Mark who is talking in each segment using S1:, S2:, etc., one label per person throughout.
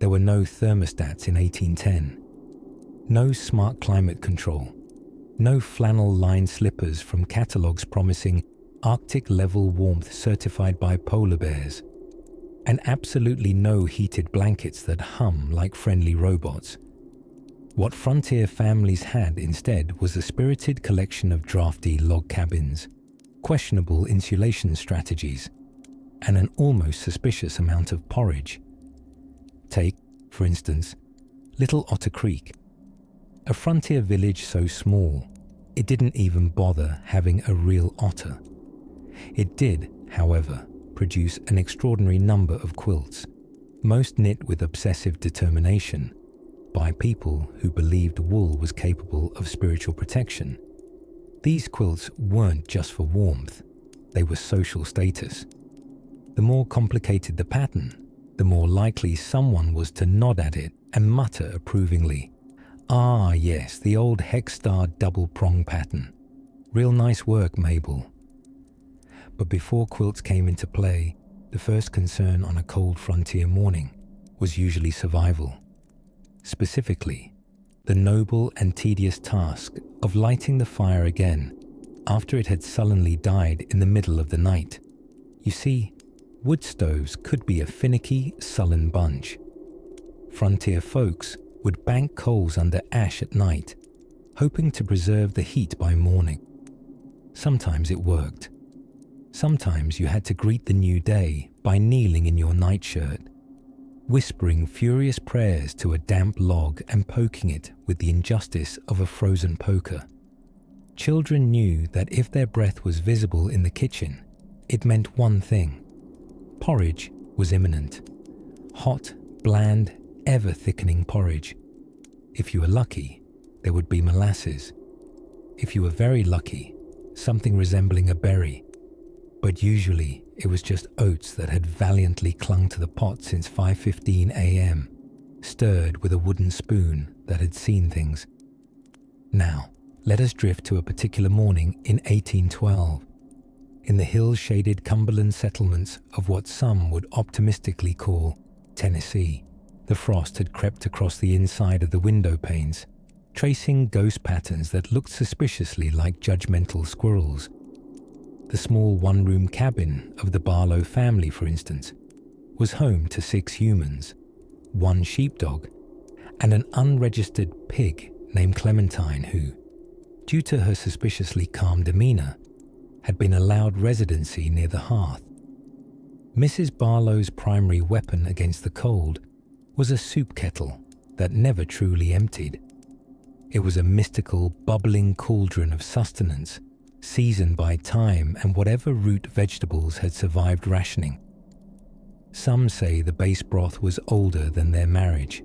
S1: There were no thermostats in 1810, no smart climate control, no flannel-lined slippers from catalogues promising Arctic-level warmth certified by polar bears, and absolutely no heated blankets that hum like friendly robots. What frontier families had instead was a spirited collection of drafty log cabins, questionable insulation strategies, and an almost suspicious amount of porridge. Take, for instance, Little Otter Creek, a frontier village so small it didn't even bother having a real otter. It did, however, produce an extraordinary number of quilts, most knit with obsessive determination by people who believed wool was capable of spiritual protection. These quilts weren't just for warmth, they were social status. The more complicated the pattern, the more likely someone was to nod at it and mutter approvingly, "Ah yes, the old hex-star double-prong pattern. Real nice work, Mabel." But before quilts came into play, the first concern on a cold frontier morning was usually survival. Specifically, the noble and tedious task of lighting the fire again after it had sullenly died in the middle of the night. You see, wood stoves could be a finicky, sullen bunch. Frontier folks would bank coals under ash at night, hoping to preserve the heat by morning. Sometimes it worked. Sometimes you had to greet the new day by kneeling in your nightshirt, whispering furious prayers to a damp log and poking it with the injustice of a frozen poker. Children knew that if their breath was visible in the kitchen, it meant one thing: porridge was imminent. Hot, bland, ever-thickening porridge. If you were lucky, there would be molasses. If you were very lucky, something resembling a berry. But usually it was just oats that had valiantly clung to the pot since 5:15 a.m., stirred with a wooden spoon that had seen things. Now, let us drift to a particular morning in 1812. In the hill-shaded Cumberland settlements of what some would optimistically call Tennessee, the frost had crept across the inside of the window panes, tracing ghost patterns that looked suspiciously like judgmental squirrels. The small one-room cabin of the Barlow family, for instance, was home to 6 humans, 1 sheepdog, and an unregistered pig named Clementine who, due to her suspiciously calm demeanour, had been allowed residency near the hearth. Mrs. Barlow's primary weapon against the cold was a soup kettle that never truly emptied. It was a mystical, bubbling cauldron of sustenance, seasoned by time and whatever root vegetables had survived rationing. Some say the base broth was older than their marriage,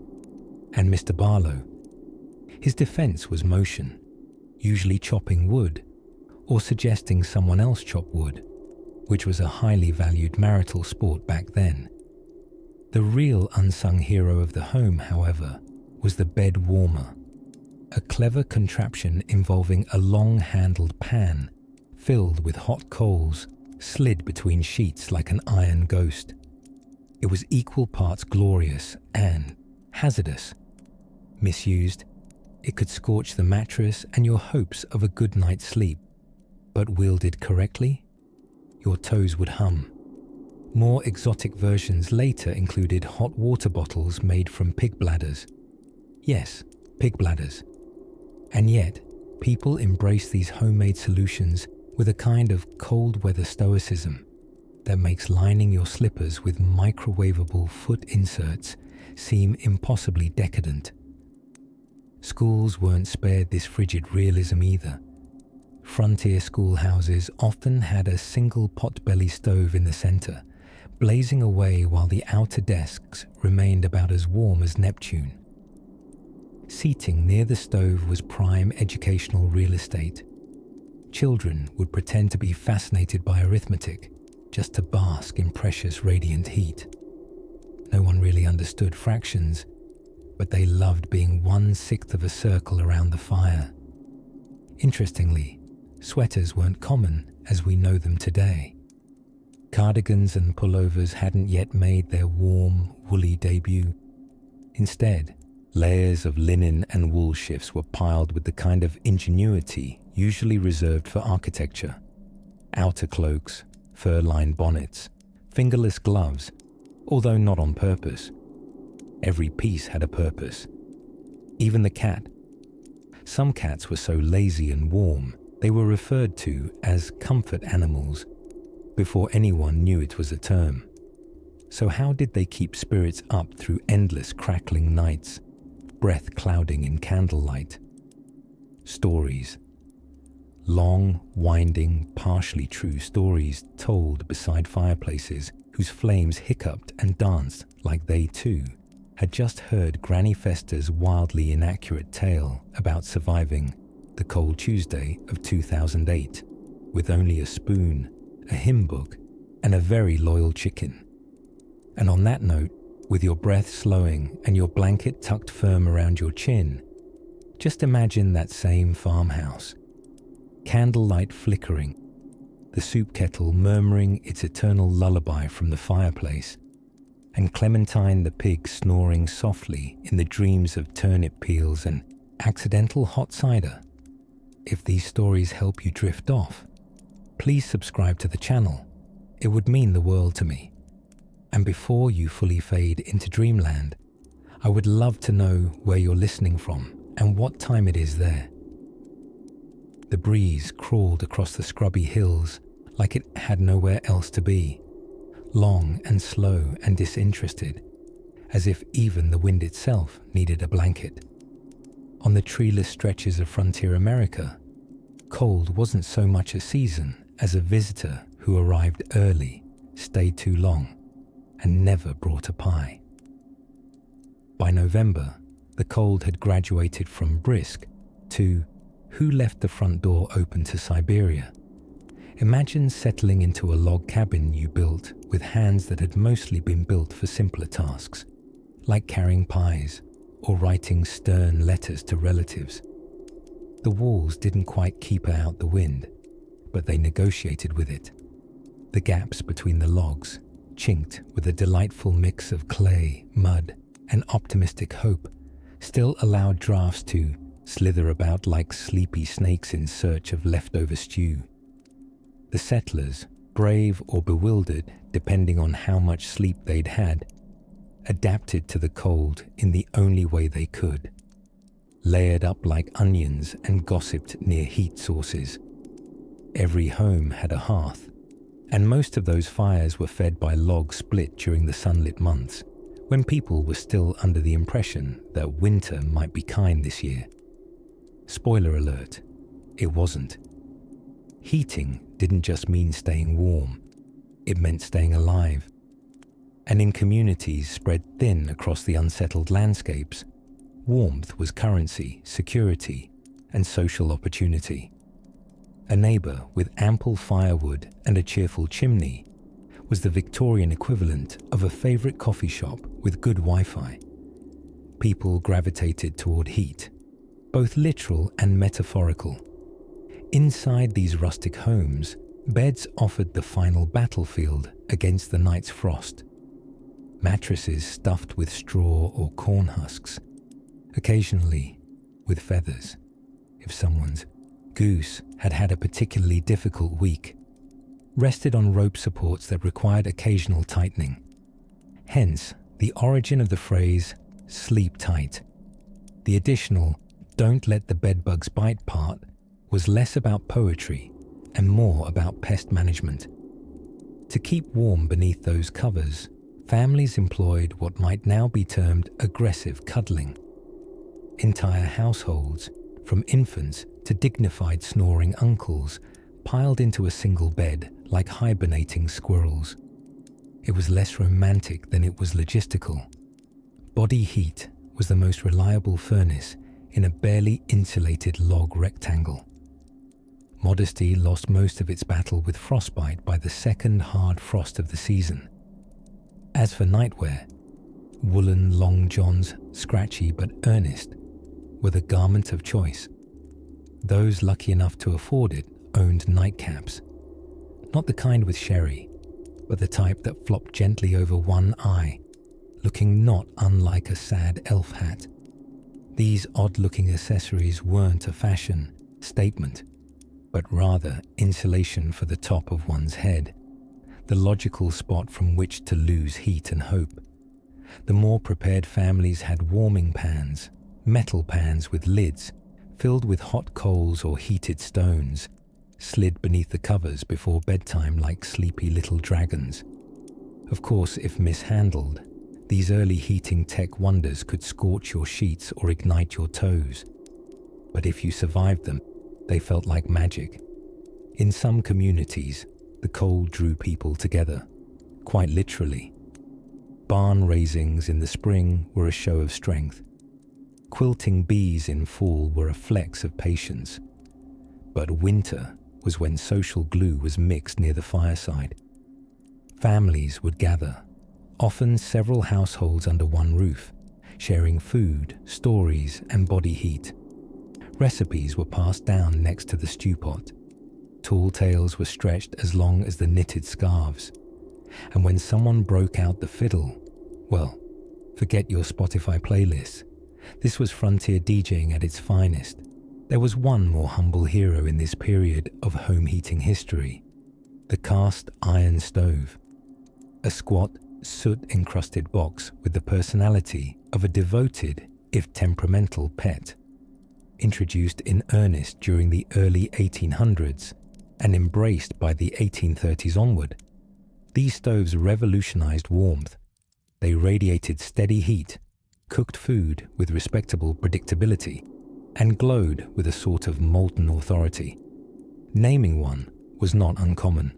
S1: and Mr. Barlow. His defense was motion, usually chopping wood, or suggesting someone else chop wood, which was a highly valued marital sport back then. The real unsung hero of the home, however, was the bed warmer, a clever contraption involving a long-handled pan filled with hot coals slid between sheets like an iron ghost. It was equal parts glorious and hazardous. Misused, it could scorch the mattress and your hopes of a good night's sleep, but wielded correctly, your toes would hum. More exotic versions later included hot water bottles made from pig bladders. Yes, pig bladders. And yet, people embrace these homemade solutions with a kind of cold weather stoicism that makes lining your slippers with microwavable foot inserts seem impossibly decadent. Schools weren't spared this frigid realism either. Frontier schoolhouses often had a single pot-belly stove in the center, blazing away while the outer desks remained about as warm as Neptune. Seating near the stove was prime educational real estate. Children would pretend to be fascinated by arithmetic just to bask in precious radiant heat. No one really understood fractions, but they loved being 1/6 of a circle around the fire. Interestingly, sweaters weren't common as we know them today. Cardigans and pullovers hadn't yet made their warm, woolly debut. Instead, layers of linen and wool shifts were piled with the kind of ingenuity usually reserved for architecture. Outer cloaks, fur-lined bonnets, fingerless gloves, although not on purpose. Every piece had a purpose. Even the cat. Some cats were so lazy and warm, they were referred to as comfort animals before anyone knew it was a term. So how did they keep spirits up through endless crackling nights, breath clouding in candlelight? Stories. Long, winding, partially true stories told beside fireplaces whose flames hiccuped and danced like they too had just heard Granny Fester's wildly inaccurate tale about surviving the cold Tuesday of 2008 with only a spoon, a hymn book, and a very loyal chicken. And on that note, with your breath slowing and your blanket tucked firm around your chin, just imagine that same farmhouse. Candlelight flickering, the soup kettle murmuring its eternal lullaby from the fireplace, and Clementine the pig snoring softly in the dreams of turnip peels and accidental hot cider. If these stories help you drift off, please subscribe to the channel. It would mean the world to me. And before you fully fade into dreamland, I would love to know where you're listening from and what time it is there. The breeze crawled across the scrubby hills like it had nowhere else to be, long and slow and disinterested, as if even the wind itself needed a blanket. On the treeless stretches of frontier America, cold wasn't so much a season as a visitor who arrived early, stayed too long, and never brought a pie. By November, the cold had graduated from brisk to who left the front door open to Siberia. Imagine settling into a log cabin you built with hands that had mostly been built for simpler tasks, like carrying pies or writing stern letters to relatives. The walls didn't quite keep out the wind, but they negotiated with it. The gaps between the logs, chinked with a delightful mix of clay, mud, and optimistic hope, still allowed drafts to slither about like sleepy snakes in search of leftover stew. The settlers, brave or bewildered depending on how much sleep they'd had, adapted to the cold in the only way they could, layered up like onions and gossiped near heat sources. Every home had a hearth, and most of those fires were fed by logs split during the sunlit months, when people were still under the impression that winter might be kind this year. Spoiler alert, it wasn't. Heating didn't just mean staying warm, it meant staying alive. And in communities spread thin across the unsettled landscapes, warmth was currency, security, and social opportunity. A neighbour with ample firewood and a cheerful chimney was the Victorian equivalent of a favourite coffee shop with good Wi-Fi. People gravitated toward heat, both literal and metaphorical. Inside these rustic homes, beds offered the final battlefield against the night's frost. Mattresses stuffed with straw or corn husks, occasionally with feathers, if someone's goose had had a particularly difficult week, rested on rope supports that required occasional tightening. Hence, the origin of the phrase, sleep tight. The additional, don't let the bedbugs bite part was less about poetry and more about pest management. To keep warm beneath those covers, families employed what might now be termed aggressive cuddling. Entire households, from infants to dignified snoring uncles, piled into a single bed like hibernating squirrels. It was less romantic than it was logistical. Body heat was the most reliable furnace in a barely insulated log rectangle. Modesty lost most of its battle with frostbite by the second hard frost of the season. As for nightwear, woolen long johns, scratchy but earnest, were the garment of choice. Those lucky enough to afford it owned nightcaps, not the kind with sherry, but the type that flopped gently over one eye, looking not unlike a sad elf hat. These odd-looking accessories weren't a fashion statement, but rather insulation for the top of one's head, the logical spot from which to lose heat and hope. The more prepared families had warming pans, metal pans with lids, filled with hot coals or heated stones, slid beneath the covers before bedtime like sleepy little dragons. Of course, if mishandled, these early heating tech wonders could scorch your sheets or ignite your toes. But if you survived them, they felt like magic. In some communities, the cold drew people together, quite literally. Barn raisings in the spring were a show of strength. Quilting bees in fall were a flex of patience. But winter was when social glue was mixed near the fireside. Families would gather, often several households under one roof, sharing food, stories, and body heat. Recipes were passed down next to the stew pot. Tall tales were stretched as long as the knitted scarves. And when someone broke out the fiddle, well, forget your Spotify playlists. This was frontier DJing at its finest. There was one more humble hero in this period of home heating history: the cast iron stove. A squat, soot-encrusted box with the personality of a devoted, if temperamental, pet. Introduced in earnest during the early 1800s and embraced by the 1830s onward, these stoves revolutionized warmth. They radiated steady heat, cooked food with respectable predictability, and glowed with a sort of molten authority. Naming one was not uncommon.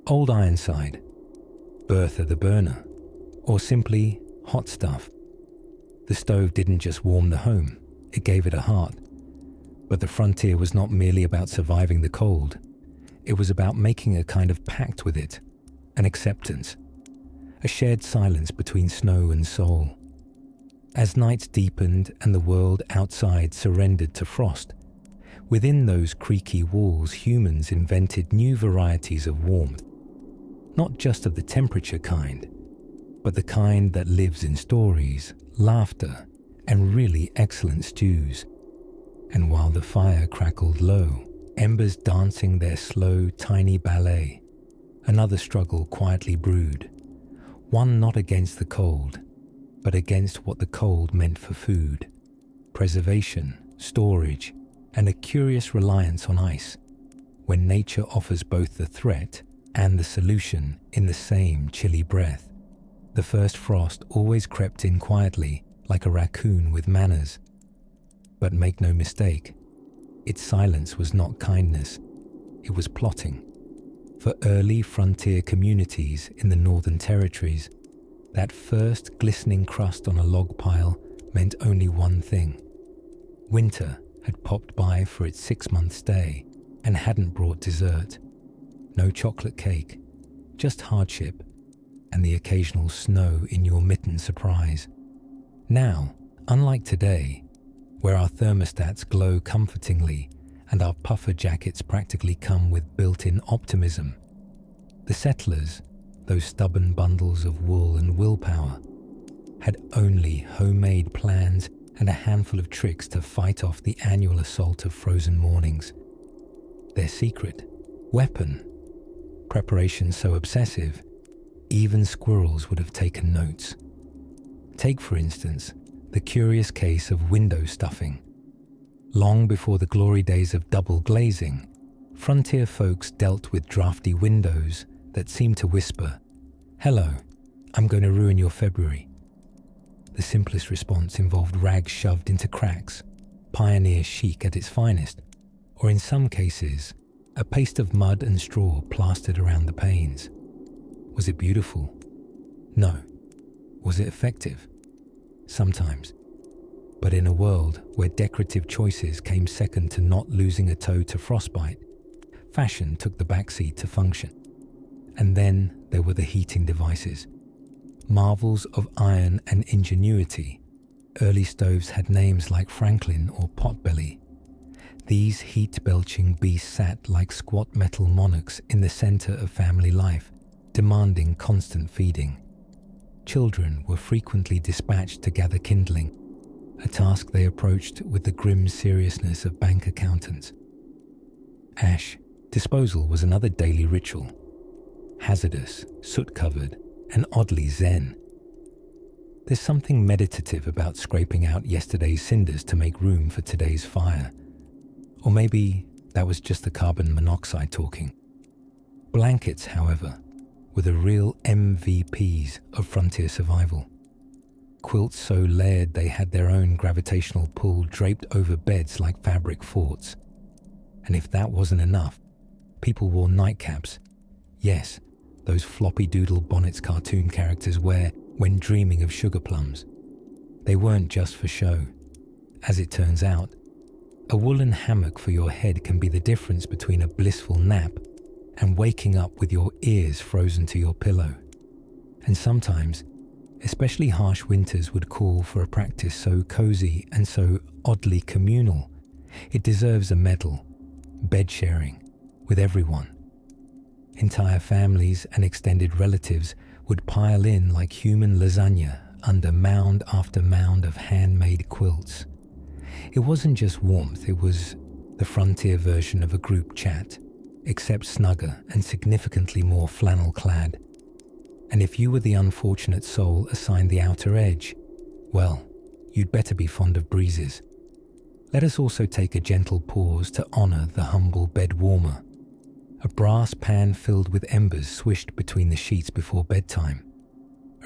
S1: Old Ironside, Bertha the Burner, or simply hot stuff. The stove didn't just warm the home, it gave it a heart. But the frontier was not merely about surviving the cold. It was about making a kind of pact with it, an acceptance, a shared silence between snow and soul. As nights deepened and the world outside surrendered to frost, within those creaky walls humans invented new varieties of warmth. Not just of the temperature kind, but the kind that lives in stories, laughter, and really excellent stews. And while the fire crackled low, embers dancing their slow, tiny ballet, another struggle quietly brewed, one not against the cold, but against what the cold meant for food, preservation, storage, and a curious reliance on ice, when nature offers both the threat and the solution in the same chilly breath. The first frost always crept in quietly, like a raccoon with manners. But make no mistake, its silence was not kindness, it was plotting. For early frontier communities in the Northern Territories, that first glistening crust on a log pile meant only one thing. Winter had popped by for its 6-month stay and hadn't brought dessert. No chocolate cake, just hardship and the occasional snow in your mitten surprise. Now, unlike today, where our thermostats glow comfortingly and our puffer jackets practically come with built-in optimism, the settlers, those stubborn bundles of wool and willpower, had only homemade plans and a handful of tricks to fight off the annual assault of frozen mornings. Their secret weapon, preparation so obsessive, even squirrels would have taken notes. Take, for instance, the curious case of window stuffing. Long before the glory days of double glazing, frontier folks dealt with drafty windows that seemed to whisper, "Hello, I'm going to ruin your February." The simplest response involved rags shoved into cracks, pioneer chic at its finest, or in some cases, a paste of mud and straw plastered around the panes. Was it beautiful? No. Was it effective? Sometimes. But in a world where decorative choices came second to not losing a toe to frostbite, fashion took the backseat to function. And then there were the heating devices. Marvels of iron and ingenuity. Early stoves had names like Franklin or Potbelly. These heat-belching beasts sat like squat metal monarchs in the center of family life, demanding constant feeding. children were frequently dispatched to gather kindling, a task they approached with the grim seriousness of bank accountants. Ash disposal was another daily ritual, hazardous, soot-covered, and oddly zen. There's something meditative about scraping out yesterday's cinders to make room for today's fire. Or maybe that was just the carbon monoxide talking. Blankets, however, were the real MVPs of frontier survival. Quilts so layered they had their own gravitational pull draped over beds like fabric forts. And if that wasn't enough, people wore nightcaps. Yes, those floppy doodle bonnets cartoon characters wear when dreaming of sugar plums. They weren't just for show. As it turns out, a woolen hammock for your head can be the difference between a blissful nap and waking up with your ears frozen to your pillow. And sometimes, especially harsh winters would call for a practice so cozy and so oddly communal, it deserves a medal. Bed sharing with everyone. Entire families and extended relatives would pile in like human lasagna under mound after mound of handmade quilts. It wasn't just warmth, it was the frontier version of a group chat, except snugger and significantly more flannel-clad. And if you were the unfortunate soul assigned the outer edge, well, you'd better be fond of breezes. Let us also take a gentle pause to honor the humble bed warmer. A brass pan filled with embers swished between the sheets before bedtime.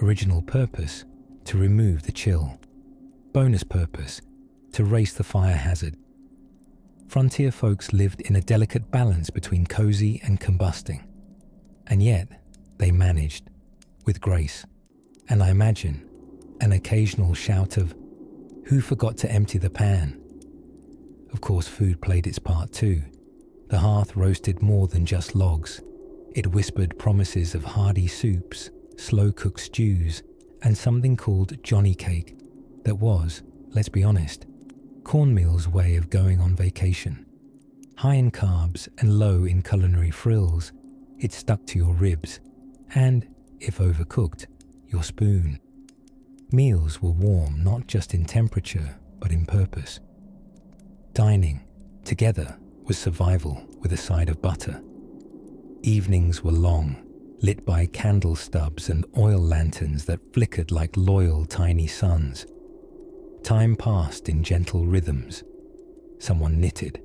S1: Original purpose, to remove the chill. Bonus purpose, to race the fire hazard. Frontier folks lived in a delicate balance between cozy and combusting. And yet, they managed, with grace. And I imagine, an occasional shout of, "Who forgot to empty the pan?" Of course, food played its part too. The hearth roasted more than just logs. It whispered promises of hearty soups, slow-cooked stews, and something called Johnny cake that was, let's be honest, cornmeal's way of going on vacation. High in carbs and low in culinary frills, it stuck to your ribs and, if overcooked, your spoon. Meals were warm not just in temperature, but in purpose. Dining, together, was survival with a side of butter. Evenings were long, lit by candle stubs and oil lanterns that flickered like loyal tiny suns. Time passed in gentle rhythms. Someone knitted.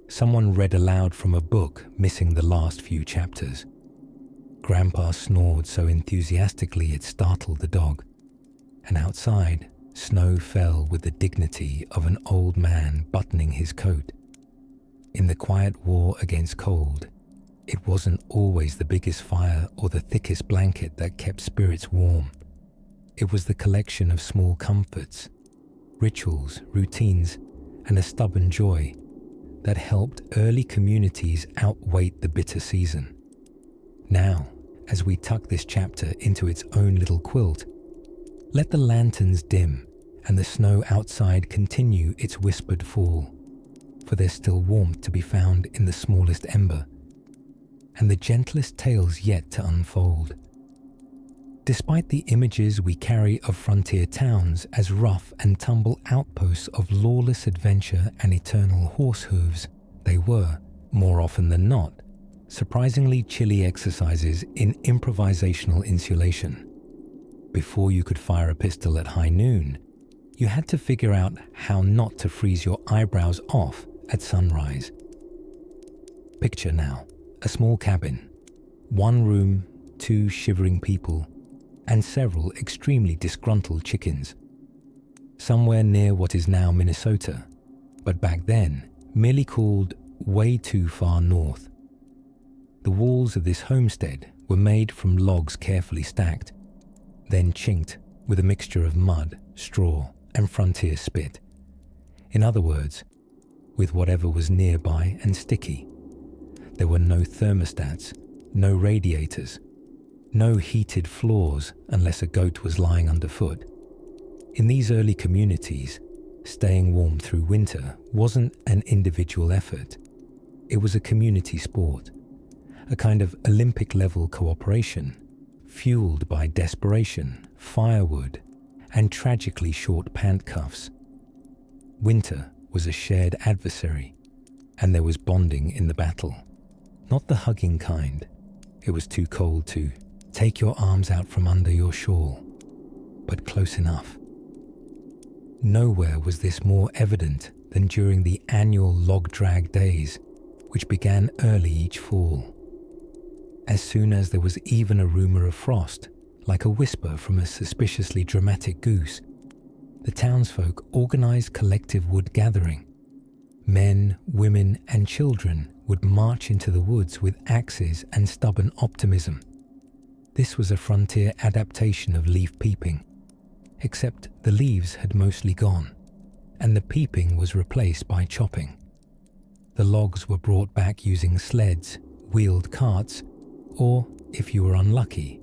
S1: Someone read aloud from a book missing the last few chapters. Grandpa snored so enthusiastically it startled the dog. And outside, snow fell with the dignity of an old man buttoning his coat. In the quiet war against cold, it wasn't always the biggest fire or the thickest blanket that kept spirits warm. It was the collection of small comforts, rituals, routines, and a stubborn joy that helped early communities outwait the bitter season. Now, as we tuck this chapter into its own little quilt, let the lanterns dim and the snow outside continue its whispered fall, for there's still warmth to be found in the smallest ember, and the gentlest tales yet to unfold. Despite the images we carry of frontier towns as rough and tumble outposts of lawless adventure and eternal horse hooves, they were, more often than not, surprisingly chilly exercises in improvisational insulation. Before you could fire a pistol at high noon, you had to figure out how not to freeze your eyebrows off at sunrise. Picture now, a small cabin, one room, 2 shivering people, and several extremely disgruntled chickens. Somewhere near what is now Minnesota, but back then merely called way too far north. The walls of this homestead were made from logs carefully stacked, then chinked with a mixture of mud, straw, and frontier spit. In other words, with whatever was nearby and sticky. There were no thermostats, no radiators, no heated floors unless a goat was lying underfoot. In these early communities, staying warm through winter wasn't an individual effort. It was a community sport, a kind of Olympic-level cooperation, fueled by desperation firewood, and tragically short pant cuffs. Winter was a shared adversary, and there was bonding in the battle. Not the hugging kind. It was too cold to take your arms out from under your shawl, but close enough. Nowhere was this more evident than during the annual log drag days, which began early each fall. As soon as there was even a rumour of frost, like a whisper from a suspiciously dramatic goose, the townsfolk organised collective wood gathering. Men, women and children would march into the woods with axes and stubborn optimism. This was a frontier adaptation of leaf peeping, except the leaves had mostly gone, and the peeping was replaced by chopping. The logs were brought back using sleds, wheeled carts, or, if you were unlucky,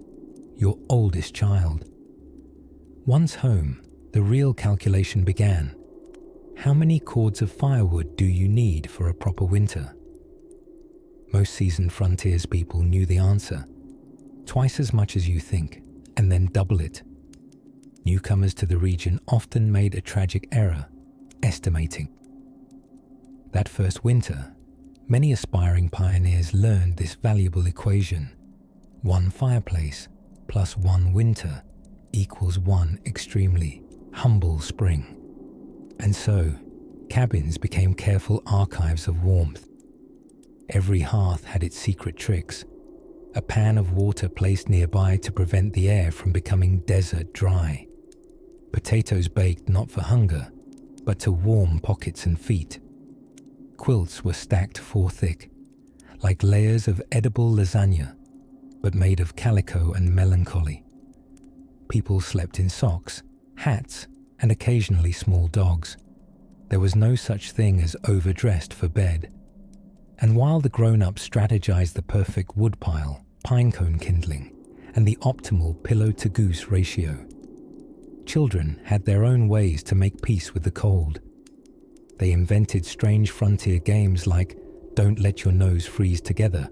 S1: your oldest child. Once home, the real calculation began. How many cords of firewood do you need for a proper winter? Most seasoned frontiers people knew the answer. Twice as much as you think, and then double it. Newcomers to the region often made a tragic error, estimating. That first winter, many aspiring pioneers learned this valuable equation. 1 fireplace plus 1 winter equals 1 extremely humble spring. And so, cabins became careful archives of warmth. Every hearth had its secret tricks. A pan of water placed nearby to prevent the air from becoming desert dry. Potatoes baked not for hunger, but to warm pockets and feet. Quilts were stacked 4 thick, like layers of edible lasagna, but made of calico and melancholy. People slept in socks, hats, and occasionally small dogs. There was no such thing as overdressed for bed. And while the grown-ups strategized the perfect woodpile, pinecone kindling, and the optimal pillow-to-goose ratio, children had their own ways to make peace with the cold. They invented strange frontier games like Don't Let Your Nose Freeze Together,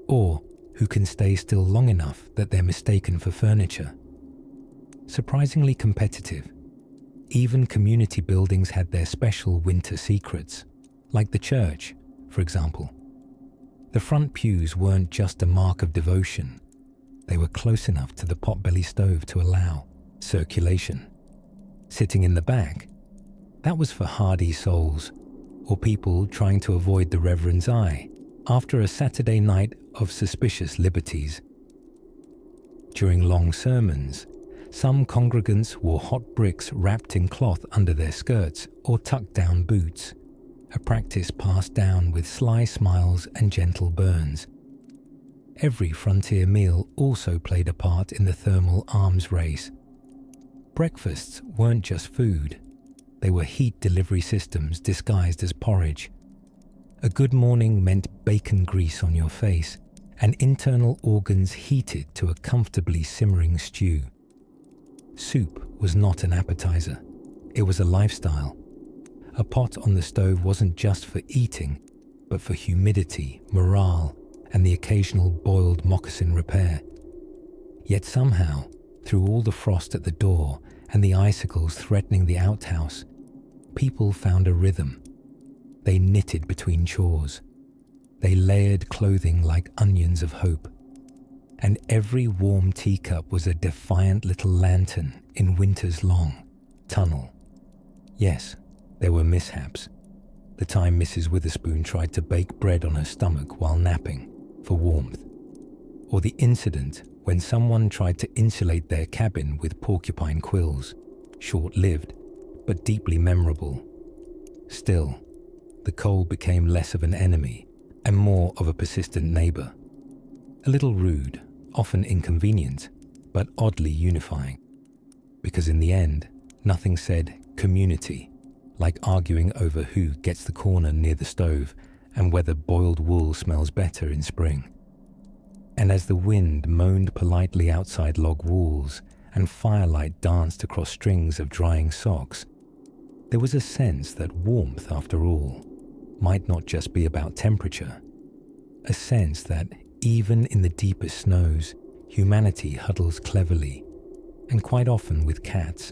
S1: or Who Can Stay Still Long Enough That They're Mistaken for Furniture. Surprisingly competitive, even community buildings had their special winter secrets, like the church, for example. The front pews weren't just a mark of devotion. They were close enough to the potbelly stove to allow circulation. Sitting in the back, that was for hardy souls, or people trying to avoid the reverend's eye after a Saturday night of suspicious liberties. During long sermons, some congregants wore hot bricks wrapped in cloth under their skirts or tucked down boots, a practice passed down with sly smiles and gentle burns. Every frontier meal also played a part in the thermal arms race. Breakfasts weren't just food. They were heat delivery systems disguised as porridge. A good morning meant bacon grease on your face and internal organs heated to a comfortably simmering stew. Soup was not an appetizer. It was a lifestyle. A pot on the stove wasn't just for eating, but for humidity, morale, and the occasional boiled moccasin repair. Yet somehow, through all the frost at the door and the icicles threatening the outhouse, people found a rhythm. They knitted between chores. They layered clothing like onions of hope. And every warm teacup was a defiant little lantern in winter's long tunnel. Yes, there were mishaps. The time Mrs. Witherspoon tried to bake bread on her stomach while napping for warmth. Or the incident when someone tried to insulate their cabin with porcupine quills, short-lived but deeply memorable. Still, the cold became less of an enemy and more of a persistent neighbor. A little rude, often inconvenient, but oddly unifying. Because in the end, nothing said community like arguing over who gets the corner near the stove and whether boiled wool smells better in spring. And as the wind moaned politely outside log walls and firelight danced across strings of drying socks, there was a sense that warmth, after all, might not just be about temperature. A sense that even in the deepest snows, humanity huddles cleverly, and quite often with cats.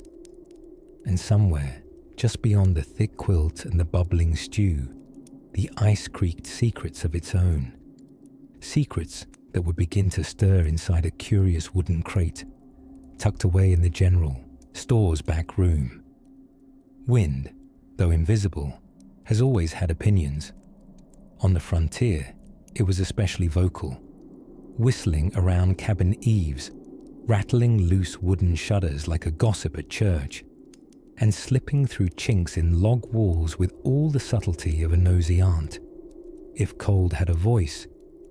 S1: And somewhere, just beyond the thick quilt and the bubbling stew, the ice creaked secrets of its own. Secrets that would begin to stir inside a curious wooden crate, tucked away in the general store's back room. Wind, though invisible, has always had opinions. On the frontier, it was especially vocal, whistling around cabin eaves, rattling loose wooden shutters like a gossip at church, and slipping through chinks in log walls with all the subtlety of a nosy aunt. If cold had a voice,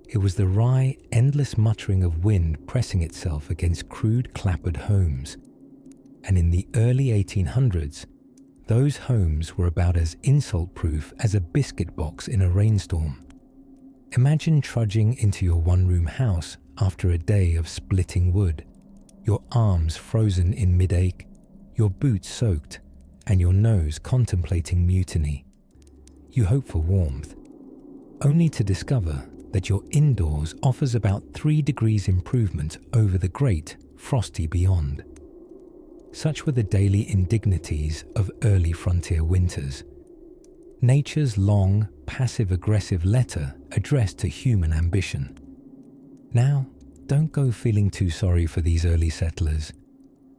S1: it was the wry, endless muttering of wind pressing itself against crude clapboard homes. And in the early 1800s, those homes were about as insult-proof as a biscuit box in a rainstorm. Imagine trudging into your one-room house after a day of splitting wood, your arms frozen in mid-ache, your boots soaked, and your nose contemplating mutiny. You hope for warmth, only to discover that your indoors offers about 3 degrees improvement over the great frosty beyond. Such were the daily indignities of early frontier winters. Nature's long, passive-aggressive letter addressed to human ambition. Now, don't go feeling too sorry for these early settlers.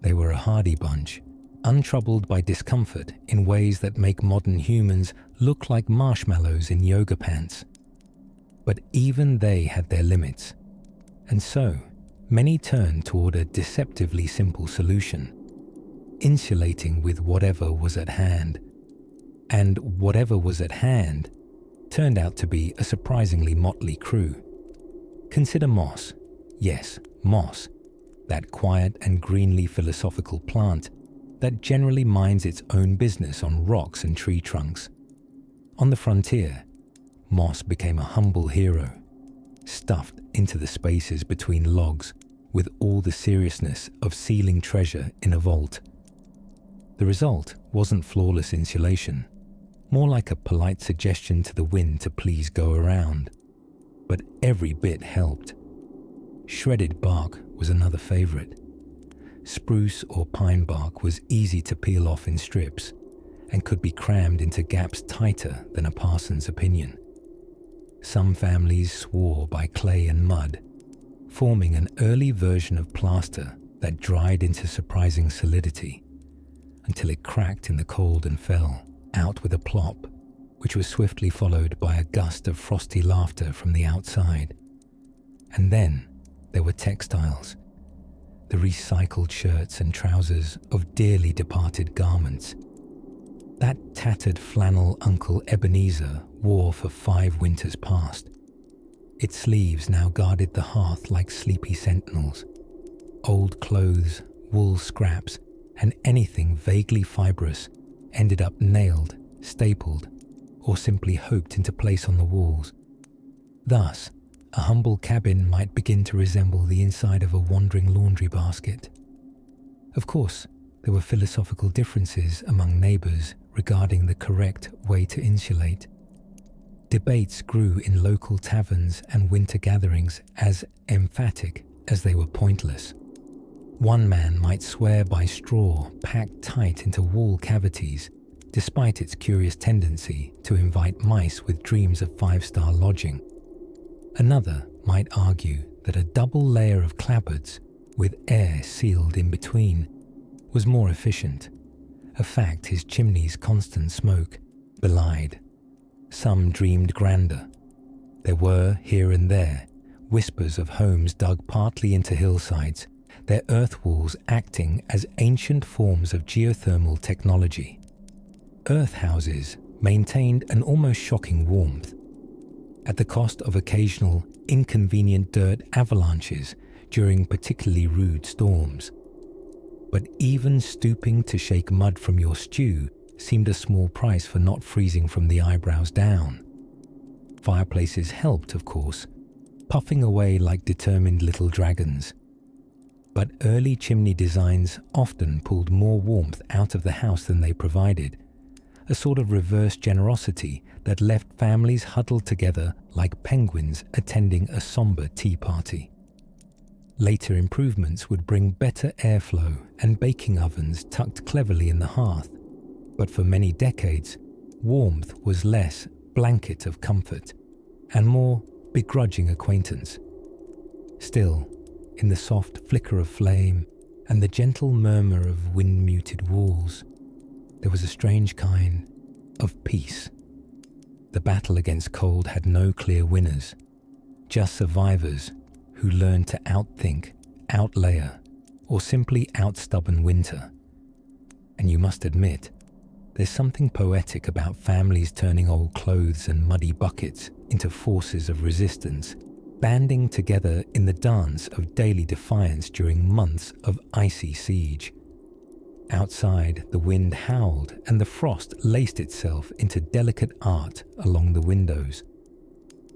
S1: They were a hardy bunch, untroubled by discomfort in ways that make modern humans look like marshmallows in yoga pants. But even they had their limits. And so, many turned toward a deceptively simple solution: insulating with whatever was at hand. And whatever was at hand turned out to be a surprisingly motley crew. Consider moss. Yes, moss. That quiet and greenly philosophical plant that generally minds its own business on rocks and tree trunks. On the frontier, moss became a humble hero, stuffed into the spaces between logs with all the seriousness of sealing treasure in a vault. The result wasn't flawless insulation, more like a polite suggestion to the wind to please go around. But every bit helped. Shredded bark was another favorite. Spruce or pine bark was easy to peel off in strips and could be crammed into gaps tighter than a parson's opinion. Some families swore by clay and mud, forming an early version of plaster that dried into surprising solidity, until it cracked in the cold and fell out with a plop, which was swiftly followed by a gust of frosty laughter from the outside. And then there were textiles, the recycled shirts and trousers of dearly departed garments. That tattered flannel Uncle Ebenezer wore for 5 winters past. Its sleeves now guarded the hearth like sleepy sentinels. Old clothes, wool scraps, and anything vaguely fibrous ended up nailed, stapled, or simply hooked into place on the walls. Thus, a humble cabin might begin to resemble the inside of a wandering laundry basket. Of course, there were philosophical differences among neighbours regarding the correct way to insulate. Debates grew in local taverns and winter gatherings as emphatic as they were pointless. One man might swear by straw packed tight into wall cavities, despite its curious tendency to invite mice with dreams of 5-star lodging. Another might argue that a double layer of clapboards, with air sealed in between, was more efficient, a fact his chimney's constant smoke belied. Some dreamed grander. There were, here and there, whispers of homes dug partly into hillsides, their earth walls acting as ancient forms of geothermal technology. Earth houses maintained an almost shocking warmth, at the cost of occasional inconvenient dirt avalanches during particularly rude storms. But even stooping to shake mud from your stew seemed a small price for not freezing from the eyebrows down. Fireplaces helped, of course, puffing away like determined little dragons. But early chimney designs often pulled more warmth out of the house than they provided, a sort of reverse generosity that left families huddled together like penguins attending a somber tea party. Later improvements would bring better airflow and baking ovens tucked cleverly in the hearth, but for many decades, warmth was less blanket of comfort and more begrudging acquaintance. Still, in the soft flicker of flame and the gentle murmur of wind-muted walls, there was a strange kind of peace. The battle against cold had no clear winners, just survivors who learned to outthink, outlayer, or simply outstubborn winter. And you must admit, there's something poetic about families turning old clothes and muddy buckets into forces of resistance, banding together in the dance of daily defiance during months of icy siege. Outside, the wind howled and the frost laced itself into delicate art along the windows.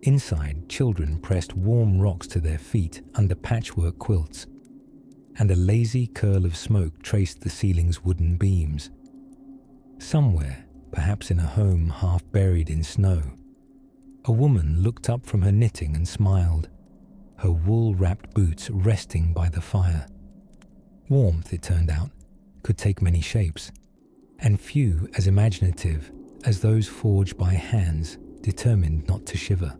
S1: Inside, children pressed warm rocks to their feet under patchwork quilts, and a lazy curl of smoke traced the ceiling's wooden beams. Somewhere, perhaps in a home half buried in snow, a woman looked up from her knitting and smiled, her wool-wrapped boots resting by the fire. Warmth, it turned out, could take many shapes, and few as imaginative as those forged by hands determined not to shiver.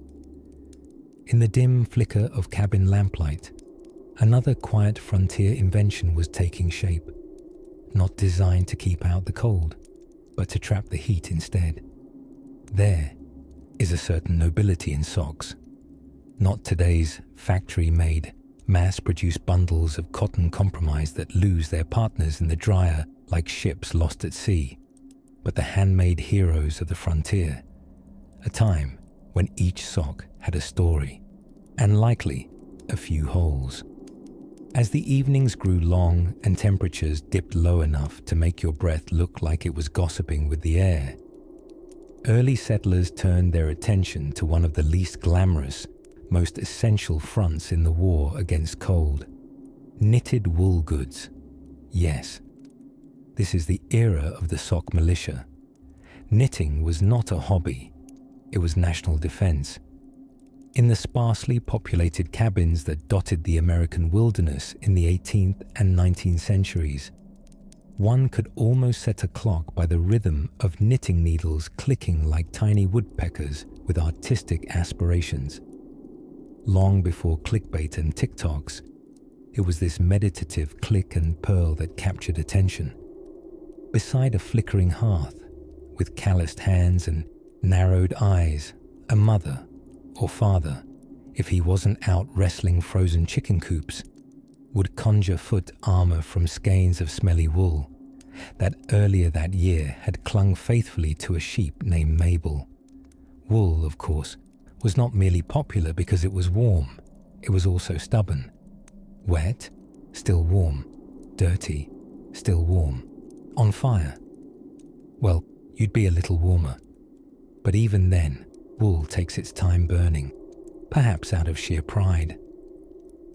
S1: In the dim flicker of cabin lamplight, another quiet frontier invention was taking shape, not designed to keep out the cold, but to trap the heat instead. There is a certain nobility in socks, not today's factory-made, mass-produced bundles of cotton compromise that lose their partners in the dryer like ships lost at sea, but the handmade heroes of the frontier, a time when each sock had a story, and likely a few holes. As the evenings grew long and temperatures dipped low enough to make your breath look like it was gossiping with the air, early settlers turned their attention to one of the least glamorous, most essential fronts in the war against cold: knitted wool goods. Yes, this is the era of the sock militia. Knitting was not a hobby, it was national defense. In the sparsely populated cabins that dotted the American wilderness in the 18th and 19th centuries, one could almost set a clock by the rhythm of knitting needles clicking like tiny woodpeckers with artistic aspirations. Long before clickbait and TikToks, it was this meditative click and purl that captured attention. Beside a flickering hearth, with calloused hands and narrowed eyes, a mother or father, if he wasn't out wrestling frozen chicken coops, would conjure foot armor from skeins of smelly wool that earlier that year had clung faithfully to a sheep named Mabel. Wool, of course, was not merely popular because it was warm, it was also stubborn. Wet, still warm. Dirty, still warm. On fire. Well, you'd be a little warmer. But even then, wool takes its time burning, perhaps out of sheer pride.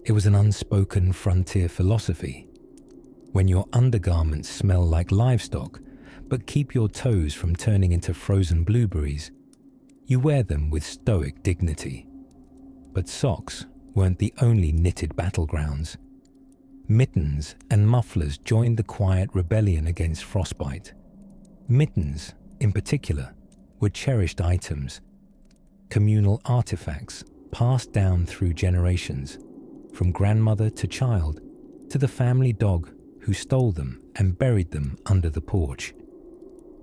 S1: It was an unspoken frontier philosophy. When your undergarments smell like livestock, but keep your toes from turning into frozen blueberries, you wear them with stoic dignity. But socks weren't the only knitted battlegrounds. Mittens and mufflers joined the quiet rebellion against frostbite. Mittens, in particular, were cherished items, communal artifacts passed down through generations, from grandmother to child, to the family dog who stole them and buried them under the porch.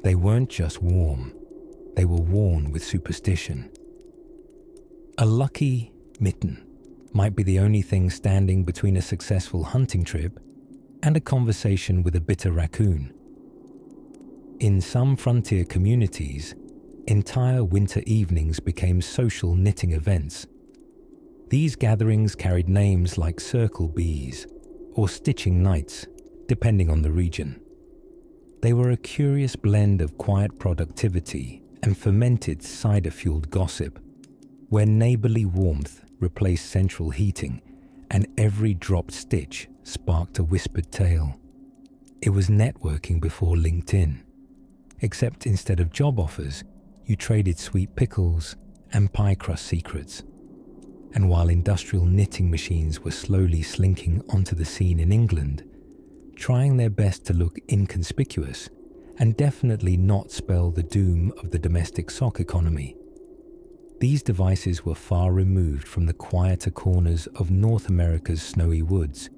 S1: They weren't just warm, they were worn with superstition. A lucky mitten might be the only thing standing between a successful hunting trip and a conversation with a bitter raccoon. In some frontier communities, entire winter evenings became social knitting events. These gatherings carried names like circle bees or stitching nights, depending on the region. They were a curious blend of quiet productivity and fermented cider-fueled gossip, where neighborly warmth replaced central heating and every dropped stitch sparked a whispered tale. It was networking before LinkedIn, except instead of job offers, you traded sweet pickles and pie crust secrets. And while industrial knitting machines were slowly slinking onto the scene in England, trying their best to look inconspicuous and definitely not spell the doom of the domestic sock economy, these devices were far removed from the quieter corners of North America's snowy woods.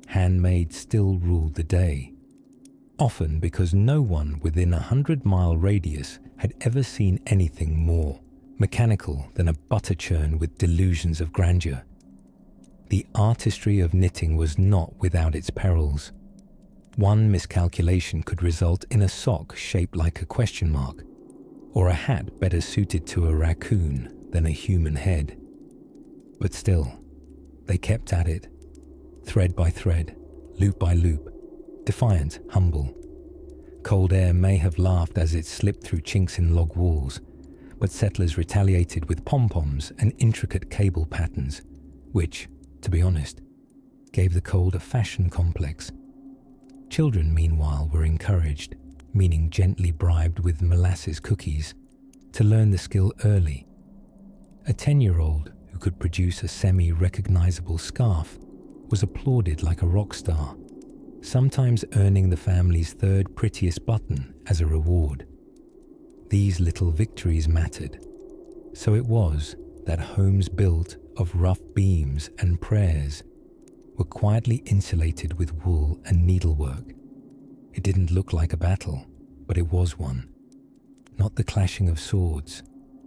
S1: Handmade still ruled the day, often because no one within a 100-mile radius had ever seen anything more mechanical than a butter churn with delusions of grandeur. The artistry of knitting was not without its perils. One miscalculation could result in a sock shaped like a question mark, or a hat better suited to a raccoon than a human head. But still, they kept at it, thread by thread, loop by loop, defiant, humble. Cold air may have laughed as it slipped through chinks in log walls, but settlers retaliated with pom-poms and intricate cable patterns, which, to be honest, gave the cold a fashion complex. Children, meanwhile, were encouraged, meaning gently bribed with molasses cookies, to learn the skill early. A 10-year-old who could produce a semi-recognizable scarf was applauded like a rock star, sometimes earning the family's third prettiest button as a reward. These little victories mattered. So it was that homes built of rough beams and prayers were quietly insulated with wool and needlework. It didn't look like a battle, but it was one. Not the clashing of swords,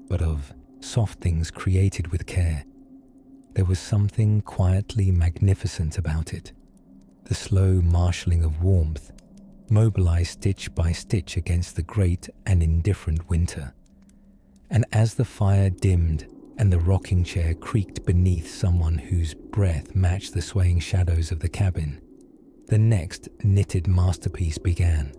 S1: but of soft things created with care. There was something quietly magnificent about it. The slow marshalling of warmth, mobilized stitch by stitch against the great and indifferent winter. And as the fire dimmed and the rocking chair creaked beneath someone whose breath matched the swaying shadows of the cabin, the next knitted masterpiece began.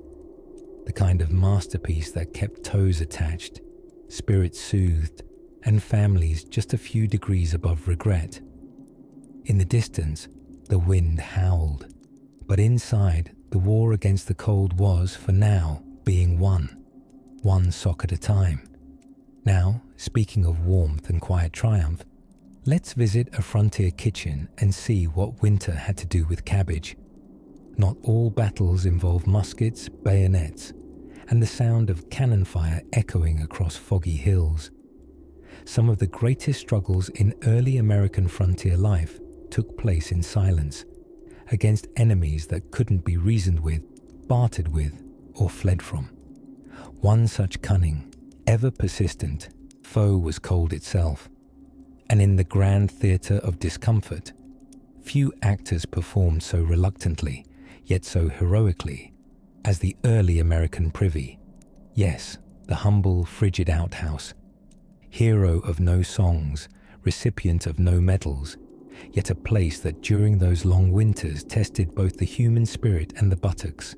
S1: The kind of masterpiece that kept toes attached, spirits soothed, and families just a few degrees above regret. In the distance, the wind howled, but inside, the war against the cold was, for now, being won, one sock at a time. Now, speaking of warmth and quiet triumph, let's visit a frontier kitchen and see what winter had to do with cabbage. Not all battles involve muskets, bayonets, and the sound of cannon fire echoing across foggy hills. Some of the greatest struggles in early American frontier life took place in silence, against enemies that couldn't be reasoned with, bartered with, or fled from. One such cunning, ever persistent, foe was cold itself. And in the grand theatre of discomfort, few actors performed so reluctantly, yet so heroically, as the early American privy. Yes, the humble, frigid outhouse, hero of no songs, recipient of no medals, yet a place that during those long winters tested both the human spirit and the buttocks.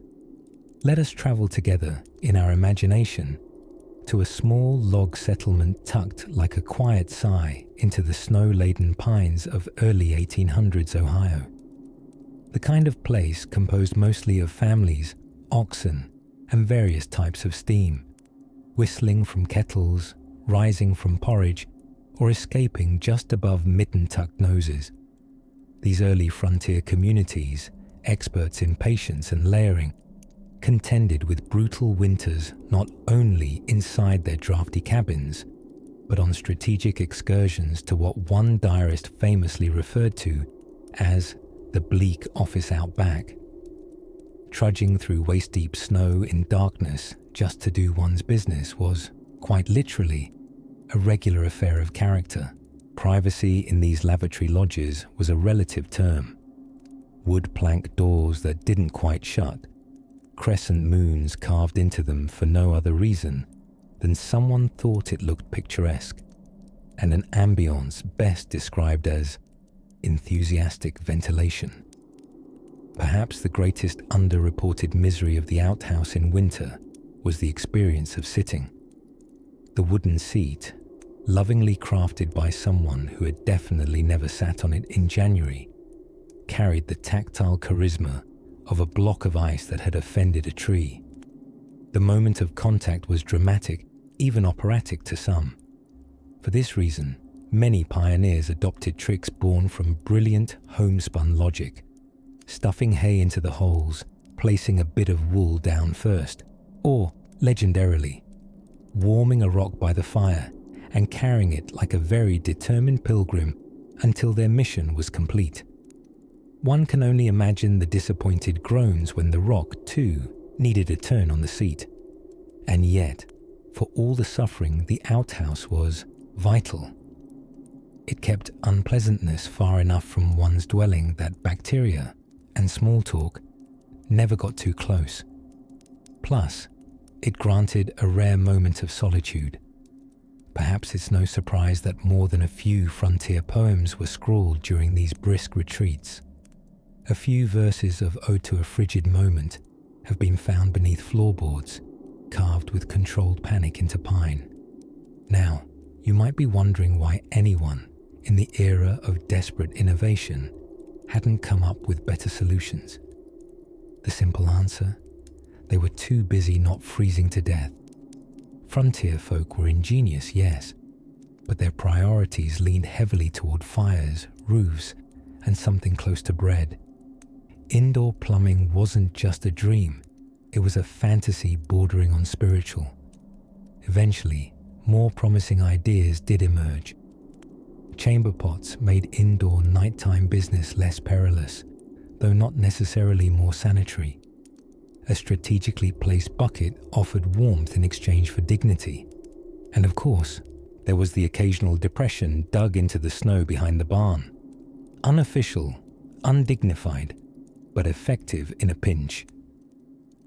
S1: Let us travel together, in our imagination, to a small log settlement tucked like a quiet sigh into the snow-laden pines of early 1800s Ohio. The kind of place composed mostly of families, oxen, and various types of steam, whistling from kettles, rising from porridge, or escaping just above mitten-tucked noses. These early frontier communities, experts in patience and layering, contended with brutal winters not only inside their drafty cabins, but on strategic excursions to what one diarist famously referred to as the bleak office outback. Trudging through waist-deep snow in darkness just to do one's business was, quite literally, a regular affair of character. Privacy in these lavatory lodges was a relative term. Wood plank doors that didn't quite shut, crescent moons carved into them for no other reason than someone thought it looked picturesque, and an ambience best described as enthusiastic ventilation. Perhaps the greatest underreported misery of the outhouse in winter was the experience of sitting. The wooden seat, lovingly crafted by someone who had definitely never sat on it in January, carried the tactile charisma of a block of ice that had offended a tree. The moment of contact was dramatic, even operatic to some. For this reason, many pioneers adopted tricks born from brilliant homespun logic, stuffing hay into the holes, placing a bit of wool down first, or, legendarily, warming a rock by the fire and carrying it like a very determined pilgrim until their mission was complete. One can only imagine the disappointed groans when the rock, too, needed a turn on the seat. And yet, for all the suffering, the outhouse was vital. It kept unpleasantness far enough from one's dwelling that bacteria and small talk never got too close. Plus, it granted a rare moment of solitude. Perhaps it's no surprise that more than a few frontier poems were scrawled during these brisk retreats. A few verses of Ode to a Frigid Moment have been found beneath floorboards, carved with controlled panic into pine. Now, you might be wondering why anyone in the era of desperate innovation hadn't come up with better solutions. The simple answer: they were too busy not freezing to death. Frontier folk were ingenious, yes, but their priorities leaned heavily toward fires, roofs, and something close to bread. Indoor plumbing wasn't just a dream, it was a fantasy bordering on spiritual. Eventually, more promising ideas did emerge. Chamber pots made indoor nighttime business less perilous, though not necessarily more sanitary. A strategically placed bucket offered warmth in exchange for dignity. And of course, there was the occasional depression dug into the snow behind the barn. Unofficial, undignified, but effective in a pinch.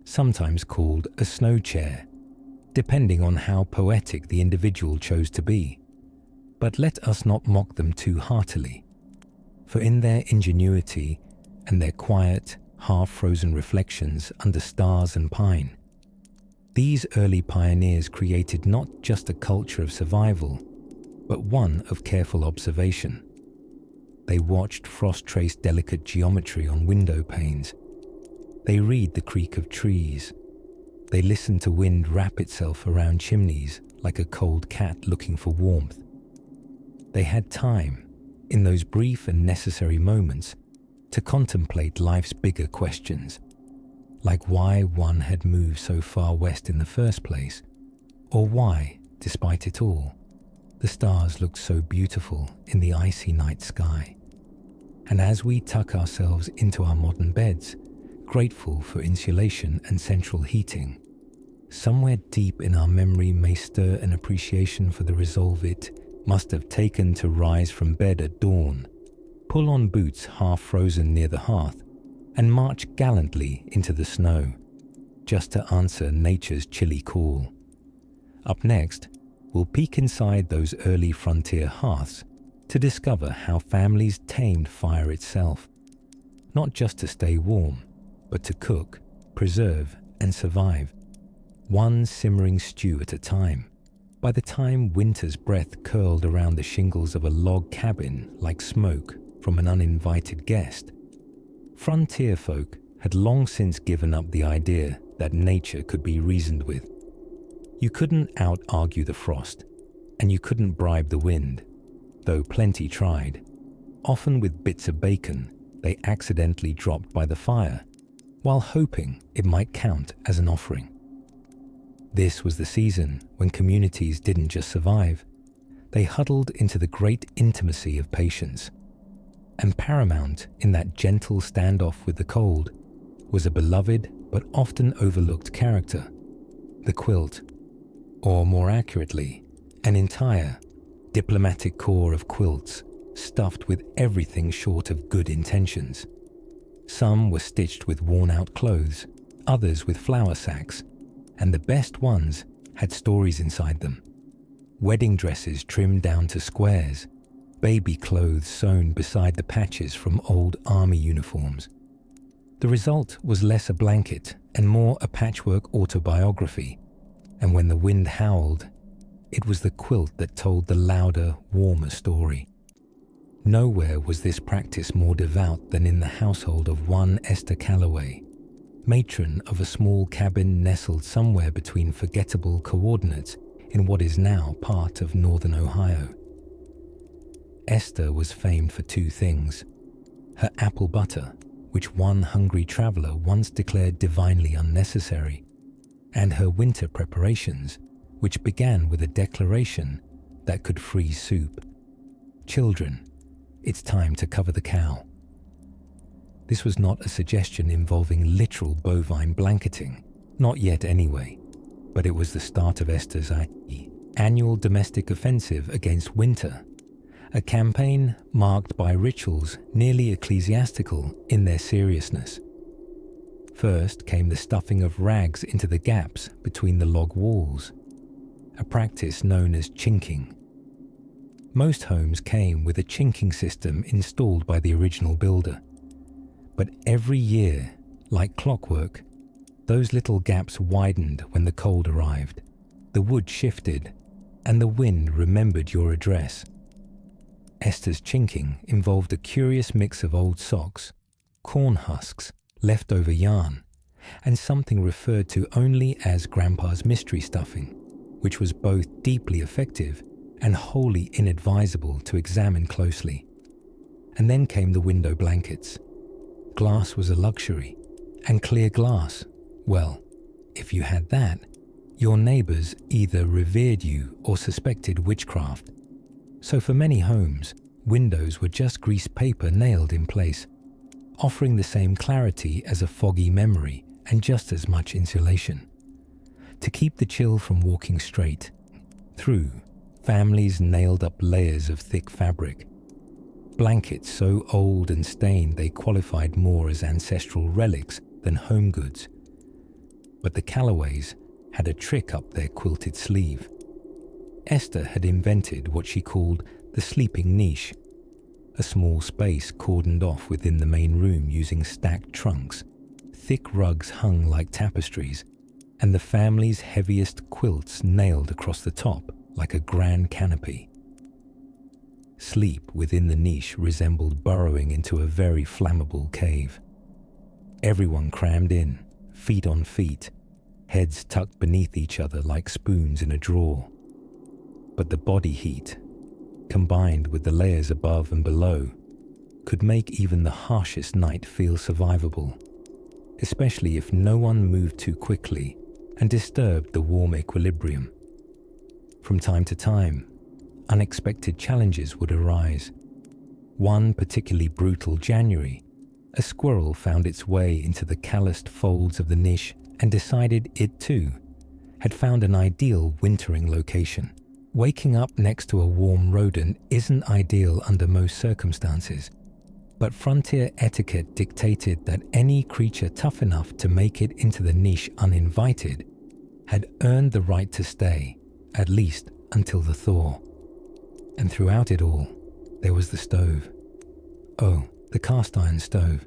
S1: Sometimes called a snow chair, depending on how poetic the individual chose to be. But let us not mock them too heartily, for in their ingenuity and their quiet, half-frozen reflections under stars and pine, these early pioneers created not just a culture of survival, but one of careful observation. They watched frost-traced delicate geometry on window panes. They read the creak of trees. They listened to wind wrap itself around chimneys like a cold cat looking for warmth. They had time, in those brief and necessary moments, to contemplate life's bigger questions, like why one had moved so far west in the first place, or why, despite it all, the stars looked so beautiful in the icy night sky. And as we tuck ourselves into our modern beds, grateful for insulation and central heating, somewhere deep in our memory may stir an appreciation for the resolve it must have taken to rise from bed at dawn, pull on boots half frozen near the hearth, and march gallantly into the snow, just to answer nature's chilly call. Up next, we'll peek inside those early frontier hearths to discover how families tamed fire itself, not just to stay warm, but to cook, preserve, and survive, one simmering stew at a time. By the time winter's breath curled around the shingles of a log cabin like smoke from an uninvited guest, frontier folk had long since given up the idea that nature could be reasoned with. You couldn't out-argue the frost, and you couldn't bribe the wind, though plenty tried. Often with bits of bacon they accidentally dropped by the fire, while hoping it might count as an offering. This was the season when communities didn't just survive, they huddled into the great intimacy of patience. And paramount in that gentle standoff with the cold was a beloved but often overlooked character, the quilt, or more accurately, an entire diplomatic corps of quilts stuffed with everything short of good intentions. Some were stitched with worn-out clothes, others with flour sacks, and the best ones had stories inside them. Wedding dresses trimmed down to squares, baby clothes sewn beside the patches from old army uniforms. The result was less a blanket and more a patchwork autobiography, and when the wind howled, it was the quilt that told the louder, warmer story. Nowhere was this practice more devout than in the household of one Esther Calloway, matron of a small cabin nestled somewhere between forgettable coordinates in what is now part of northern Ohio. Esther was famed for two things: her apple butter, which one hungry traveller once declared divinely unnecessary, and her winter preparations, which began with a declaration that could freeze soup. "Children, it's time to cover the cow." This was not a suggestion involving literal bovine blanketing, not yet anyway, but it was the start of Esther's annual domestic offensive against winter, a campaign marked by rituals nearly ecclesiastical in their seriousness. First came the stuffing of rags into the gaps between the log walls, a practice known as chinking. Most homes came with a chinking system installed by the original builder. But every year, like clockwork, those little gaps widened when the cold arrived, the wood shifted, and the wind remembered your address. Esther's chinking involved a curious mix of old socks, corn husks, leftover yarn, and something referred to only as Grandpa's mystery stuffing, which was both deeply effective and wholly inadvisable to examine closely. And then came the window blankets. Glass was a luxury, and clear glass, well, if you had that, your neighbours either revered you or suspected witchcraft. So for many homes, windows were just greased paper nailed in place, offering the same clarity as a foggy memory and just as much insulation. To keep the chill from walking straight through, families nailed up layers of thick fabric. Blankets so old and stained they qualified more as ancestral relics than home goods. But the Callaways had a trick up their quilted sleeve. Esther had invented what she called the sleeping niche, a small space cordoned off within the main room using stacked trunks, thick rugs hung like tapestries, and the family's heaviest quilts nailed across the top like a grand canopy. Sleep within the niche resembled burrowing into a very flammable cave. Everyone crammed in, feet on feet, heads tucked beneath each other like spoons in a drawer. But the body heat, combined with the layers above and below, could make even the harshest night feel survivable, especially if no one moved too quickly and disturbed the warm equilibrium. From time to time, unexpected challenges would arise. One particularly brutal January, a squirrel found its way into the calloused folds of the niche and decided it too had found an ideal wintering location. Waking up next to a warm rodent isn't ideal under most circumstances, but frontier etiquette dictated that any creature tough enough to make it into the niche uninvited had earned the right to stay, at least until the thaw. And throughout it all, there was the stove. Oh, the cast iron stove.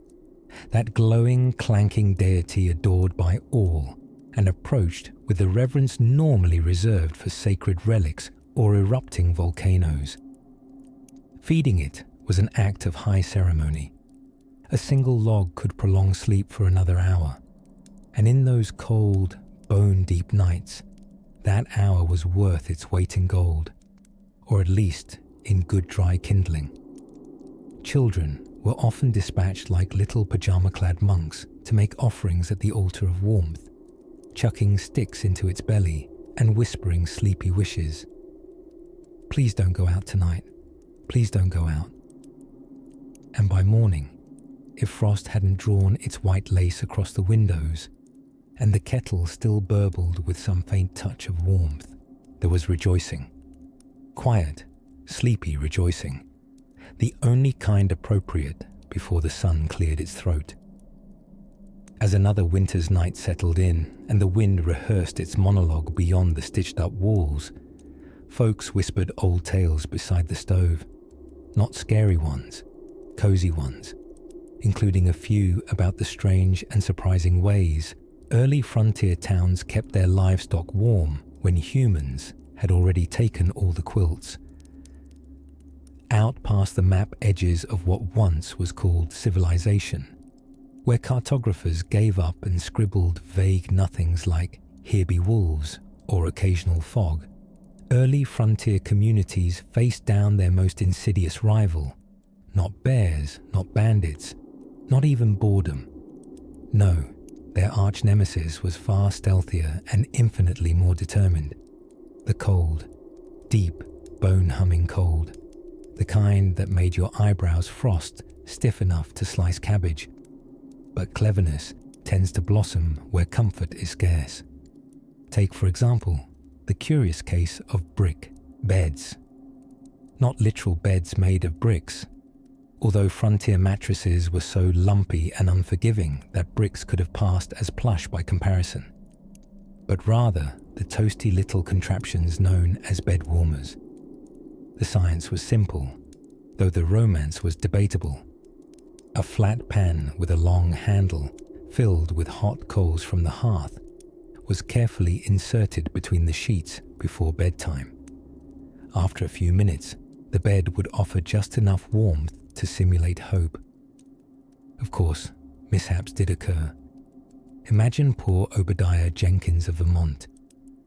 S1: That glowing, clanking deity adored by all and approached with the reverence normally reserved for sacred relics or erupting volcanoes. Feeding it was an act of high ceremony. A single log could prolong sleep for another hour, and in those cold, bone-deep nights, that hour was worth its weight in gold, or at least in good dry kindling. Children were often dispatched like little pajama-clad monks to make offerings at the altar of warmth, chucking sticks into its belly and whispering sleepy wishes. "Please don't go out tonight. Please don't go out." And by morning, if frost hadn't drawn its white lace across the windows, and the kettle still burbled with some faint touch of warmth, there was rejoicing. Quiet, sleepy rejoicing. The only kind appropriate before the sun cleared its throat. As another winter's night settled in and the wind rehearsed its monologue beyond the stitched-up walls, folks whispered old tales beside the stove. Not scary ones, cozy ones, including a few about the strange and surprising ways early frontier towns kept their livestock warm when humans had already taken all the quilts. Out past the map edges of what once was called civilization, where cartographers gave up and scribbled vague nothings like "here be wolves" or "occasional fog," Early frontier communities faced down their most insidious rival. Not bears, not bandits, not even boredom. No, their arch nemesis was far stealthier and infinitely more determined. The cold, deep, bone-humming cold. The kind that made your eyebrows frost stiff enough to slice cabbage. But cleverness tends to blossom where comfort is scarce. Take, for example, the curious case of brick beds. Not literal beds made of bricks, although frontier mattresses were so lumpy and unforgiving that bricks could have passed as plush by comparison, but rather the toasty little contraptions known as bed warmers. The science was simple, though the romance was debatable. A flat pan with a long handle filled with hot coals from the hearth was carefully inserted between the sheets before bedtime. After a few minutes, the bed would offer just enough warmth to simulate hope. Of course, mishaps did occur. Imagine poor Obadiah Jenkins of Vermont,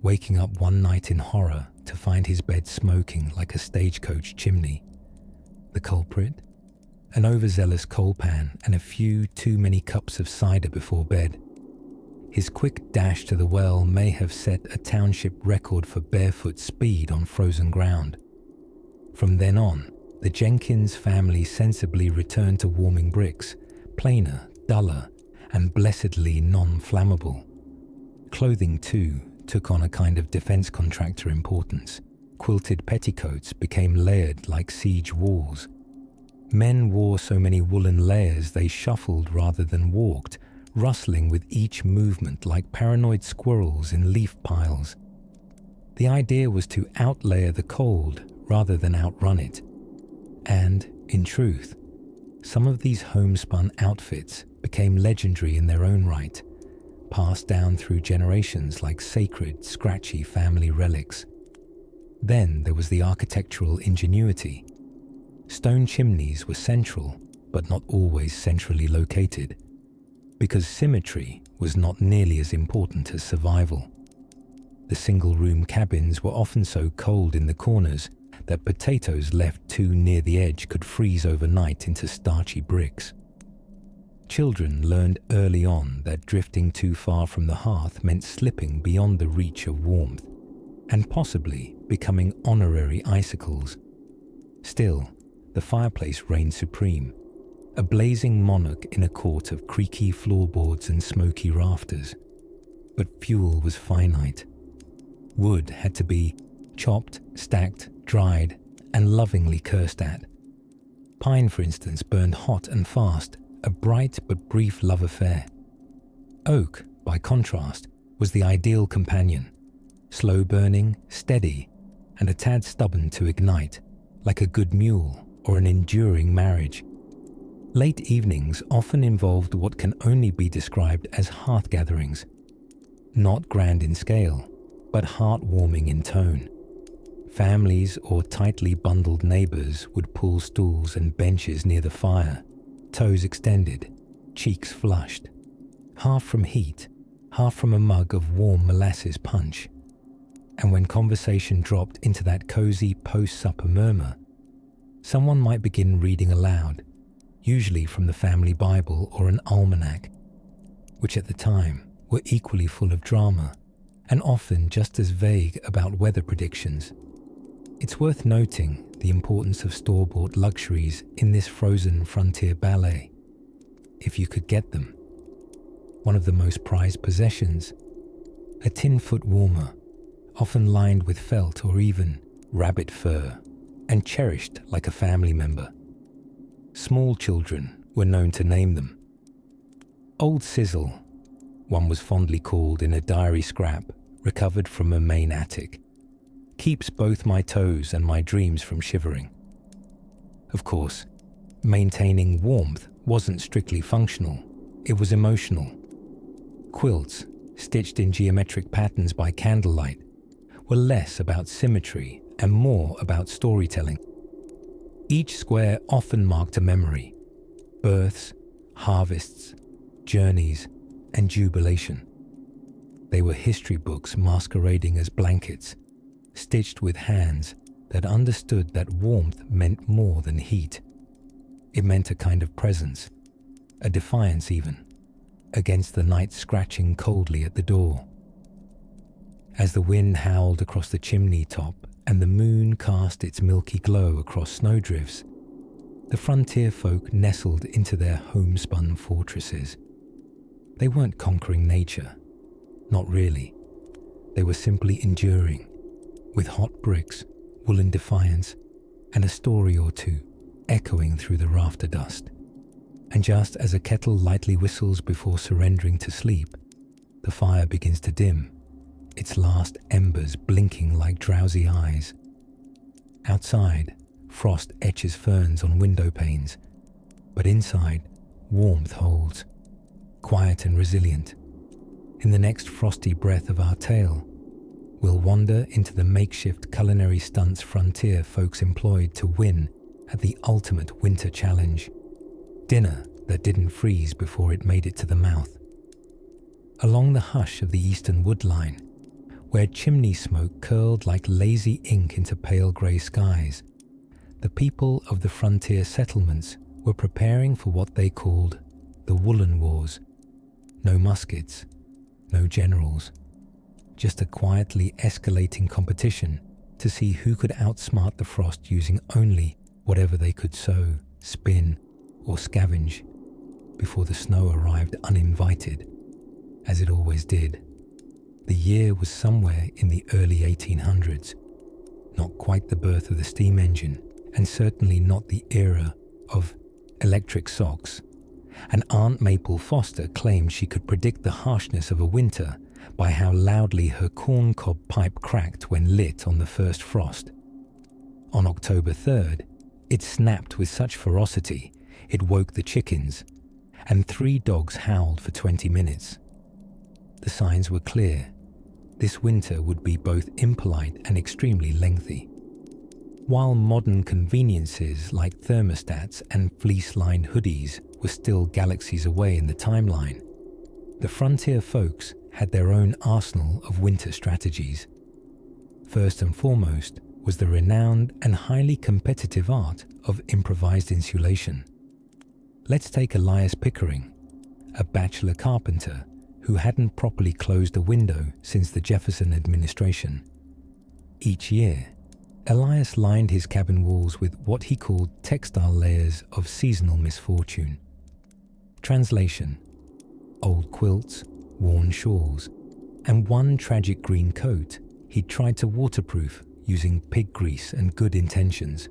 S1: waking up one night in horror to find his bed smoking like a stagecoach chimney. The culprit? An overzealous coal pan and a few too many cups of cider before bed. His quick dash to the well may have set a township record for barefoot speed on frozen ground. From then on, the Jenkins family sensibly returned to warming bricks, plainer, duller, and blessedly non-flammable. Clothing, too, took on a kind of defense contractor importance. Quilted petticoats became layered like siege walls. Men wore so many woolen layers they shuffled rather than walked, rustling with each movement like paranoid squirrels in leaf piles. The idea was to outlayer the cold rather than outrun it. And, in truth, some of these homespun outfits became legendary in their own right, passed down through generations like sacred, scratchy family relics. Then there was the architectural ingenuity. Stone chimneys were central, but not always centrally located, because symmetry was not nearly as important as survival. The single-room cabins were often so cold in the corners that potatoes left too near the edge could freeze overnight into starchy bricks. Children learned early on that drifting too far from the hearth meant slipping beyond the reach of warmth, and possibly becoming honorary icicles. Still, the fireplace reigned supreme, a blazing monarch in a court of creaky floorboards and smoky rafters. But fuel was finite. Wood had to be chopped, stacked, dried, and lovingly cursed at. Pine, for instance, burned hot and fast, a bright but brief love affair. Oak, by contrast, was the ideal companion, slow-burning, steady, and a tad stubborn to ignite, like a good mule or an enduring marriage. Late evenings often involved what can only be described as hearth gatherings, not grand in scale, but heartwarming in tone. Families or tightly bundled neighbors would pull stools and benches near the fire, toes extended, cheeks flushed, half from heat, half from a mug of warm molasses punch. And when conversation dropped into that cozy post-supper murmur, someone might begin reading aloud, usually from the family Bible or an almanac, which at the time were equally full of drama and often just as vague about weather predictions. It's worth noting the importance of store-bought luxuries in this frozen frontier ballet, if you could get them. One of the most prized possessions, a tin foot warmer, often lined with felt or even rabbit fur, and cherished like a family member. Small children were known to name them. Old Sizzle, one was fondly called in a diary scrap recovered from a main attic, keeps both my toes and my dreams from shivering. Of course, maintaining warmth wasn't strictly functional, it was emotional. Quilts, stitched in geometric patterns by candlelight, were less about symmetry and more about storytelling. Each square often marked a memory: births, harvests, journeys, and jubilation. They were history books masquerading as blankets, stitched with hands that understood that warmth meant more than heat. It meant a kind of presence, a defiance even, against the night scratching coldly at the door. As the wind howled across the chimney top and the moon cast its milky glow across snowdrifts, the frontier folk nestled into their homespun fortresses. They weren't conquering nature. Not really. They were simply enduring, with hot bricks, woolen defiance, and a story or two echoing through the rafter dust. And just as a kettle lightly whistles before surrendering to sleep, the fire begins to dim, its last embers blinking like drowsy eyes. Outside, frost etches ferns on window panes, but inside, warmth holds, quiet and resilient. In the next frosty breath of our tale, we'll wander into the makeshift culinary stunts frontier folks employed to win at the ultimate winter challenge, dinner that didn't freeze before it made it to the mouth. Along the hush of the eastern woodline, where chimney smoke curled like lazy ink into pale grey skies, the people of the frontier settlements were preparing for what they called the Woolen Wars. No muskets, no generals, just a quietly escalating competition to see who could outsmart the frost using only whatever they could sow, spin, or scavenge before the snow arrived uninvited, as it always did. The year was somewhere in the early 1800s, not quite the birth of the steam engine, and certainly not the era of electric socks. And Aunt Maple Foster claimed she could predict the harshness of a winter by how loudly her corncob pipe cracked when lit on the first frost. On October 3rd, it snapped with such ferocity it woke the chickens, and 3 dogs howled for 20 minutes. The signs were clear. This winter would be both impolite and extremely lengthy. While modern conveniences like thermostats and fleece-lined hoodies were still galaxies away in the timeline, the frontier folks had their own arsenal of winter strategies. First and foremost was the renowned and highly competitive art of improvised insulation. Let's take Elias Pickering, a bachelor carpenter who hadn't properly closed a window since the Jefferson administration. Each year, Elias lined his cabin walls with what he called textile layers of seasonal misfortune. Translation: old quilts, worn shawls, and one tragic green coat he tried to waterproof using pig grease and good intentions.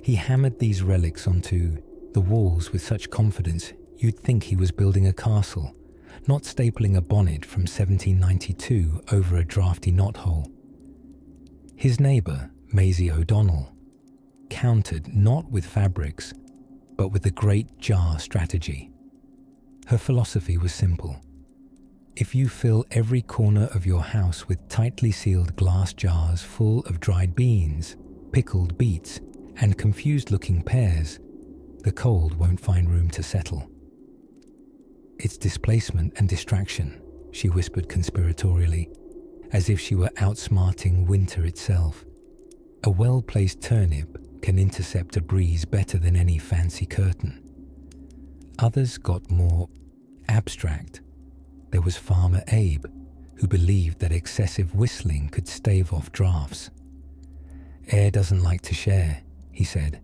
S1: He hammered these relics onto the walls with such confidence you'd think he was building a castle, not stapling a bonnet from 1792 over a drafty knothole. His neighbour, Maisie O'Donnell, countered not with fabrics, but with the great jar strategy. Her philosophy was simple. If you fill every corner of your house with tightly sealed glass jars full of dried beans, pickled beets, and confused-looking pears, the cold won't find room to settle. It's displacement and distraction, she whispered conspiratorially, as if she were outsmarting winter itself. A well-placed turnip can intercept a breeze better than any fancy curtain. Others got more abstract. There was Farmer Abe, who believed that excessive whistling could stave off drafts. Air doesn't like to share, he said,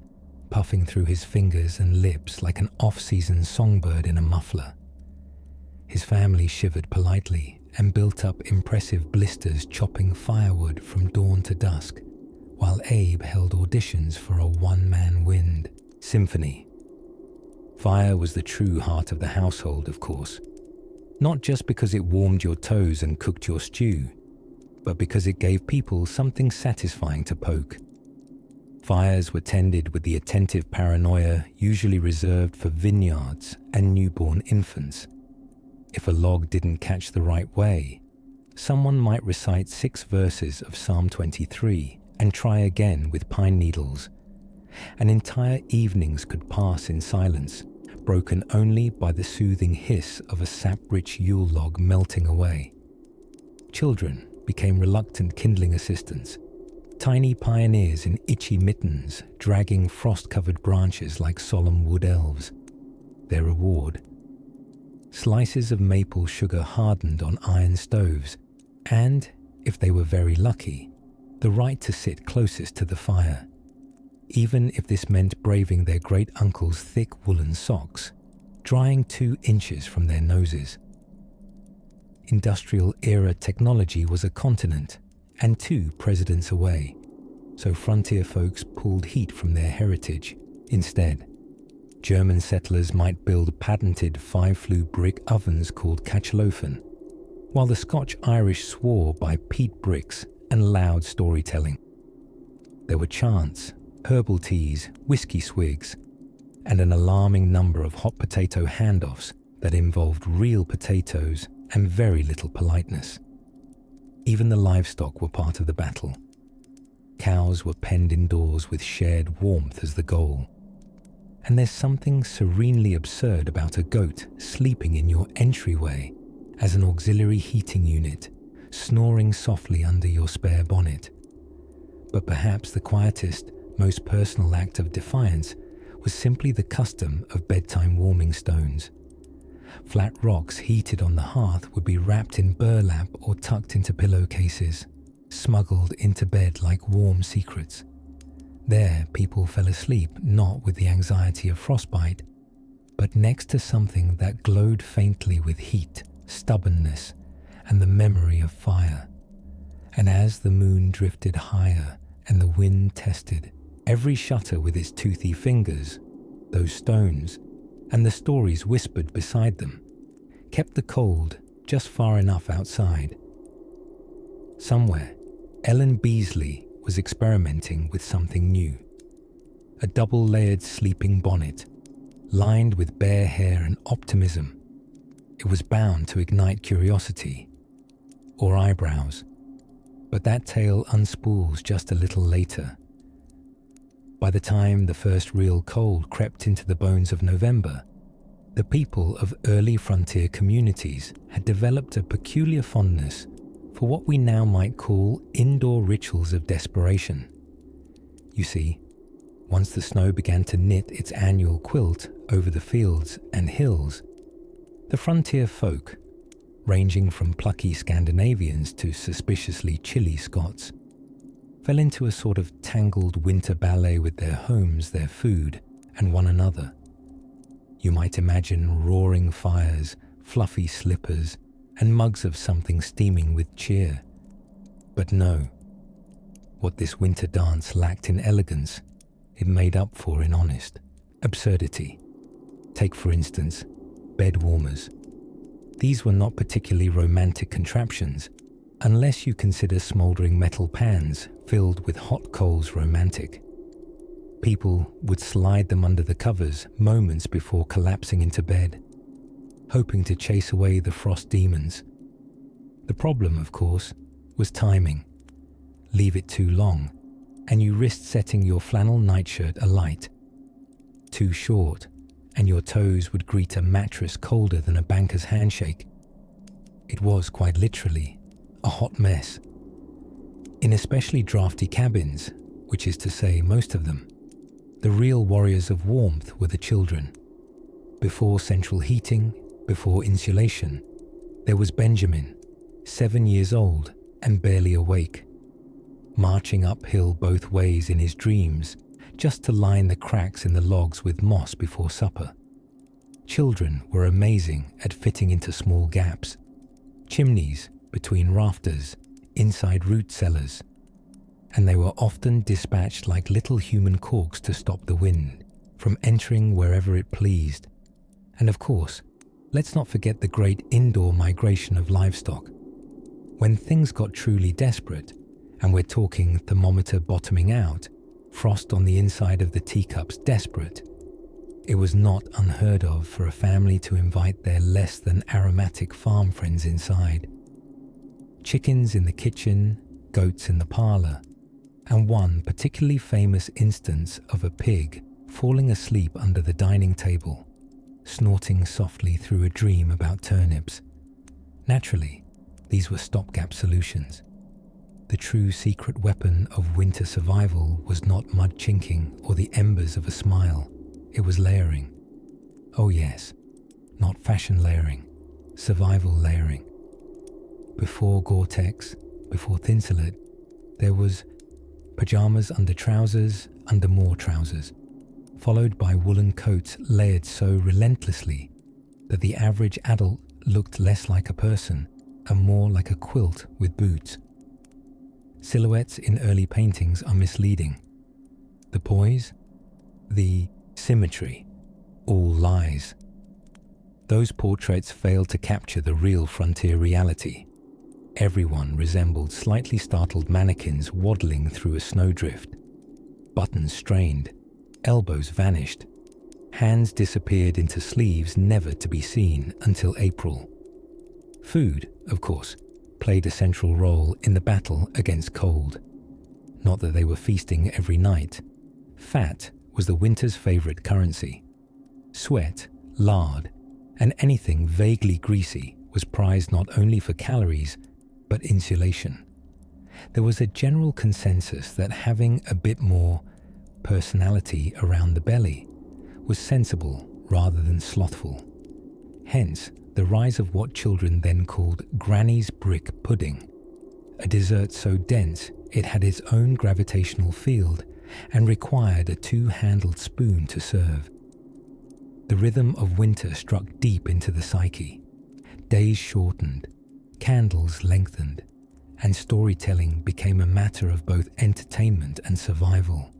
S1: puffing through his fingers and lips like an off-season songbird in a muffler. His family shivered politely and built up impressive blisters chopping firewood from dawn to dusk, while Abe held auditions for a one-man wind symphony. Fire was the true heart of the household, of course, not just because it warmed your toes and cooked your stew, but because it gave people something satisfying to poke. Fires were tended with the attentive paranoia usually reserved for vineyards and newborn infants. If a log didn't catch the right way, someone might recite 6 verses of Psalm 23 and try again with pine needles. And entire evenings could pass in silence, broken only by the soothing hiss of a sap-rich Yule log melting away. Children became reluctant kindling assistants, Tiny pioneers in itchy mittens dragging frost-covered branches like solemn wood elves. Their reward: slices of maple sugar hardened on iron stoves, and, if they were very lucky, the right to sit closest to the fire, even if this meant braving their great-uncle's thick woolen socks, drying 2 inches from their noses. Industrial-era technology was a continent and 2 presidents away, so frontier folks pulled heat from their heritage instead. German settlers might build patented 5-flue brick ovens called catchlofen, while the Scotch-Irish swore by peat bricks and loud storytelling. There were chants, herbal teas, whiskey swigs, and an alarming number of hot potato handoffs that involved real potatoes and very little politeness. Even the livestock were part of the battle. Cows were penned indoors with shared warmth as the goal. And there's something serenely absurd about a goat sleeping in your entryway as an auxiliary heating unit, snoring softly under your spare bonnet. But perhaps the quietest, most personal act of defiance was simply the custom of bedtime warming stones. Flat rocks heated on the hearth would be wrapped in burlap or tucked into pillowcases, smuggled into bed like warm secrets. There, people fell asleep not with the anxiety of frostbite, but next to something that glowed faintly with heat, stubbornness, and the memory of fire. And as the moon drifted higher and the wind tested every shutter with its toothy fingers, those stones, and the stories whispered beside them, kept the cold just far enough outside. Somewhere, Ellen Beasley was experimenting with something new. A double-layered sleeping bonnet, lined with bare hair and optimism. It was bound to ignite curiosity, or eyebrows, but that tale unspools just a little later. By the time the first real cold crept into the bones of November, the people of early frontier communities had developed a peculiar fondness for what we now might call indoor rituals of desperation. You see, once the snow began to knit its annual quilt over the fields and hills, the frontier folk, ranging from plucky Scandinavians to suspiciously chilly Scots, fell into a sort of tangled winter ballet with their homes, their food, and one another. You might imagine roaring fires, fluffy slippers, and mugs of something steaming with cheer. But no, what this winter dance lacked in elegance, it made up for in honest absurdity. Take, for instance, bed warmers. These were not particularly romantic contraptions, unless you consider smouldering metal pans filled with hot coals romantic. People would slide them under the covers moments before collapsing into bed, hoping to chase away the frost demons. The problem, of course, was timing. Leave it too long, and you risked setting your flannel nightshirt alight. Too short, and your toes would greet a mattress colder than a banker's handshake. It was quite literally a hot mess. In especially drafty cabins, which is to say most of them, the real warriors of warmth were the children. Before central heating, before insulation, there was Benjamin, 7 years old and barely awake, marching uphill both ways in his dreams just to line the cracks in the logs with moss before supper. Children were amazing at fitting into small gaps, chimneys between rafters, inside root cellars, and they were often dispatched like little human corks to stop the wind from entering wherever it pleased. And of course, let's not forget the great indoor migration of livestock. When things got truly desperate, and we're talking thermometer bottoming out, frost on the inside of the teacups desperate, it was not unheard of for a family to invite their less than aromatic farm friends inside. Chickens in the kitchen, goats in the parlour, and one particularly famous instance of a pig falling asleep under the dining table, snorting softly through a dream about turnips. Naturally, these were stopgap solutions. The true secret weapon of winter survival was not mud chinking or the embers of a smile. It was layering. Oh yes, not fashion layering, survival layering. Before Gore-Tex, before Thinsulate, there was pajamas under trousers, under more trousers, followed by woolen coats layered so relentlessly that the average adult looked less like a person and more like a quilt with boots. Silhouettes in early paintings are misleading. The poise, the symmetry, all lies. Those portraits failed to capture the real frontier reality. Everyone resembled slightly startled mannequins waddling through a snowdrift. Buttons strained, elbows vanished, hands disappeared into sleeves never to be seen until April. Food, of course, played a central role in the battle against cold. Not that they were feasting every night. Fat was the winter's favorite currency. Sweat, lard, and anything vaguely greasy was prized not only for calories, but insulation. There was a general consensus that having a bit more personality around the belly was sensible rather than slothful. Hence, the rise of what children then called Granny's brick pudding, a dessert so dense it had its own gravitational field and required a two-handled spoon to serve. The rhythm of winter struck deep into the psyche. Days shortened, candles lengthened, and storytelling became a matter of both entertainment and survival.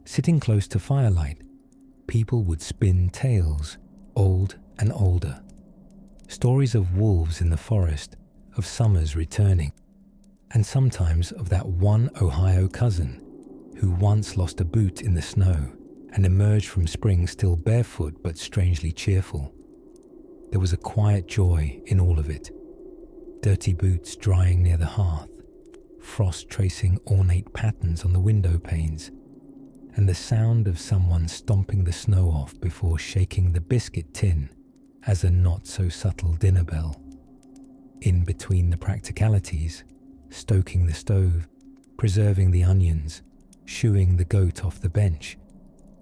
S1: Sitting close to firelight, people would spin tales, old and older. Stories of wolves in the forest, of summers returning, and sometimes of that one Ohio cousin who once lost a boot in the snow and emerged from spring still barefoot but strangely cheerful. There was a quiet joy in all of it. Dirty boots drying near the hearth, frost tracing ornate patterns on the window panes, and the sound of someone stomping the snow off before shaking the biscuit tin as a not-so-subtle dinner bell. In between the practicalities, stoking the stove, preserving the onions, shooing the goat off the bench,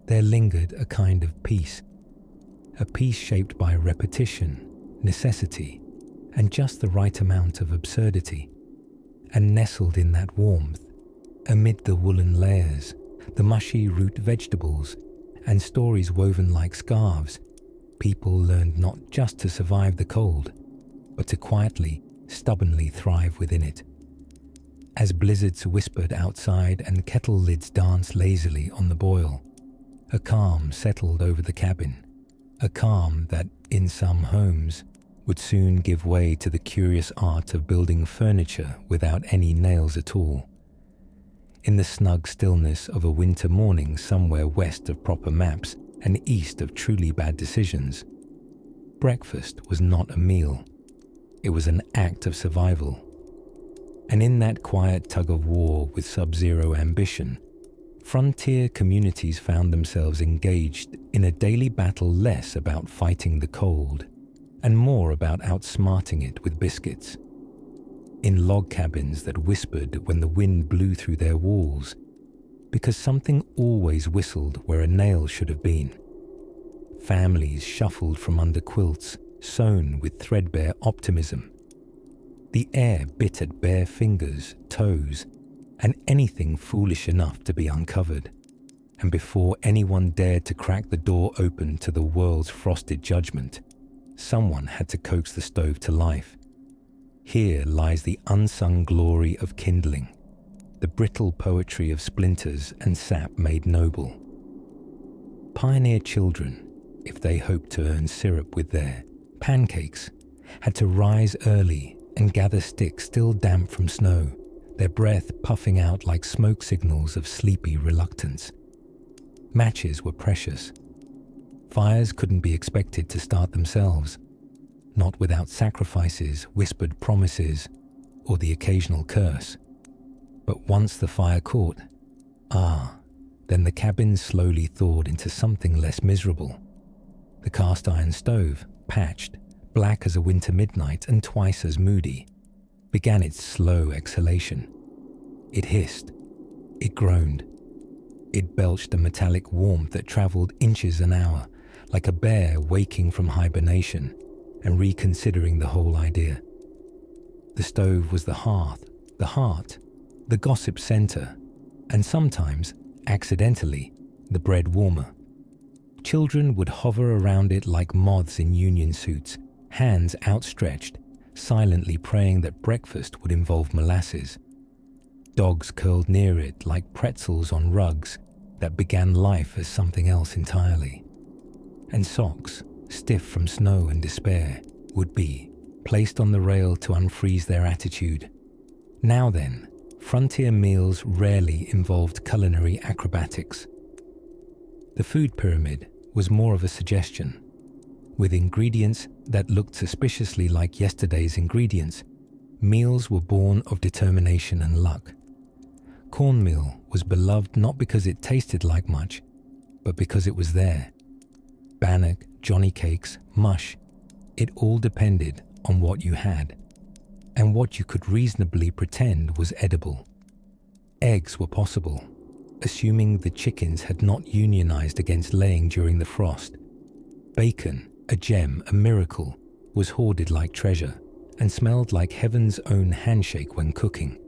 S1: there lingered a kind of peace, a peace shaped by repetition, necessity, and just the right amount of absurdity. And nestled in that warmth, amid the woolen layers, the mushy root vegetables, and stories woven like scarves, people learned not just to survive the cold, but to quietly, stubbornly thrive within it. As blizzards whispered outside and kettle lids danced lazily on the boil, a calm settled over the cabin, a calm that, in some homes, would soon give way to the curious art of building furniture without any nails at all. In the snug stillness of a winter morning somewhere west of proper maps and east of truly bad decisions, breakfast was not a meal. It was an act of survival. And in that quiet tug-of-war with sub-zero ambition, frontier communities found themselves engaged in a daily battle less about fighting the cold and more about outsmarting it with biscuits. In log cabins that whispered when the wind blew through their walls, because something always whistled where a nail should have been. Families shuffled from under quilts, sewn with threadbare optimism. The air bit at bare fingers, toes, and anything foolish enough to be uncovered. And before anyone dared to crack the door open to the world's frosted judgment, someone had to coax the stove to life. Here lies the unsung glory of kindling, the brittle poetry of splinters and sap made noble. Pioneer children, if they hoped to earn syrup with their pancakes, had to rise early and gather sticks still damp from snow, their breath puffing out like smoke signals of sleepy reluctance. Matches were precious. Fires couldn't be expected to start themselves, not without sacrifices, whispered promises, or the occasional curse. But once the fire caught, then the cabin slowly thawed into something less miserable. The cast iron stove, patched, black as a winter midnight and twice as moody, began its slow exhalation, It hissed. It groaned. It belched a metallic warmth that traveled inches an hour, like a bear waking from hibernation and reconsidering the whole idea. The stove was the hearth, the heart, the gossip center, and sometimes, accidentally, the bread warmer. Children would hover around it like moths in union suits, hands outstretched, silently praying that breakfast would involve molasses. Dogs curled near it like pretzels on rugs that began life as something else entirely. And socks, stiff from snow and despair, would be placed on the rail to unfreeze their attitude. Now then, frontier meals rarely involved culinary acrobatics. The food pyramid was more of a suggestion. With ingredients that looked suspiciously like yesterday's ingredients, meals were born of determination and luck. Cornmeal was beloved not because it tasted like much, but because it was there. Bannock, Johnny cakes, mush, it all depended on what you had, and what you could reasonably pretend was edible. Eggs were possible, assuming the chickens had not unionized against laying during the frost. Bacon, a gem, a miracle, was hoarded like treasure and smelled like heaven's own handshake when cooking.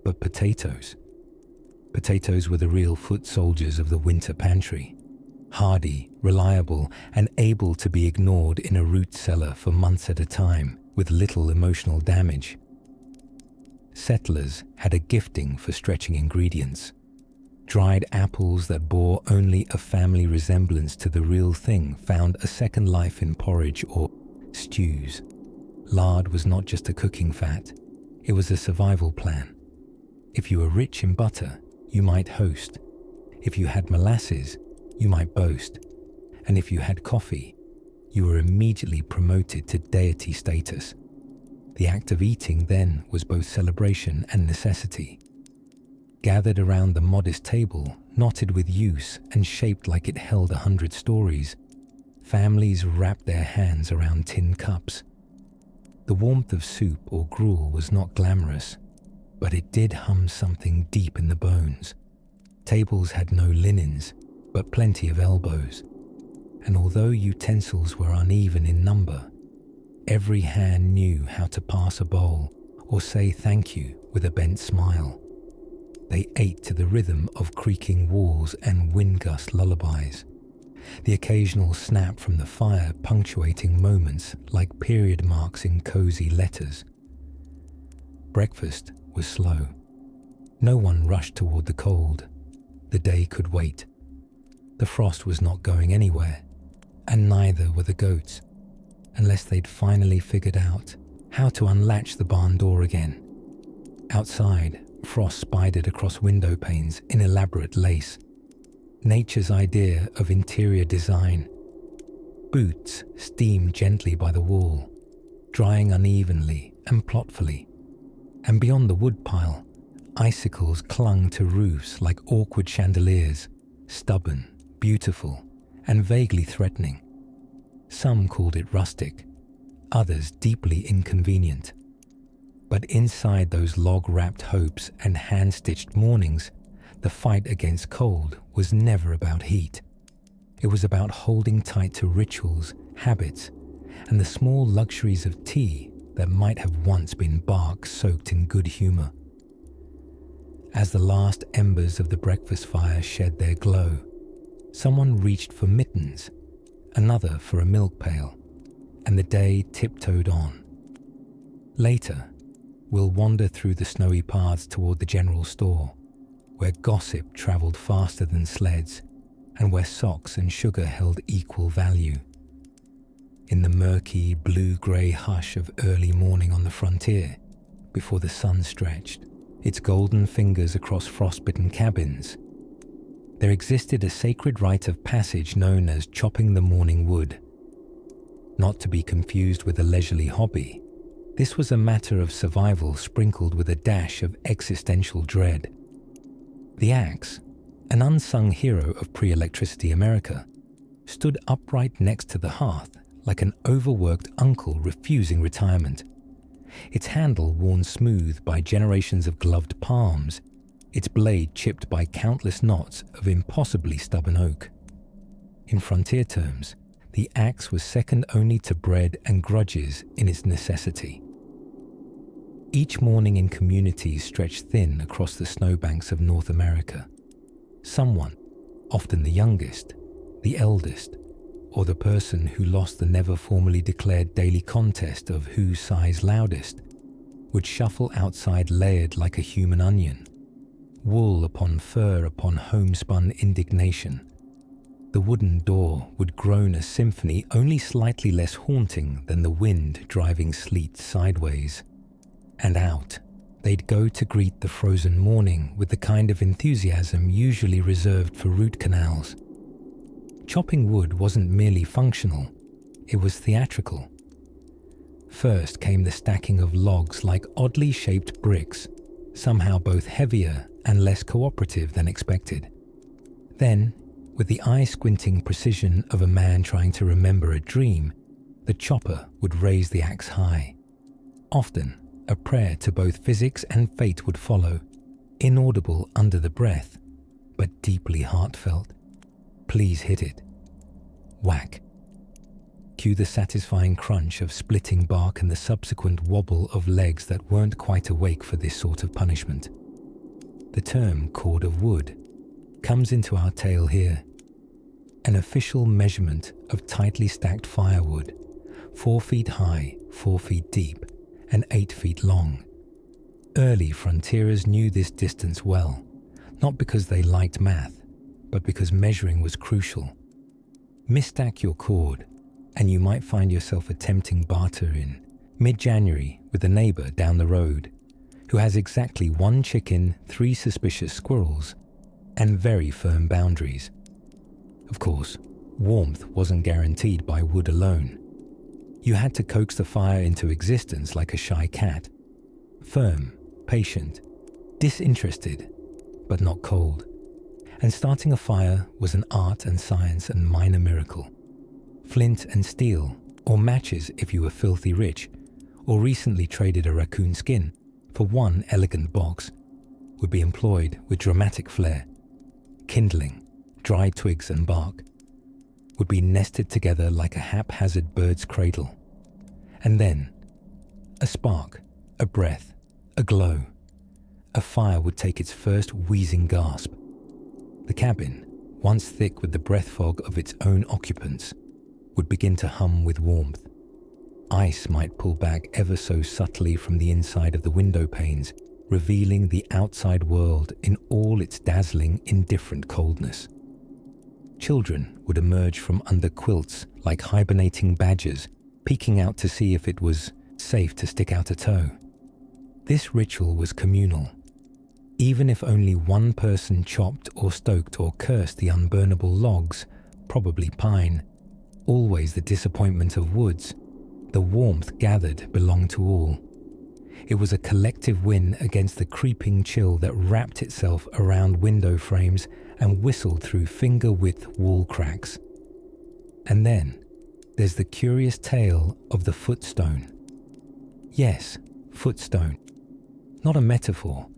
S1: But potatoes were the real foot soldiers of the winter pantry. Hardy, reliable, and able to be ignored in a root cellar for months at a time with little emotional damage. Settlers had a gifting for stretching ingredients. Dried apples that bore only a family resemblance to the real thing found a second life in porridge or stews. Lard was not just a cooking fat, it was a survival plan. If you were rich in butter, you might host. If you had molasses, you might boast. And if you had coffee, you were immediately promoted to deity status. The act of eating then was both celebration and necessity. Gathered around the modest table, knotted with use and shaped like it held 100 stories, families wrapped their hands around tin cups. The warmth of soup or gruel was not glamorous, but it did hum something deep in the bones. Tables had no linens, but plenty of elbows. And although utensils were uneven in number, every hand knew how to pass a bowl or say thank you with a bent smile. They ate to the rhythm of creaking walls and wind gust lullabies, the occasional snap from the fire punctuating moments like period marks in cozy letters. Breakfast was slow. No one rushed toward the cold. The day could wait. The frost was not going anywhere, and neither were the goats, unless they'd finally figured out how to unlatch the barn door again. Outside, frost spidered across window panes in elaborate lace. Nature's idea of interior design. Boots steamed gently by the wall, drying unevenly and plotfully. And beyond the woodpile, icicles clung to roofs like awkward chandeliers, stubborn, beautiful, and vaguely threatening. Some called it rustic, others deeply inconvenient. But inside those log-wrapped hopes and hand-stitched mournings, the fight against cold was never about heat. It was about holding tight to rituals, habits, and the small luxuries of tea that might have once been bark soaked in good humor. As the last embers of the breakfast fire shed their glow, someone reached for mittens, another for a milk pail, and the day tiptoed on. Later, we'll wander through the snowy paths toward the general store, where gossip traveled faster than sleds, and where socks and sugar held equal value. In the murky, blue-grey hush of early morning on the frontier, before the sun stretched its golden fingers across frostbitten cabins, there existed a sacred rite of passage known as chopping the morning wood. Not to be confused with a leisurely hobby, this was a matter of survival sprinkled with a dash of existential dread. The axe, an unsung hero of pre-electricity America, stood upright next to the hearth like an overworked uncle refusing retirement. its handle worn smooth by generations of gloved palms, its blade chipped by countless knots of impossibly stubborn oak. In frontier terms, the axe was second only to bread and grudges in its necessity. Each morning in communities stretched thin across the snowbanks of North America, someone, often the youngest, the eldest, or the person who lost the never formally declared daily contest of who sighs loudest, would shuffle outside layered like a human onion, wool upon fur upon homespun indignation. The wooden door would groan a symphony only slightly less haunting than the wind driving sleet sideways. And out, they'd go to greet the frozen morning with the kind of enthusiasm usually reserved for root canals. Chopping wood wasn't merely functional, it was theatrical. First came the stacking of logs like oddly shaped bricks, somehow both heavier and less cooperative than expected. Then, with the eye-squinting precision of a man trying to remember a dream, the chopper would raise the axe high. Often, a prayer to both physics and fate would follow, inaudible under the breath, but deeply heartfelt. Please hit it. Whack. Cue the satisfying crunch of splitting bark and the subsequent wobble of legs that weren't quite awake for this sort of punishment. The term cord of wood comes into our tale here. An official measurement of tightly stacked firewood, 4 feet high, 4 feet deep, and 8 feet long. Early frontierers knew this distance well, not because they liked math, but because measuring was crucial. Misstack your cord, and you might find yourself attempting barter in mid-January with a neighbor down the road who has exactly 1 chicken, 3 suspicious squirrels, and very firm boundaries. Of course, warmth wasn't guaranteed by wood alone. You had to coax the fire into existence like a shy cat. Firm, patient, disinterested, but not cold. And starting a fire was an art and science and minor miracle. Flint and steel, or matches if you were filthy rich, or recently traded a raccoon skin for 1 elegant box, would be employed with dramatic flair. Kindling, dry twigs and bark, would be nested together like a haphazard bird's cradle. And then, a spark, a breath, a glow. A fire would take its first wheezing gasp. The cabin, once thick with the breath fog of its own occupants, would begin to hum with warmth. Ice might pull back ever so subtly from the inside of the window panes, revealing the outside world in all its dazzling, indifferent coldness. Children would emerge from under quilts like hibernating badgers, peeking out to see if it was safe to stick out a toe. This ritual was communal. Even if only one person chopped or stoked or cursed the unburnable logs, probably pine, always the disappointment of woods, the warmth gathered belonged to all. It was a collective win against the creeping chill that wrapped itself around window frames and whistled through finger-width wall cracks. And then, there's the curious tale of the footstone. Yes, footstone. Not a metaphor,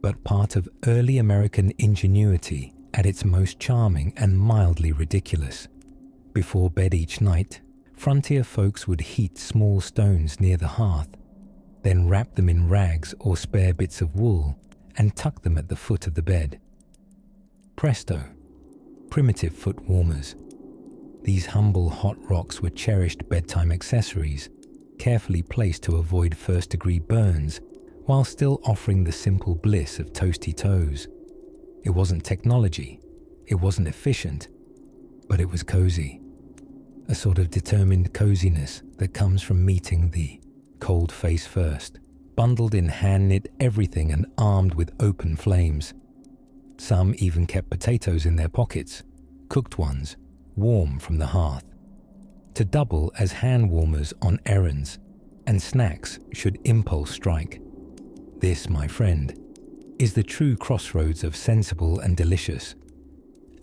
S1: but part of early American ingenuity at its most charming and mildly ridiculous. Before bed each night, frontier folks would heat small stones near the hearth, then wrap them in rags or spare bits of wool and tuck them at the foot of the bed. Presto, primitive foot warmers. These humble hot rocks were cherished bedtime accessories, carefully placed to avoid first-degree burns, while still offering the simple bliss of toasty toes. It wasn't technology, it wasn't efficient, but it was cozy. A sort of determined coziness that comes from meeting the cold face first, bundled in hand-knit everything and armed with open flames. Some even kept potatoes in their pockets, cooked ones, warm from the hearth, to double as hand warmers on errands, and snacks should impulse strike. This, my friend, is the true crossroads of sensible and delicious.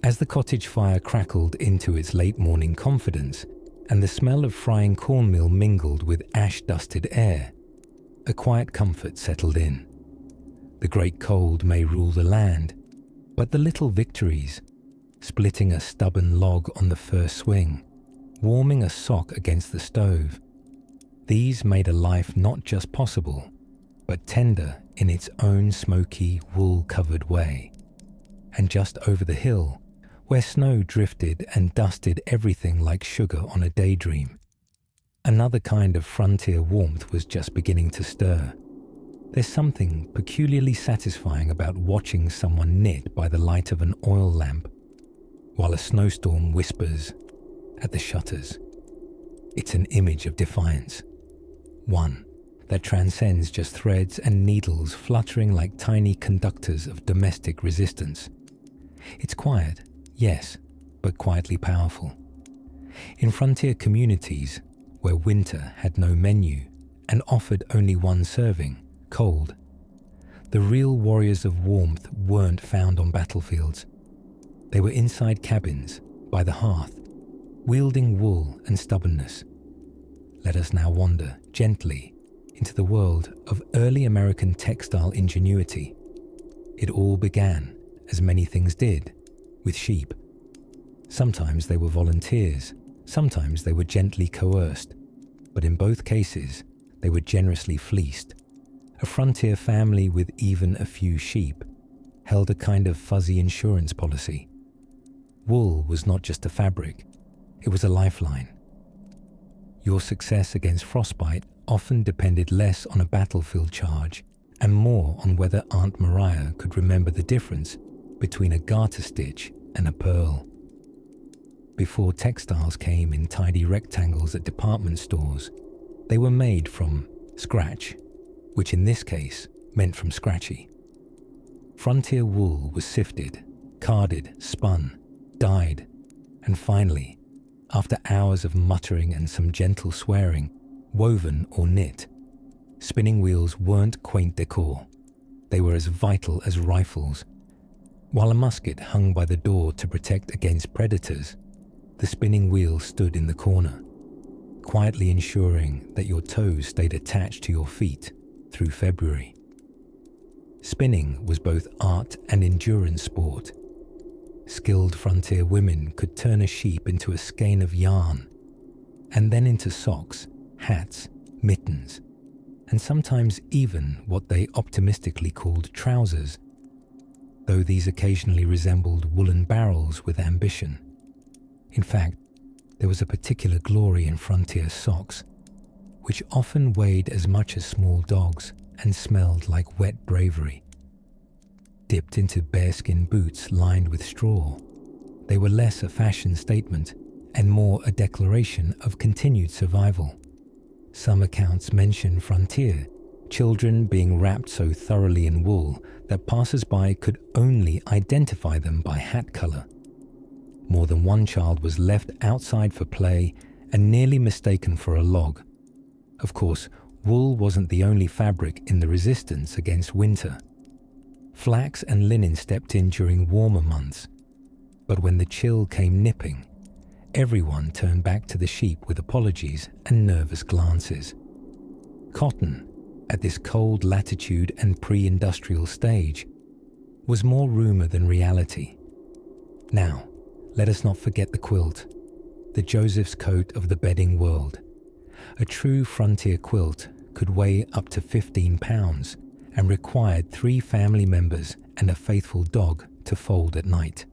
S1: As the cottage fire crackled into its late morning confidence, and the smell of frying cornmeal mingled with ash-dusted air, a quiet comfort settled in. The great cold may rule the land, but the little victories, splitting a stubborn log on the first swing, warming a sock against the stove, these made a life not just possible, but tender in its own smoky, wool-covered way. And just over the hill, where snow drifted and dusted everything like sugar on a daydream, another kind of frontier warmth was just beginning to stir. There's something peculiarly satisfying about watching someone knit by the light of an oil lamp, while a snowstorm whispers at the shutters. It's an image of defiance, one that transcends just threads and needles fluttering like tiny conductors of domestic resistance. It's quiet, yes, but quietly powerful. In frontier communities, where winter had no menu and offered only one serving, cold, the real warriors of warmth weren't found on battlefields. They were inside cabins, by the hearth, wielding wool and stubbornness. Let us now wander gently into the world of early American textile ingenuity. It all began, as many things did, with sheep. Sometimes they were volunteers, sometimes they were gently coerced, but in both cases, they were generously fleeced. A frontier family with even a few sheep held a kind of fuzzy insurance policy. Wool was not just a fabric, it was a lifeline. Your success against frostbite often depended less on a battlefield charge and more on whether Aunt Mariah could remember the difference between a garter stitch and a pearl. Before textiles came in tidy rectangles at department stores, they were made from scratch, which in this case meant from scratchy. Frontier wool was sifted, carded, spun, dyed, and finally, after hours of muttering and some gentle swearing, woven or knit. Spinning wheels weren't quaint decor. They were as vital as rifles. While a musket hung by the door to protect against predators, the spinning wheel stood in the corner, quietly ensuring that your toes stayed attached to your feet through February. Spinning was both art and endurance sport. Skilled frontier women could turn a sheep into a skein of yarn, and then into socks, hats, mittens, and sometimes even what they optimistically called trousers, though these occasionally resembled woolen barrels with ambition. In fact, there was a particular glory in frontier socks, which often weighed as much as small dogs and smelled like wet bravery. Dipped into bearskin boots lined with straw, they were less a fashion statement and more a declaration of continued survival. Some accounts mention frontier children being wrapped so thoroughly in wool that passers-by could only identify them by hat color. More than one child was left outside for play and nearly mistaken for a log. Of course, wool wasn't the only fabric in the resistance against winter. Flax and linen stepped in during warmer months, but when the chill came nipping, everyone turned back to the sheep with apologies and nervous glances. Cotton, at this cold latitude and pre-industrial stage, was more rumor than reality. Now, let us not forget the quilt, the Joseph's coat of the bedding world. A true frontier quilt could weigh up to 15 pounds and required 3 family members and a faithful dog to fold at night.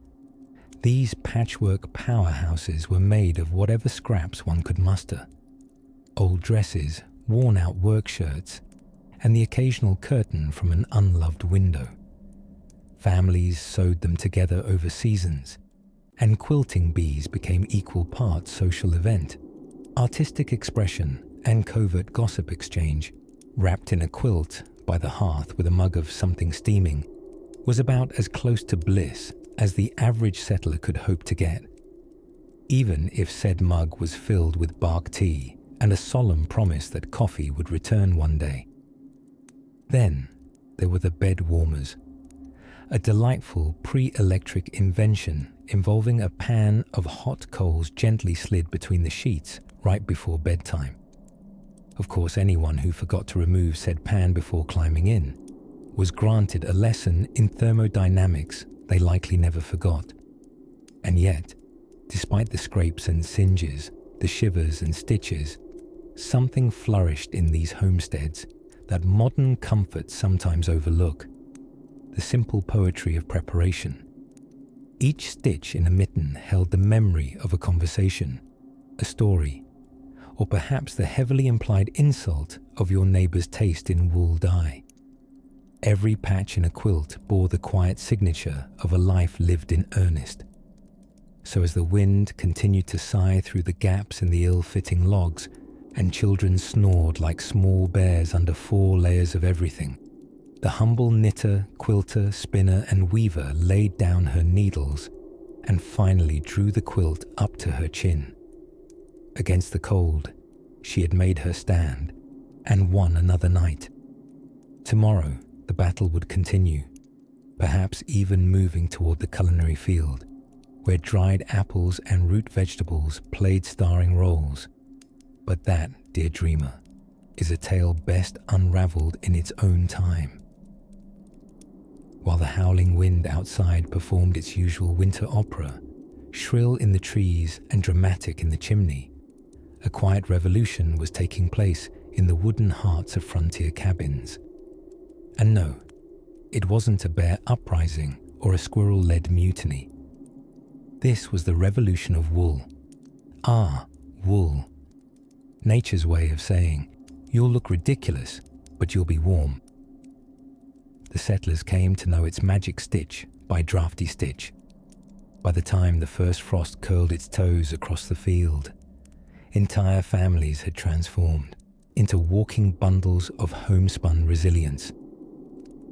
S1: These patchwork powerhouses were made of whatever scraps one could muster. Old dresses, worn-out work shirts, and the occasional curtain from an unloved window. Families sewed them together over seasons, and quilting bees became equal parts social event, artistic expression, and covert gossip exchange. Wrapped in a quilt by the hearth with a mug of something steaming was about as close to bliss as the average settler could hope to get, even if said mug was filled with bark tea and a solemn promise that coffee would return one day. Then there were the bed warmers, a delightful pre-electric invention involving a pan of hot coals gently slid between the sheets right before bedtime. Of course, anyone who forgot to remove said pan before climbing in was granted a lesson in thermodynamics they likely never forgot. And yet, despite the scrapes and singes, the shivers and stitches, something flourished in these homesteads that modern comforts sometimes overlook: the simple poetry of preparation. Each stitch in a mitten held the memory of a conversation, a story, or perhaps the heavily implied insult of your neighbour's taste in wool dye. Every patch in a quilt bore the quiet signature of a life lived in earnest. So as the wind continued to sigh through the gaps in the ill-fitting logs, and children snored like small bears under 4 layers of everything, the humble knitter, quilter, spinner and weaver laid down her needles and finally drew the quilt up to her chin. Against the cold, she had made her stand and won another night. Tomorrow, the battle would continue, perhaps even moving toward the culinary field, where dried apples and root vegetables played starring roles. But that, dear dreamer, is a tale best unravelled in its own time. While the howling wind outside performed its usual winter opera, shrill in the trees and dramatic in the chimney, a quiet revolution was taking place in the wooden hearts of frontier cabins. And no, it wasn't a bear uprising or a squirrel-led mutiny. This was the revolution of wool. Ah, wool. Nature's way of saying, you'll look ridiculous, but you'll be warm. The settlers came to know its magic stitch by drafty stitch. By the time the first frost curled its toes across the field, entire families had transformed into walking bundles of homespun resilience.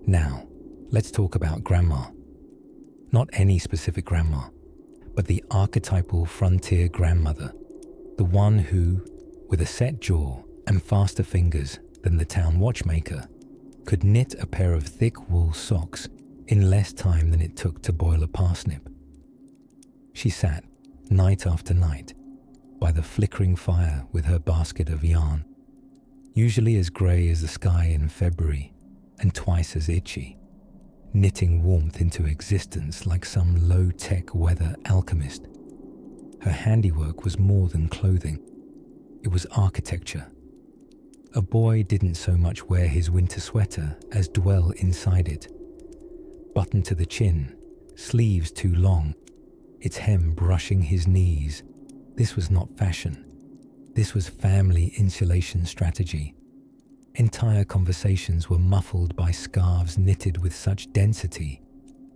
S1: Now, let's talk about grandma. Not any specific grandma, but the archetypal frontier grandmother, the one who, with a set jaw and faster fingers than the town watchmaker, could knit a pair of thick wool socks in less time than it took to boil a parsnip. She sat, night after night, by the flickering fire with her basket of yarn, usually as grey as the sky in February and twice as itchy, knitting warmth into existence like some low-tech weather alchemist. Her handiwork was more than clothing. It was architecture. A boy didn't so much wear his winter sweater as dwell inside it. Buttoned to the chin, sleeves too long, its hem brushing his knees. This was not fashion. This was family insulation strategy. Entire conversations were muffled by scarves knitted with such density.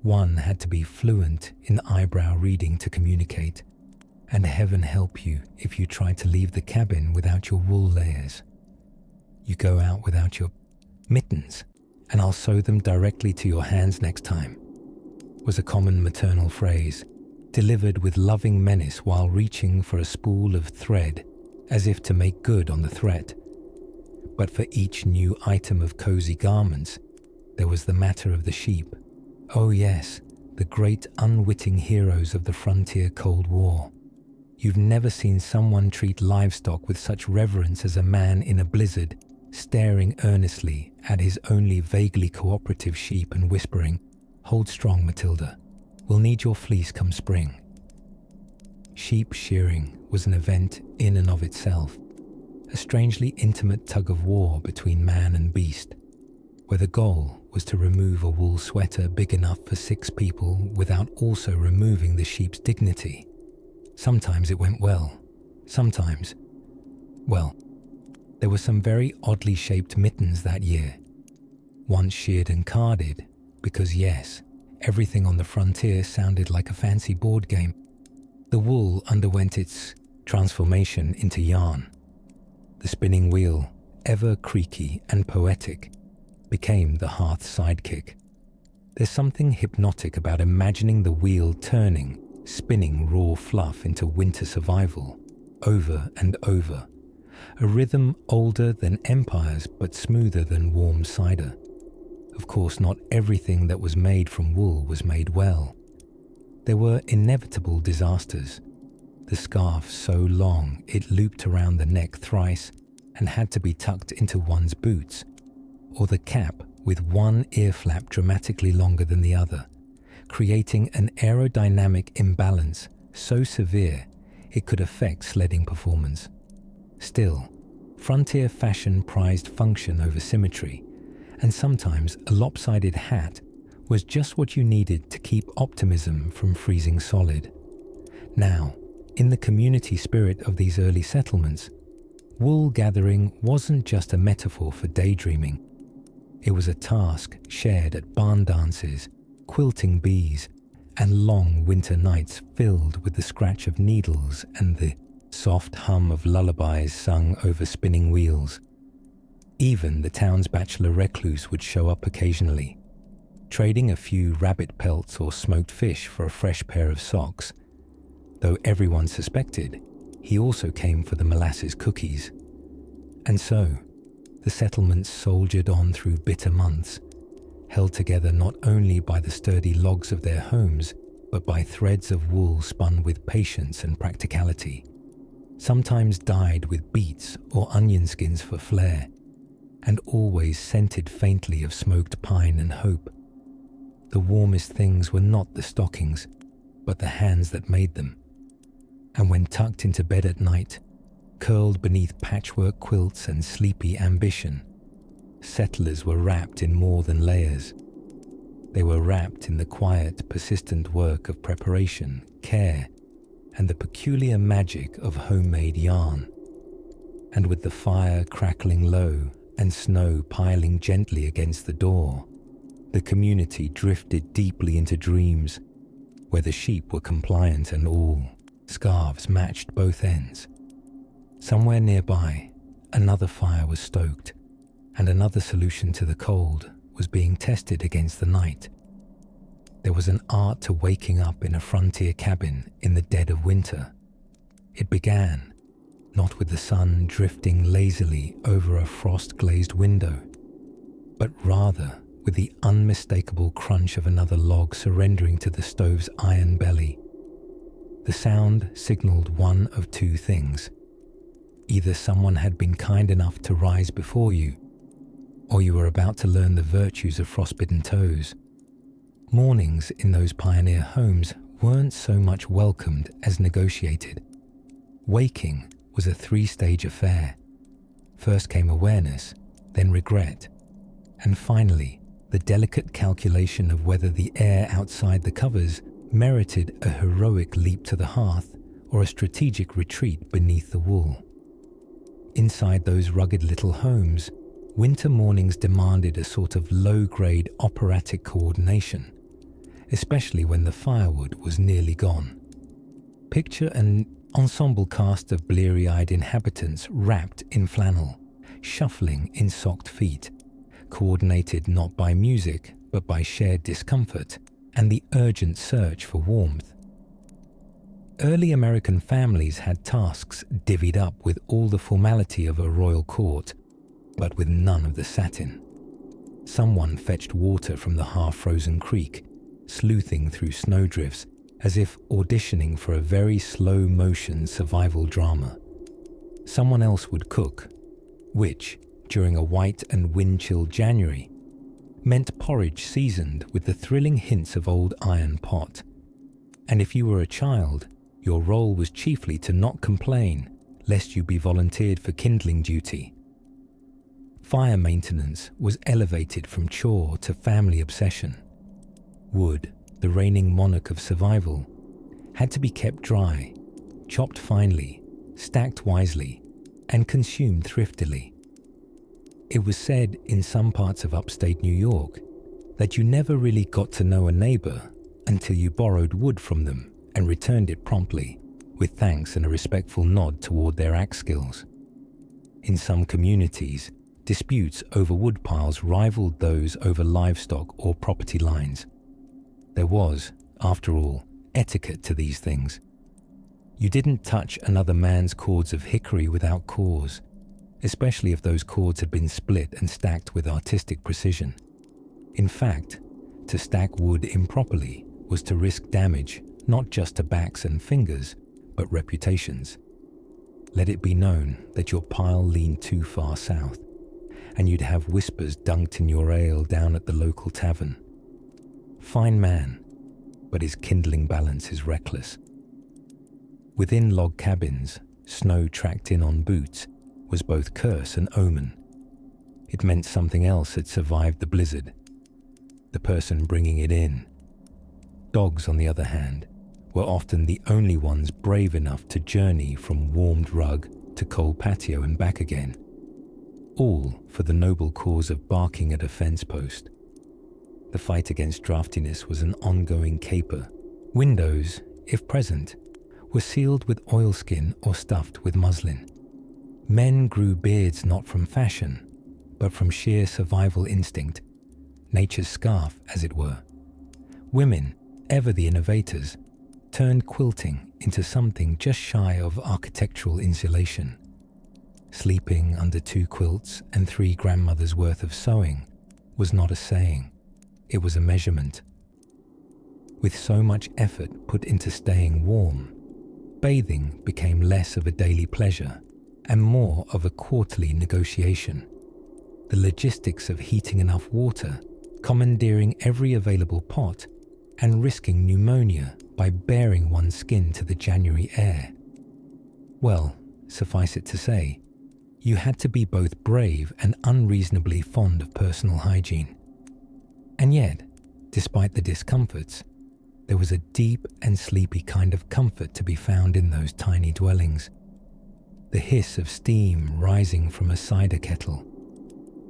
S1: One had to be fluent in eyebrow reading to communicate. And heaven help you if you tried to leave the cabin without your wool layers. You go out without your mittens, and I'll sew them directly to your hands next time, was a common maternal phrase, delivered with loving menace while reaching for a spool of thread as if to make good on the threat. But for each new item of cozy garments, there was the matter of the sheep. Oh yes, the great unwitting heroes of the frontier Cold War. You've never seen someone treat livestock with such reverence as a man in a blizzard, staring earnestly at his only vaguely cooperative sheep and whispering, "Hold strong, Matilda. We'll need your fleece come spring." Sheep shearing was an event in and of itself, a strangely intimate tug-of-war between man and beast, where the goal was to remove a wool sweater big enough for 6 people without also removing the sheep's dignity. Sometimes it went well. Sometimes, well, there were some very oddly shaped mittens that year. Once sheared and carded, because yes, everything on the frontier sounded like a fancy board game. The wool underwent its transformation into yarn. The spinning wheel, ever creaky and poetic, became the hearth sidekick. There's something hypnotic about imagining the wheel turning, spinning raw fluff into winter survival, over and over. A rhythm older than empires but smoother than warm cider. Of course, not everything that was made from wool was made well. There were inevitable disasters. The scarf so long it looped around the neck thrice and had to be tucked into one's boots, or the cap with one ear flap dramatically longer than the other, creating an aerodynamic imbalance so severe it could affect sledding performance. Still, frontier fashion prized function over symmetry, and sometimes a lopsided hat was just what you needed to keep optimism from freezing solid. Now, in the community spirit of these early settlements, wool gathering wasn't just a metaphor for daydreaming. It was a task shared at barn dances, quilting bees, and long winter nights filled with the scratch of needles and the soft hum of lullabies sung over spinning wheels. Even the town's bachelor recluse would show up occasionally, trading a few rabbit pelts or smoked fish for a fresh pair of socks. Though everyone suspected, he also came for the molasses cookies. And so, the settlements soldiered on through bitter months, held together not only by the sturdy logs of their homes, but by threads of wool spun with patience and practicality, sometimes dyed with beets or onion skins for flair, and always scented faintly of smoked pine and hope. The warmest things were not the stockings, but the hands that made them. And when tucked into bed at night, curled beneath patchwork quilts and sleepy ambition, settlers were wrapped in more than layers. They were wrapped in the quiet, persistent work of preparation, care, and the peculiar magic of homemade yarn. And with the fire crackling low and snow piling gently against the door, the community drifted deeply into dreams where the sheep were compliant and all scarves matched both ends. Somewhere nearby, another fire was stoked, and another solution to the cold was being tested against the night. There was an art to waking up in a frontier cabin in the dead of winter. It began, not with the sun drifting lazily over a frost-glazed window, but rather with the unmistakable crunch of another log surrendering to the stove's iron belly. The sound signaled one of two things. Either someone had been kind enough to rise before you, or you were about to learn the virtues of frostbitten toes. Mornings in those pioneer homes weren't so much welcomed as negotiated. Waking was a three-stage affair. First came awareness, then regret, and finally, the delicate calculation of whether the air outside the covers merited a heroic leap to the hearth or a strategic retreat beneath the wool. Inside those rugged little homes, winter mornings demanded a sort of low-grade operatic coordination, especially when the firewood was nearly gone. Picture an ensemble cast of bleary-eyed inhabitants wrapped in flannel, shuffling in socked feet, coordinated not by music but by shared discomfort and the urgent search for warmth. Early American families had tasks divvied up with all the formality of a royal court, but with none of the satin. Someone fetched water from the half-frozen creek, sleuthing through snowdrifts as if auditioning for a very slow-motion survival drama. Someone else would cook, which, during a white and wind-chilled January, meant porridge seasoned with the thrilling hints of old iron pot. And if you were a child, your role was chiefly to not complain, lest you be volunteered for kindling duty. Fire maintenance was elevated from chore to family obsession. Wood, the reigning monarch of survival, had to be kept dry, chopped finely, stacked wisely, and consumed thriftily. It was said in some parts of upstate New York that you never really got to know a neighbor until you borrowed wood from them and returned it promptly, with thanks and a respectful nod toward their axe skills. In some communities, disputes over wood piles rivaled those over livestock or property lines. There was, after all, etiquette to these things. You didn't touch another man's cords of hickory without cause, especially if those cords had been split and stacked with artistic precision. In fact, to stack wood improperly was to risk damage not just to backs and fingers, but reputations. let it be known that your pile leaned too far south, and you'd have whispers dunked in your ale down at the local tavern. Fine man, but his kindling balance is reckless. Within log cabins, snow tracked in on boots was both curse and omen. It meant something else had survived the blizzard, the person bringing it in. Dogs, on the other hand, were often the only ones brave enough to journey from warmed rug to cold patio and back again, all for the noble cause of barking at a fence post. The fight against draftiness was an ongoing caper. Windows, if present, were sealed with oilskin or stuffed with muslin. Men grew beards not from fashion, but from sheer survival instinct, nature's scarf, as it were. Women, ever the innovators, turned quilting into something just shy of architectural insulation. Sleeping under 2 quilts and 3 grandmothers' worth of sewing was not a saying, it was a measurement. With so much effort put into staying warm, bathing became less of a daily pleasure and more of a quarterly negotiation. The logistics of heating enough water, commandeering every available pot, and risking pneumonia by baring one's skin to the January air. Well, suffice it to say, you had to be both brave and unreasonably fond of personal hygiene. And yet, despite the discomforts, there was a deep and sleepy kind of comfort to be found in those tiny dwellings. The hiss of steam rising from a cider kettle,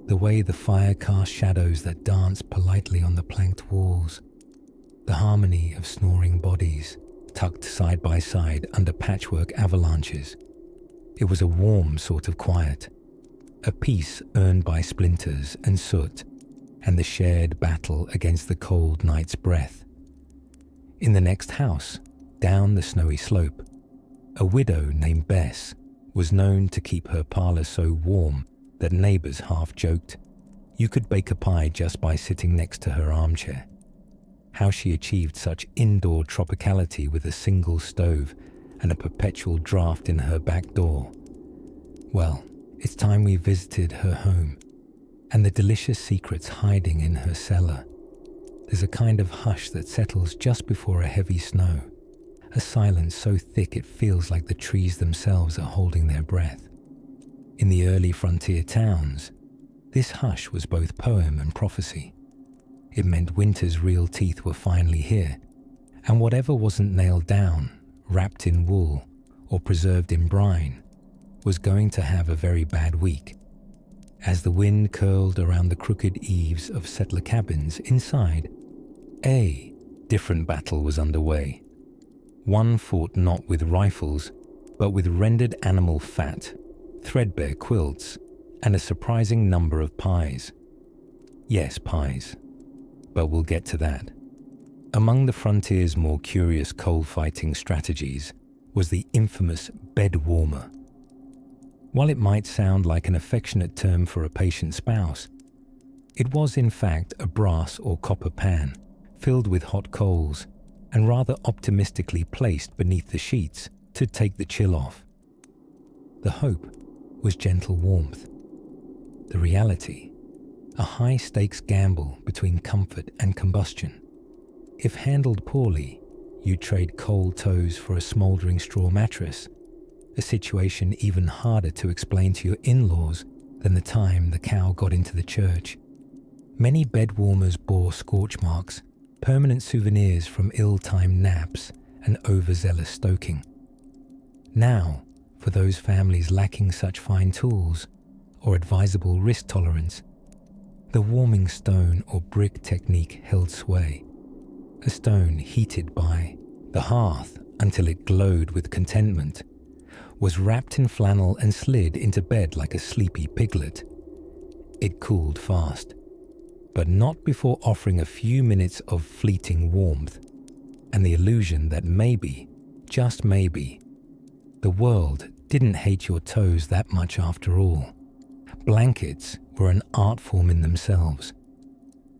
S1: the way the fire cast shadows that danced politely on the planked walls, the harmony of snoring bodies tucked side by side under patchwork avalanches. It was a warm sort of quiet, a peace earned by splinters and soot and the shared battle against the cold night's breath. In the next house, down the snowy slope, a widow named Bess was known to keep her parlour so warm that neighbours half joked you could bake a pie just by sitting next to her armchair. How she achieved such indoor tropicality with a single stove and a perpetual draft in her back door. Well, it's time we visited her home and the delicious secrets hiding in her cellar. There's a kind of hush that settles just before a heavy snow, a silence so thick it feels like the trees themselves are holding their breath. In the early frontier towns, this hush was both poem and prophecy. It meant winter's real teeth were finally here, and whatever wasn't nailed down, wrapped in wool, or preserved in brine, was going to have a very bad week. As the wind curled around the crooked eaves of settler cabins inside, a different battle was underway. One fought not with rifles, but with rendered animal fat, threadbare quilts, and a surprising number of pies. Yes, pies. But we'll get to that. Among the frontier's more curious cold-fighting strategies was the infamous bed warmer. While it might sound like an affectionate term for a patient spouse, it was in fact a brass or copper pan filled with hot coals and rather optimistically placed beneath the sheets to take the chill off. The hope was gentle warmth. The reality, a high-stakes gamble between comfort and combustion. If handled poorly, you'd trade cold toes for a smouldering straw mattress, a situation even harder to explain to your in-laws than the time the cow got into the church. Many bed warmers bore scorch marks, permanent souvenirs from ill-timed naps and overzealous stoking. Now, for those families lacking such fine tools or advisable risk tolerance, the warming stone or brick technique held sway. A stone heated by the hearth until it glowed with contentment, was wrapped in flannel and slid into bed like a sleepy piglet. It cooled fast, but not before offering a few minutes of fleeting warmth and the illusion that maybe, just maybe, the world didn't hate your toes that much after all. Blankets were an art form in themselves.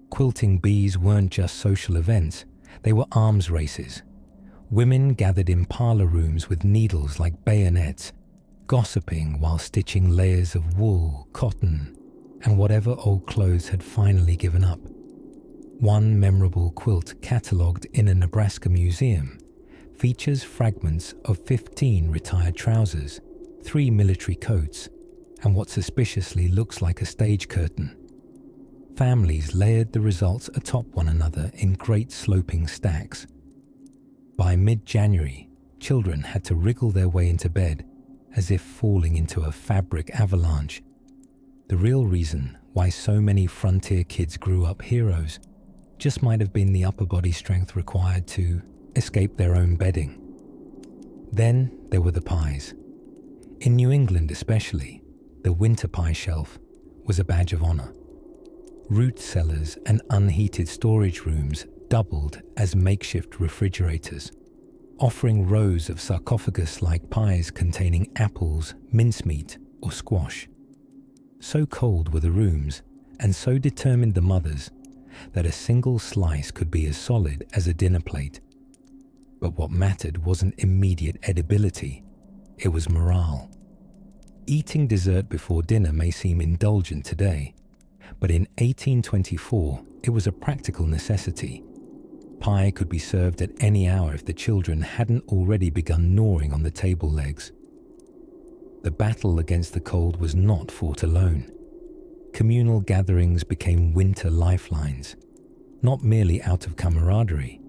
S1: Quilting bees weren't just social events, they were arms races. Women gathered in parlor rooms with needles like bayonets, gossiping while stitching layers of wool, cotton, and whatever old clothes had finally given up. One memorable quilt catalogued in a Nebraska museum features fragments of 15 retired trousers, 3 military coats, and what suspiciously looks like a stage curtain. Families layered the results atop one another in great sloping stacks. By mid-January, children had to wriggle their way into bed as if falling into a fabric avalanche. The real reason why so many frontier kids grew up heroes just might have been the upper body strength required to escape their own bedding. Then there were the pies. In New England especially, the winter pie shelf was a badge of honor. Root cellars and unheated storage rooms doubled as makeshift refrigerators, offering rows of sarcophagus-like pies containing apples, mincemeat, or squash. So cold were the rooms, and so determined the mothers, that a single slice could be as solid as a dinner plate. But what mattered wasn't immediate edibility, it was morale. Eating dessert before dinner may seem indulgent today, but in 1824 it was a practical necessity. Pie could be served at any hour if the children hadn't already begun gnawing on the table legs. The battle against the cold was not fought alone. Communal gatherings became winter lifelines, not merely out of camaraderie,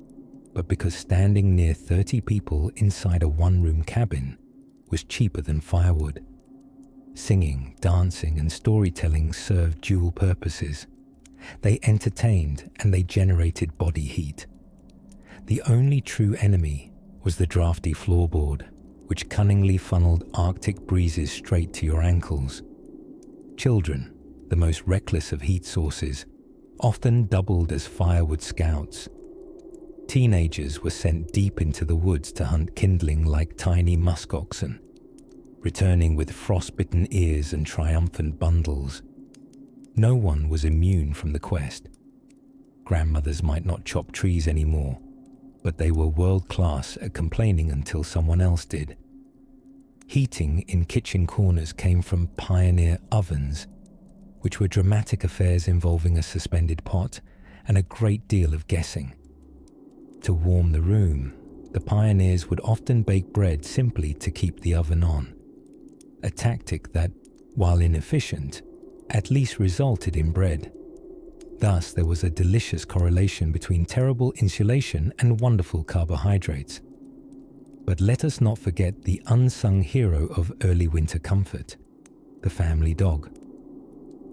S1: but because standing near 30 people inside a one-room cabin was cheaper than firewood. Singing, dancing, and storytelling served dual purposes. They entertained and they generated body heat. The only true enemy was the drafty floorboard, which cunningly funneled Arctic breezes straight to your ankles. Children, the most reckless of heat sources, often doubled as firewood scouts. Teenagers were sent deep into the woods to hunt kindling like tiny muskoxen, returning with frostbitten ears and triumphant bundles. No one was immune from the quest. Grandmothers might not chop trees anymore, but they were world-class at complaining until someone else did. Heating in kitchen corners came from pioneer ovens, which were dramatic affairs involving a suspended pot and a great deal of guessing. To warm the room, the pioneers would often bake bread simply to keep the oven on, a tactic that, while inefficient, at least resulted in bread. Thus, there was a delicious correlation between terrible insulation and wonderful carbohydrates. But let us not forget the unsung hero of early winter comfort, the family dog.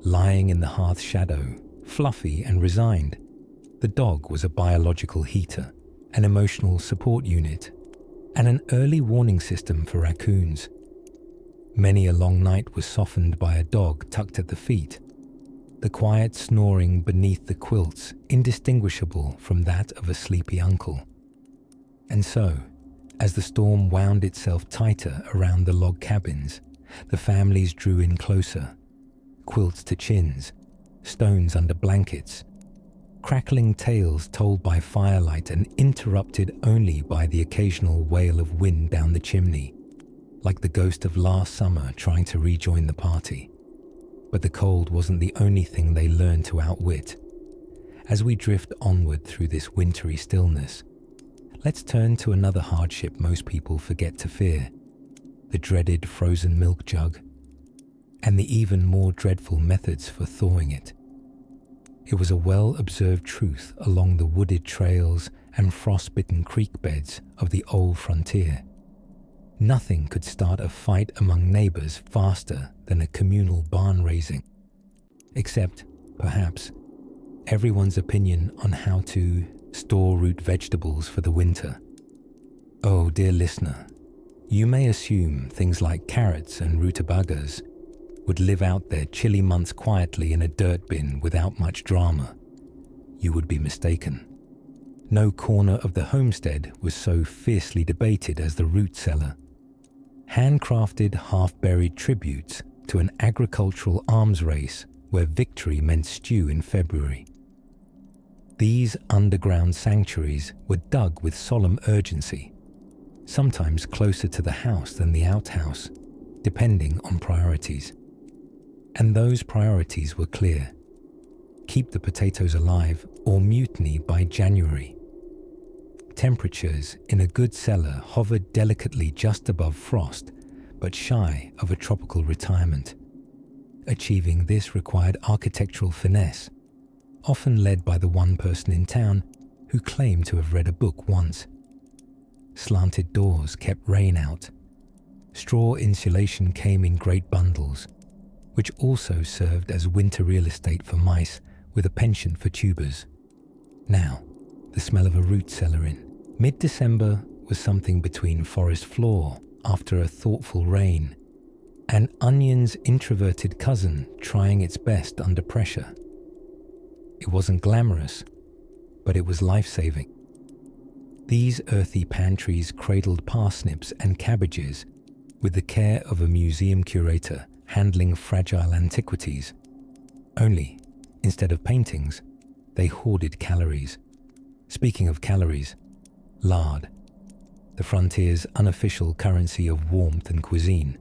S1: Lying in the hearth shadow, fluffy and resigned, the dog was a biological heater, an emotional support unit, and an early warning system for raccoons. Many a long night was softened by a dog tucked at the feet, the quiet snoring beneath the quilts indistinguishable from that of a sleepy uncle. And so, as the storm wound itself tighter around the log cabins, the families drew in closer, quilts to chins, stones under blankets, crackling tales told by firelight and interrupted only by the occasional wail of wind down the chimney, like the ghost of last summer trying to rejoin the party. But the cold wasn't the only thing they learned to outwit. As we drift onward through this wintry stillness, let's turn to another hardship most people forget to fear, the dreaded frozen milk jug, and the even more dreadful methods for thawing it. It was a well-observed truth along the wooded trails and frost-bitten creek beds of the old frontier. Nothing could start a fight among neighbors faster than a communal barn raising, except, perhaps, everyone's opinion on how to store root vegetables for the winter. Oh, dear listener, you may assume things like carrots and rutabagas would live out their chilly months quietly in a dirt bin without much drama. You would be mistaken. No corner of the homestead was so fiercely debated as the root cellar. Handcrafted, half-buried tributes to an agricultural arms race where victory meant stew in February. These underground sanctuaries were dug with solemn urgency, sometimes closer to the house than the outhouse, depending on priorities. And those priorities were clear: keep the potatoes alive or mutiny by January. Temperatures in a good cellar hovered delicately just above frost, but shy of a tropical retirement. Achieving this required architectural finesse, often led by the one person in town who claimed to have read a book once. Slanted doors kept rain out. Straw insulation came in great bundles, which also served as winter real estate for mice with a penchant for tubers. Now, the smell of a root cellar in mid-December was something between forest floor after a thoughtful rain and onion's introverted cousin trying its best under pressure. It wasn't glamorous, but it was life-saving. These earthy pantries cradled parsnips and cabbages with the care of a museum curator handling fragile antiquities. Only, instead of paintings, they hoarded calories. Speaking of calories, lard, the frontier's unofficial currency of warmth and cuisine.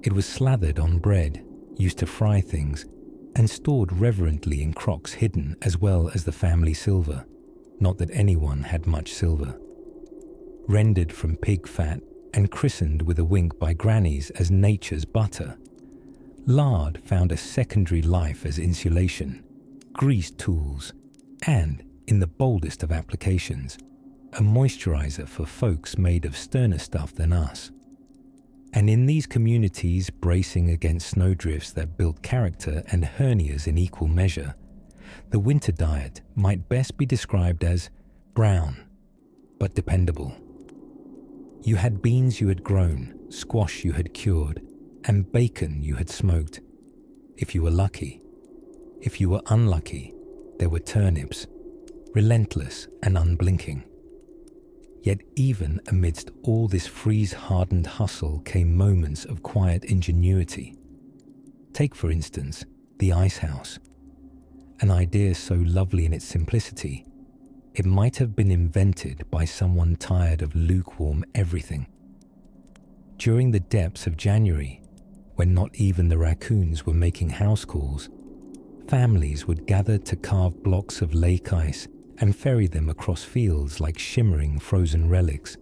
S1: It was slathered on bread, used to fry things, and stored reverently in crocks hidden as well as the family silver. Not that anyone had much silver. Rendered from pig fat and christened with a wink by grannies as nature's butter, lard found a secondary life as insulation, grease tools, and, in the boldest of applications, a moisturizer for folks made of sterner stuff than us. And in these communities bracing against snowdrifts that built character and hernias in equal measure, the winter diet might best be described as brown, but dependable. You had beans you had grown, squash you had cured, and bacon you had smoked. If you were lucky. If you were unlucky, there were turnips, relentless and unblinking. Yet even amidst all this freeze-hardened hustle came moments of quiet ingenuity. Take, for instance, the ice house. An idea so lovely in its simplicity, it might have been invented by someone tired of lukewarm everything. During the depths of January, when not even the raccoons were making house calls, families would gather to carve blocks of lake ice and ferry them across fields like shimmering frozen relics.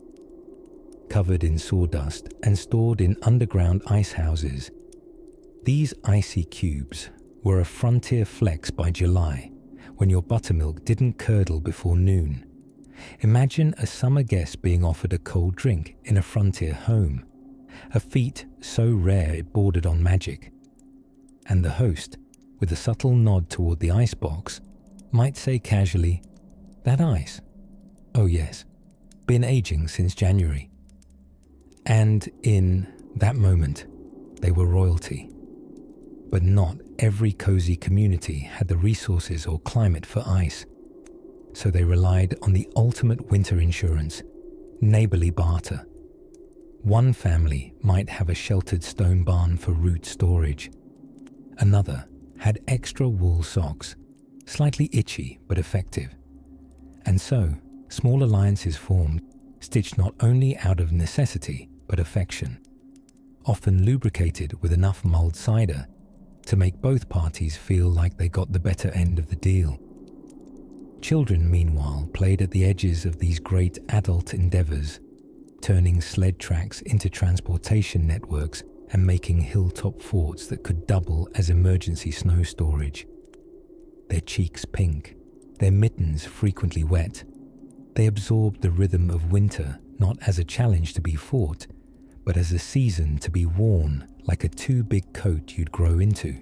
S1: Covered in sawdust and stored in underground ice houses, these icy cubes were a frontier flex by July, when your buttermilk didn't curdle before noon. Imagine a summer guest being offered a cold drink in a frontier home, a feat so rare it bordered on magic. And the host, with a subtle nod toward the icebox, might say casually, "That ice? Oh yes, been aging since January." And in that moment, they were royalty. But not every cozy community had the resources or climate for ice, so they relied on the ultimate winter insurance, neighborly barter. One family might have a sheltered stone barn for root storage. Another had extra wool socks, slightly itchy but effective. And so, small alliances formed, stitched not only out of necessity but affection, often lubricated with enough mulled cider to make both parties feel like they got the better end of the deal. Children, meanwhile, played at the edges of these great adult endeavors, turning sled tracks into transportation networks and making hilltop forts that could double as emergency snow storage. Their cheeks pink, their mittens frequently wet, they absorbed the rhythm of winter not as a challenge to be fought, but as a season to be worn like a too big coat you'd grow into.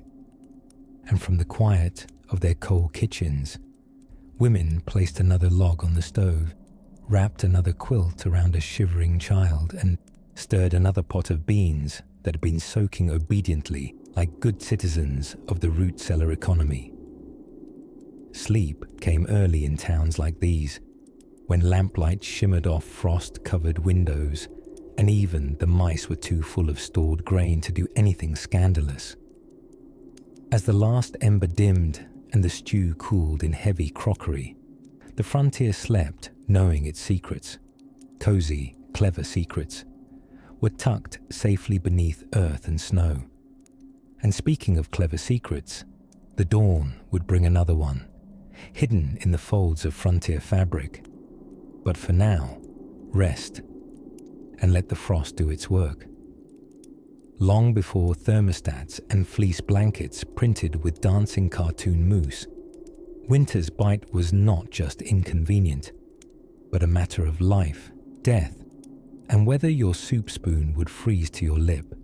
S1: And from the quiet of their coal kitchens, women placed another log on the stove, wrapped another quilt around a shivering child, and stirred another pot of beans that had been soaking obediently like good citizens of the root cellar economy. Sleep came early in towns like these, when lamplight shimmered off frost-covered windows, and even the mice were too full of stored grain to do anything scandalous. As the last ember dimmed and the stew cooled in heavy crockery, the frontier slept, knowing its secrets, cozy, clever secrets, were tucked safely beneath earth and snow. And speaking of clever secrets, the dawn would bring another one, hidden in the folds of frontier fabric. But for now, rest and let the frost do its work. Long before thermostats and fleece blankets printed with dancing cartoon moose, winter's bite was not just inconvenient, but a matter of life, death, and whether your soup spoon would freeze to your lip.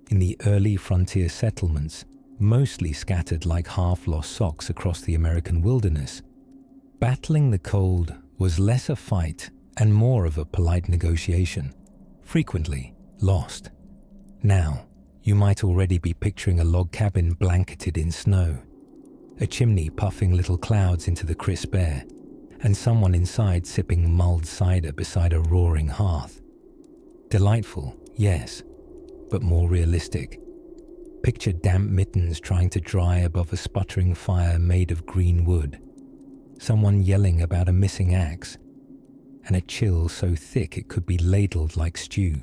S1: In the early frontier settlements, mostly scattered like half-lost socks across the American wilderness, battling the cold was less a fight and more of a polite negotiation, frequently lost. Now, you might already be picturing a log cabin blanketed in snow, a chimney puffing little clouds into the crisp air, and someone inside sipping mulled cider beside a roaring hearth. Delightful, yes, but more realistic. Picture damp mittens trying to dry above a sputtering fire made of green wood, someone yelling about a missing axe, and a chill so thick it could be ladled like stew.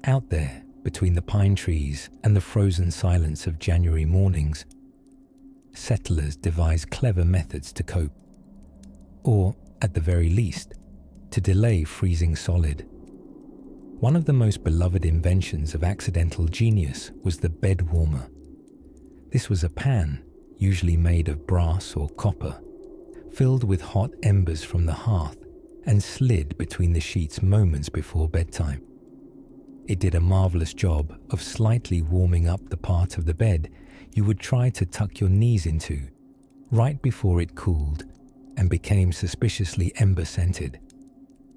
S1: Out there, between the pine trees and the frozen silence of January mornings, settlers devise clever methods to cope, or, at the very least, to delay freezing solid. One of the most beloved inventions of accidental genius was the bed warmer. This was a pan, usually made of brass or copper, filled with hot embers from the hearth and slid between the sheets moments before bedtime. It did a marvelous job of slightly warming up the part of the bed you would try to tuck your knees into, right before it cooled and became suspiciously ember-scented.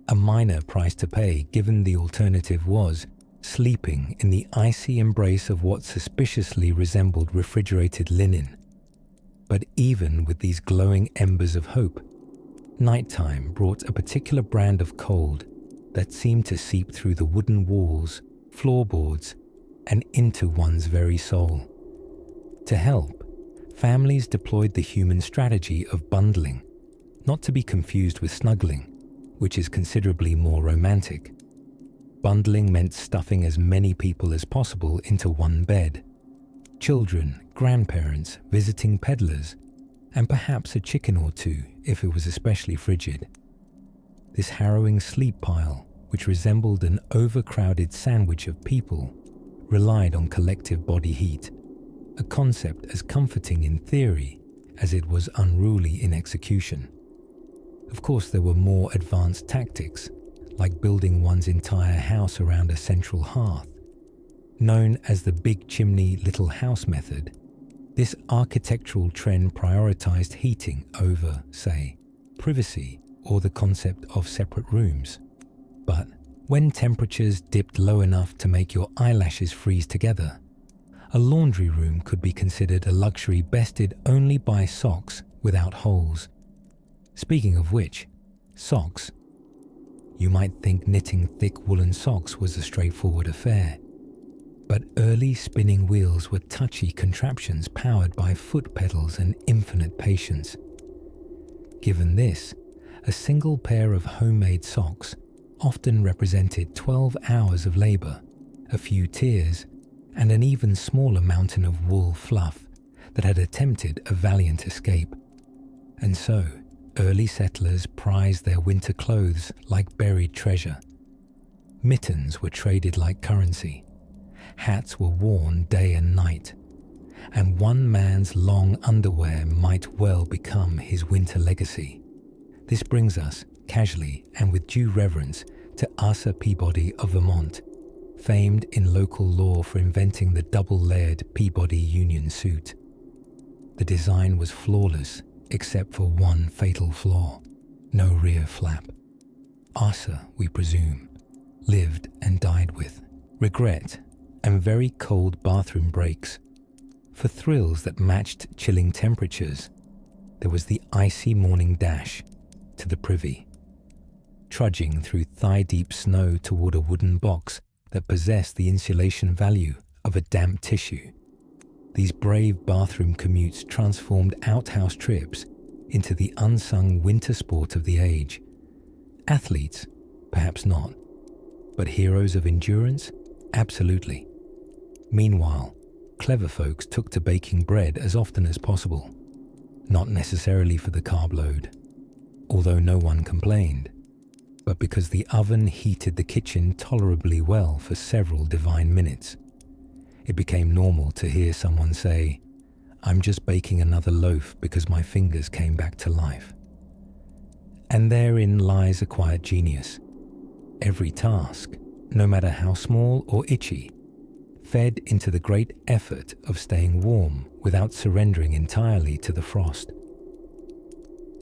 S1: A minor price to pay, given the alternative was sleeping in the icy embrace of what suspiciously resembled refrigerated linen. But even with these glowing embers of hope, nighttime brought a particular brand of cold that seemed to seep through the wooden walls, floorboards, and into one's very soul. To help, families deployed the human strategy of bundling, not to be confused with snuggling, which is considerably more romantic. Bundling meant stuffing as many people as possible into one bed. Children, grandparents, visiting peddlers, and perhaps a chicken or two if it was especially frigid. This harrowing sleep pile, which resembled an overcrowded sandwich of people, relied on collective body heat, a concept as comforting in theory as it was unruly in execution. Of course, there were more advanced tactics, like building one's entire house around a central hearth. Known as the big chimney little house method, this architectural trend prioritized heating over, say, privacy or the concept of separate rooms. But when temperatures dipped low enough to make your eyelashes freeze together, a laundry room could be considered a luxury bested only by socks without holes. Speaking of which, socks. You might think knitting thick woolen socks was a straightforward affair, but early spinning wheels were touchy contraptions powered by foot pedals and infinite patience. Given this, a single pair of homemade socks often represented 12 hours of labor, a few tears, and an even smaller mountain of wool fluff that had attempted a valiant escape. And so, early settlers prized their winter clothes like buried treasure. Mittens were traded like currency. Hats were worn day and night. And one man's long underwear might well become his winter legacy. This brings us, casually and with due reverence, to Asa Peabody of Vermont, famed in local lore for inventing the double-layered Peabody Union suit. The design was flawless, except for one fatal flaw: no rear flap. Asa, we presume, lived and died with regret and very cold bathroom breaks. For thrills that matched chilling temperatures, there was the icy morning dash to the privy, trudging through thigh-deep snow toward a wooden box that possessed the insulation value of a damp tissue. These brave bathroom commutes transformed outhouse trips into the unsung winter sport of the age. Athletes, perhaps not, but heroes of endurance? Absolutely. Meanwhile, clever folks took to baking bread as often as possible, not necessarily for the carb load, although no one complained, but because the oven heated the kitchen tolerably well for several divine minutes. It became normal to hear someone say, "I'm just baking another loaf because my fingers came back to life." And therein lies a quiet genius. Every task, no matter how small or itchy, fed into the great effort of staying warm without surrendering entirely to the frost.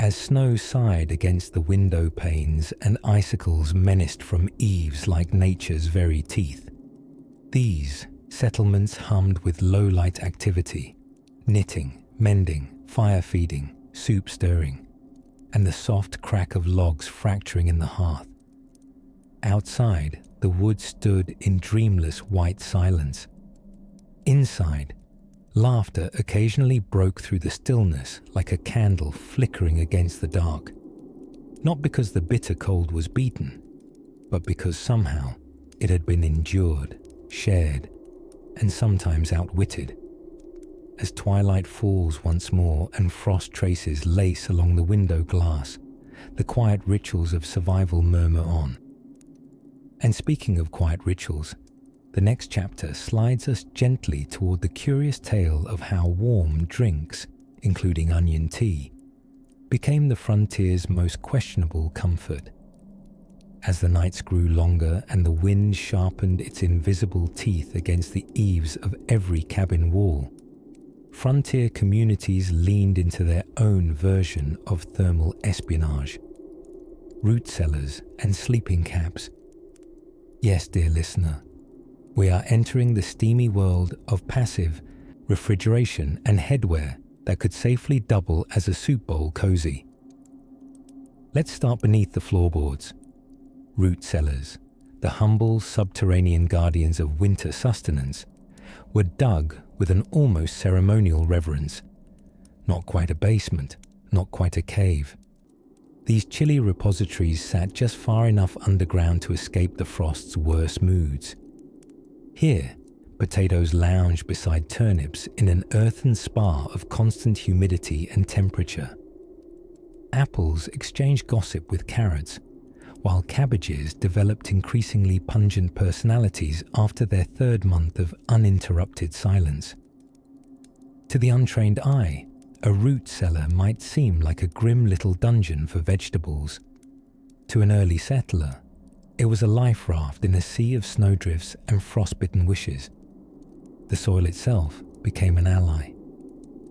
S1: As snow sighed against the window panes and icicles menaced from eaves like nature's very teeth, these settlements hummed with low-light activity, knitting, mending, fire feeding, soup stirring, and the soft crack of logs fracturing in the hearth. Outside, the wood stood in dreamless white silence. Inside, laughter occasionally broke through the stillness like a candle flickering against the dark, not because the bitter cold was beaten, but because somehow it had been endured, shared, and sometimes outwitted. As twilight falls once more and frost traces lace along the window glass, the quiet rituals of survival murmur on. And speaking of quiet rituals, the next chapter slides us gently toward the curious tale of how warm drinks, including onion tea, became the frontier's most questionable comfort. As the nights grew longer and the wind sharpened its invisible teeth against the eaves of every cabin wall, frontier communities leaned into their own version of thermal espionage. Root cellars and sleeping cabs. Yes, dear listener, we are entering the steamy world of passive refrigeration and headwear that could safely double as a soup bowl cozy. Let's start beneath the floorboards. Root cellars, the humble subterranean guardians of winter sustenance, were dug with an almost ceremonial reverence. Not quite a basement, not quite a cave. These chilly repositories sat just far enough underground to escape the frost's worst moods. Here, potatoes lounged beside turnips in an earthen spa of constant humidity and temperature. Apples exchanged gossip with carrots, while cabbages developed increasingly pungent personalities after their third month of uninterrupted silence. To the untrained eye, a root cellar might seem like a grim little dungeon for vegetables. To an early settler, it was a life raft in a sea of snowdrifts and frostbitten wishes. The soil itself became an ally.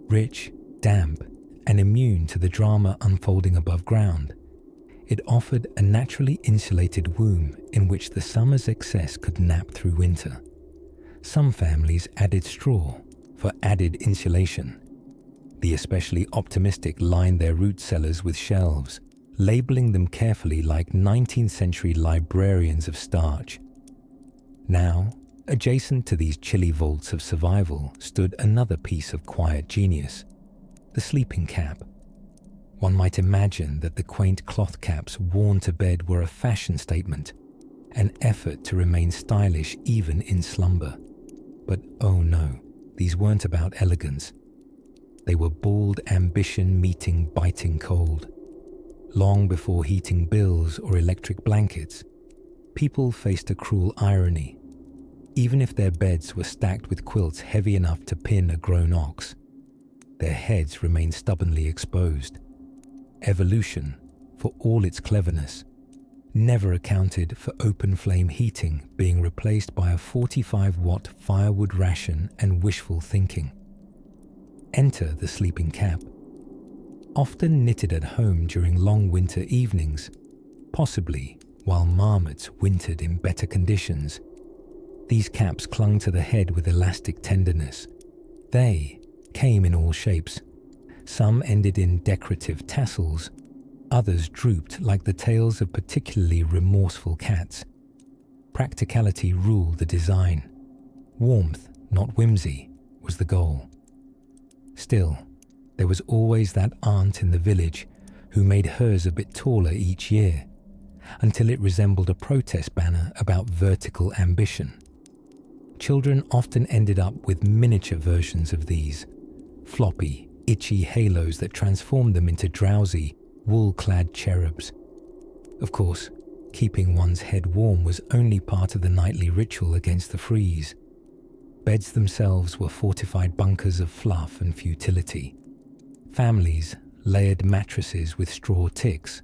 S1: Rich, damp, and immune to the drama unfolding above ground, it offered a naturally insulated womb in which the summer's excess could nap through winter. Some families added straw for added insulation. The especially optimistic lined their root cellars with shelves, labeling them carefully like 19th century librarians of starch. Now, adjacent to these chilly vaults of survival stood another piece of quiet genius, the sleeping cap. One might imagine that the quaint cloth caps worn to bed were a fashion statement, an effort to remain stylish even in slumber. But oh no, these weren't about elegance. They were bald ambition meeting biting cold. Long before heating bills or electric blankets, people faced a cruel irony. Even if their beds were stacked with quilts heavy enough to pin a grown ox, their heads remained stubbornly exposed. Evolution, for all its cleverness, never accounted for open flame heating being replaced by a 45-watt firewood ration and wishful thinking. Enter the sleeping cap. Often knitted at home during long winter evenings, possibly while marmots wintered in better conditions, these caps clung to the head with elastic tenderness. They came in all shapes. Some ended in decorative tassels, others drooped like the tails of particularly remorseful cats. Practicality ruled the design. Warmth, not whimsy, was the goal. Still, there was always that aunt in the village who made hers a bit taller each year, until it resembled a protest banner about vertical ambition. Children often ended up with miniature versions of these, floppy, itchy halos that transformed them into drowsy, wool-clad cherubs. Of course, keeping one's head warm was only part of the nightly ritual against the freeze. Beds themselves were fortified bunkers of fluff and futility. Families layered mattresses with straw ticks,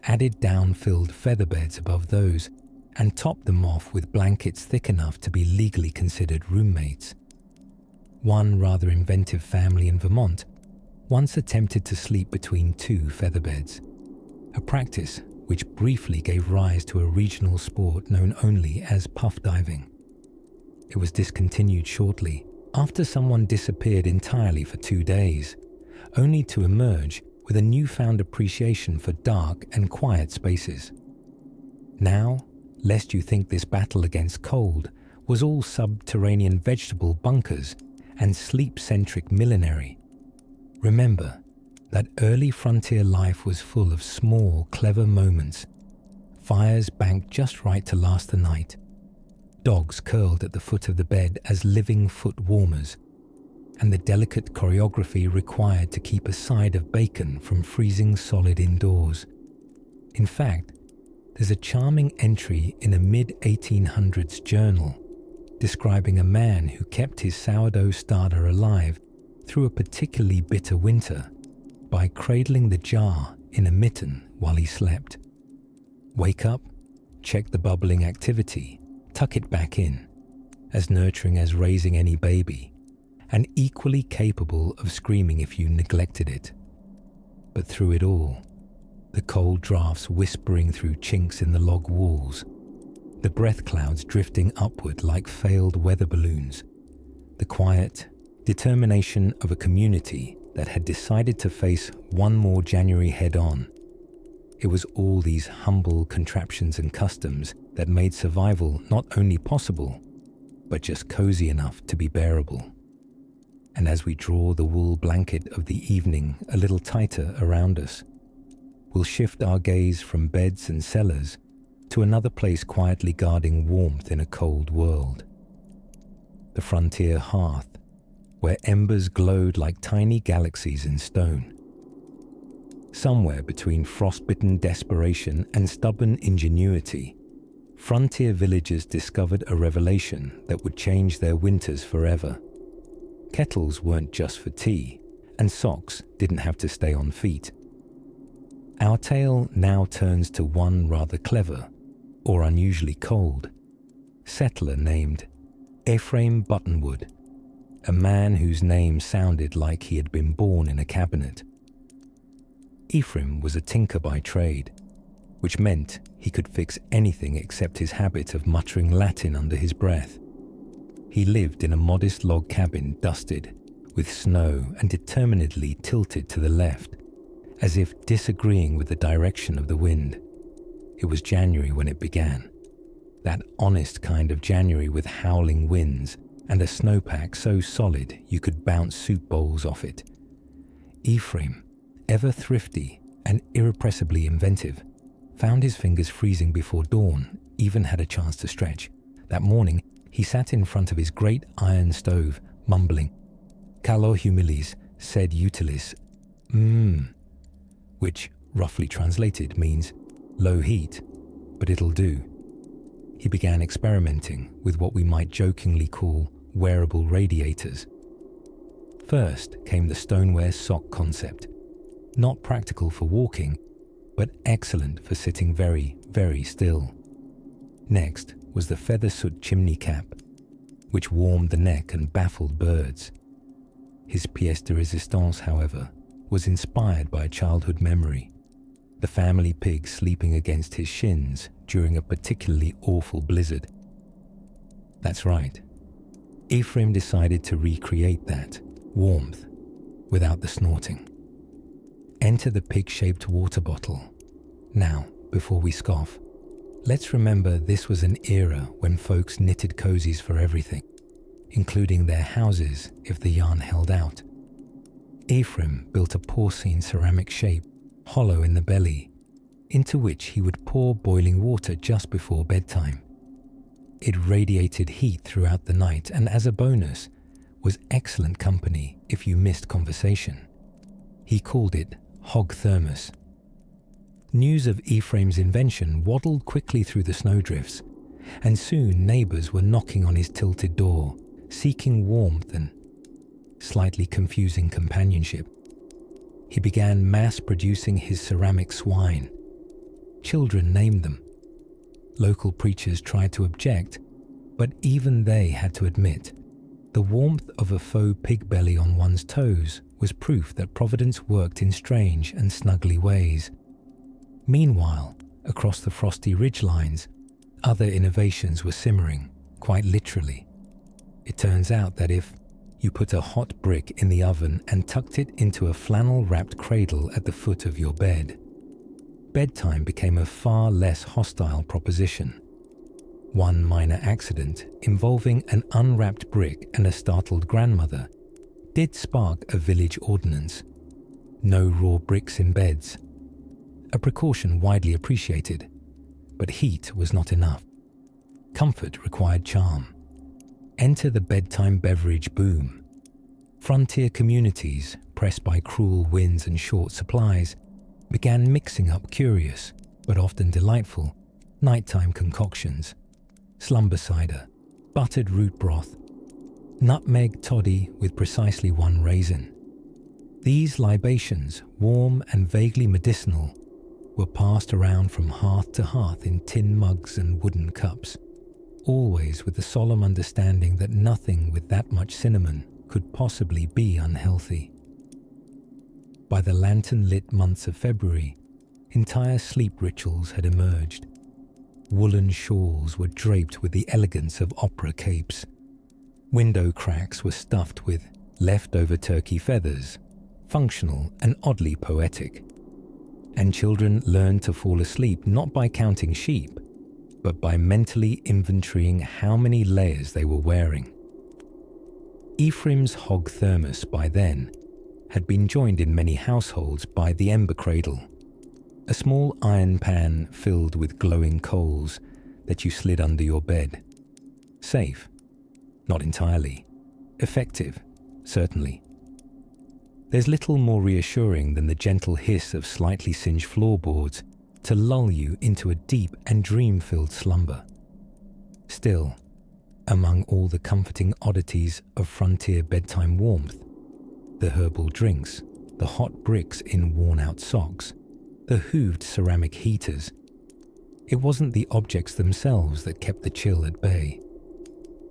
S1: added down-filled feather beds above those, and topped them off with blankets thick enough to be legally considered roommates. One rather inventive family in Vermont once attempted to sleep between two feather beds, a practice which briefly gave rise to a regional sport known only as puff diving. It was discontinued shortly after someone disappeared entirely for 2 days, only to emerge with a newfound appreciation for dark and quiet spaces. Now, lest you think this battle against cold was all subterranean vegetable bunkers and sleep-centric millinery, remember that early frontier life was full of small, clever moments, fires banked just right to last the night, dogs curled at the foot of the bed as living foot warmers, and the delicate choreography required to keep a side of bacon from freezing solid indoors. In fact, there's a charming entry in a mid-1800s journal describing a man who kept his sourdough starter alive through a particularly bitter winter by cradling the jar in a mitten while he slept. Wake up, check the bubbling activity, tuck it back in, as nurturing as raising any baby, and equally capable of screaming if you neglected it. But through it all, the cold drafts whispering through chinks in the log walls, the breath clouds drifting upward like failed weather balloons, the quiet determination of a community that had decided to face one more January head-on. It was all these humble contraptions and customs that made survival not only possible, but just cozy enough to be bearable. And as we draw the wool blanket of the evening a little tighter around us, we'll shift our gaze from beds and cellars to another place quietly guarding warmth in a cold world. The frontier hearth, where embers glowed like tiny galaxies in stone. Somewhere between frostbitten desperation and stubborn ingenuity, frontier villagers discovered a revelation that would change their winters forever. Kettles weren't just for tea, and socks didn't have to stay on feet. Our tale now turns to one rather clever, or unusually cold, settler named Ephraim Buttonwood, a man whose name sounded like he had been born in a cabinet. Ephraim was a tinker by trade, which meant he could fix anything except his habit of muttering Latin under his breath. He lived in a modest log cabin dusted with snow and determinedly tilted to the left, as if disagreeing with the direction of the wind. It was January when it began, that honest kind of January with howling winds and a snowpack so solid you could bounce soup bowls off it. Ephraim, ever thrifty and irrepressibly inventive, found his fingers freezing before dawn even had a chance to stretch. That morning, he sat in front of his great iron stove, mumbling, "Calor humilis, sed utilis, which, roughly translated, means low heat, but it'll do." He began experimenting with what we might jokingly call wearable radiators. First came the stoneware sock concept, not practical for walking, but excellent for sitting very, very still. Next was the feather soot chimney cap, which warmed the neck and baffled birds. His pièce de résistance, however, was inspired by a childhood memory, the family pig sleeping against his shins during a particularly awful blizzard. That's right. Ephraim decided to recreate that warmth without the snorting. Enter the pig-shaped water bottle. Now, before we scoff, let's remember this was an era when folks knitted cozies for everything, including their houses if the yarn held out. Ephraim built a porcine ceramic shape, hollow in the belly, into which he would pour boiling water just before bedtime. It radiated heat throughout the night and, as a bonus, was excellent company if you missed conversation. He called it hog thermos. News of Ephraim's invention waddled quickly through the snowdrifts, and soon neighbors were knocking on his tilted door, seeking warmth and slightly confusing companionship. He began mass-producing his ceramic swine. Children named them. Local preachers tried to object, but even they had to admit the warmth of a faux pig belly on one's toes was proof that Providence worked in strange and snuggly ways. Meanwhile, across the frosty ridgelines, other innovations were simmering, quite literally. It turns out that if you put a hot brick in the oven and tucked it into a flannel-wrapped cradle at the foot of your bed, bedtime became a far less hostile proposition. One minor accident involving an unwrapped brick and a startled grandmother did spark a village ordinance: no raw bricks in beds. A precaution widely appreciated, but heat was not enough. Comfort required charm. Enter the bedtime beverage boom. Frontier communities, pressed by cruel winds and short supplies, began mixing up curious, but often delightful, nighttime concoctions: slumber cider, buttered root broth, nutmeg toddy with precisely one raisin. These libations, warm and vaguely medicinal, were passed around from hearth to hearth in tin mugs and wooden cups, always with the solemn understanding that nothing with that much cinnamon could possibly be unhealthy. By the lantern-lit months of February, entire sleep rituals had emerged. Woolen shawls were draped with the elegance of opera capes. Window cracks were stuffed with leftover turkey feathers, functional and oddly poetic. And children learned to fall asleep not by counting sheep, but by mentally inventorying how many layers they were wearing. Ephraim's hog thermos by then had been joined in many households by the ember cradle, a small iron pan filled with glowing coals that you slid under your bed. Safe, not entirely. Effective, certainly. There's little more reassuring than the gentle hiss of slightly singed floorboards to lull you into a deep and dream-filled slumber. Still, among all the comforting oddities of frontier bedtime warmth, the herbal drinks, the hot bricks in worn-out socks, the hooved ceramic heaters, it wasn't the objects themselves that kept the chill at bay.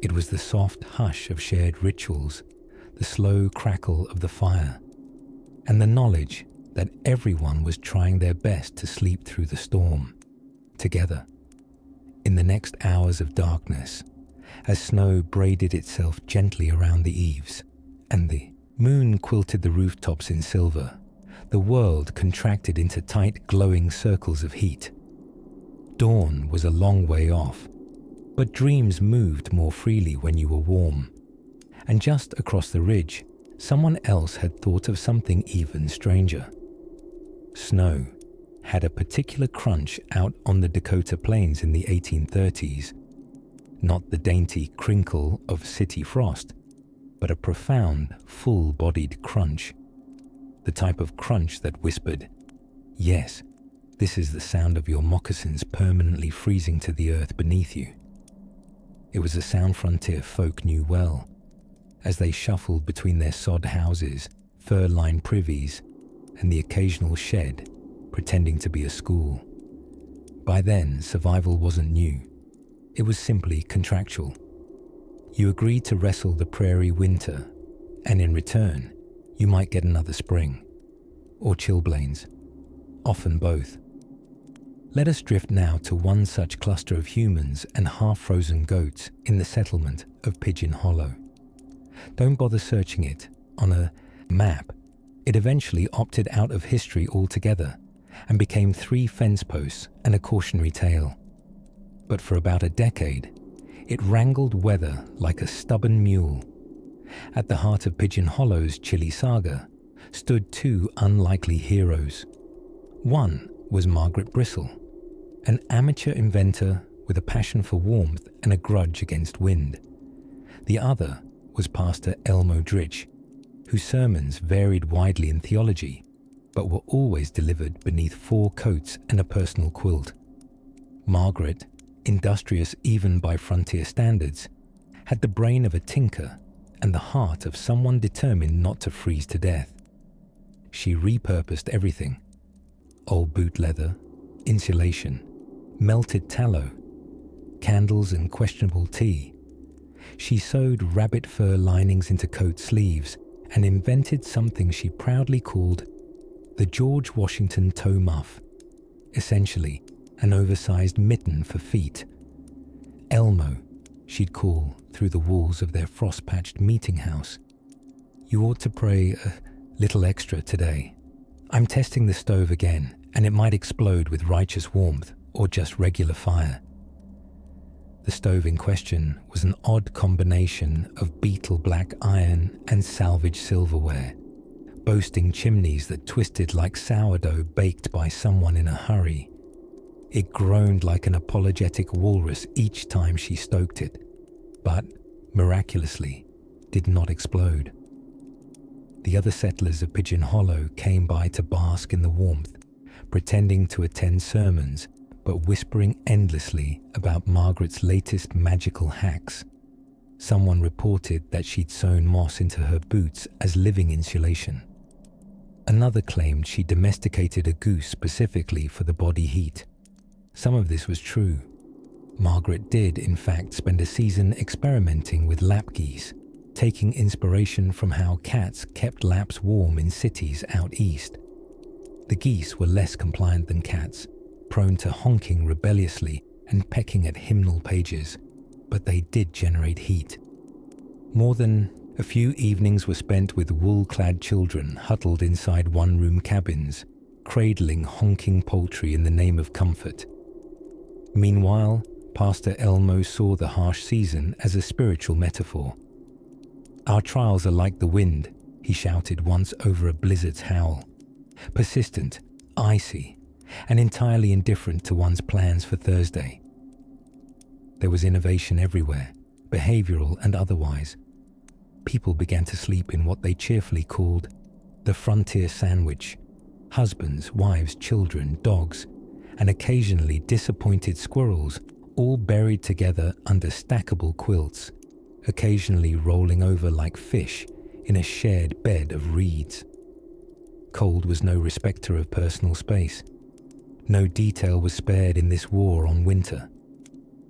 S1: It was the soft hush of shared rituals, the slow crackle of the fire, and the knowledge that everyone was trying their best to sleep through the storm, together. In the next hours of darkness, as snow braided itself gently around the eaves, and the moon quilted the rooftops in silver, the world contracted into tight glowing circles of heat. Dawn was a long way off, but dreams moved more freely when you were warm. And just across the ridge, someone else had thought of something even stranger. Snow had a particular crunch out on the Dakota Plains in the 1830s. Not the dainty crinkle of city frost, but a profound, full-bodied crunch. The type of crunch that whispered, "Yes, this is the sound of your moccasins permanently freezing to the earth beneath you." It was a sound frontier folk knew well, as they shuffled between their sod houses, fur-lined privies, and the occasional shed, pretending to be a school. By then, survival wasn't new. It was simply contractual. You agreed to wrestle the prairie winter, and in return, you might get another spring, or chilblains, often both. Let us drift now to one such cluster of humans and half-frozen goats in the settlement of Pigeon Hollow. Don't bother searching it on a map. It eventually opted out of history altogether and became 3 fence posts and a cautionary tale. But for about a decade, it wrangled weather like a stubborn mule. At the heart of Pigeon Hollow's chilly saga stood 2 unlikely heroes. One was Margaret Bristle, an amateur inventor with a passion for warmth and a grudge against wind. The other was Pastor Elmo Dritch, whose sermons varied widely in theology, but were always delivered beneath 4 coats and a personal quilt. Margaret, industrious even by frontier standards, had the brain of a tinker and the heart of someone determined not to freeze to death. She repurposed everything: old boot leather, insulation, melted tallow, candles and questionable tea. She sewed rabbit fur linings into coat sleeves and invented something she proudly called the George Washington toe muff, essentially an oversized mitten for feet. Elmo, she'd call through the walls of their frost-patched meeting house. You ought to pray a little extra today. I'm testing the stove again, and it might explode with righteous warmth or just regular fire. The stove in question was an odd combination of beetle black iron and salvage silverware, boasting chimneys that twisted like sourdough baked by someone in a hurry. It groaned like an apologetic walrus each time she stoked it, but, miraculously, did not explode. The other settlers of Pigeon Hollow came by to bask in the warmth, pretending to attend sermons, but whispering endlessly about Margaret's latest magical hacks. Someone reported that she'd sewn moss into her boots as living insulation. Another claimed she domesticated a goose specifically for the body heat. Some of this was true. Margaret did, in fact, spend a season experimenting with lap geese, taking inspiration from how cats kept laps warm in cities out east. The geese were less compliant than cats, prone to honking rebelliously and pecking at hymnal pages, but they did generate heat. More than a few evenings were spent with wool-clad children huddled inside one-room cabins, cradling honking poultry in the name of comfort. Meanwhile, Pastor Elmo saw the harsh season as a spiritual metaphor. "Our trials are like the wind," he shouted once over a blizzard's howl. "Persistent, icy, and entirely indifferent to one's plans for Thursday." There was innovation everywhere, behavioral and otherwise. People began to sleep in what they cheerfully called the frontier sandwich: husbands, wives, children, dogs, and occasionally disappointed squirrels, all buried together under stackable quilts, occasionally rolling over like fish in a shared bed of reeds. Cold was no respecter of personal space. No detail was spared in this war on winter.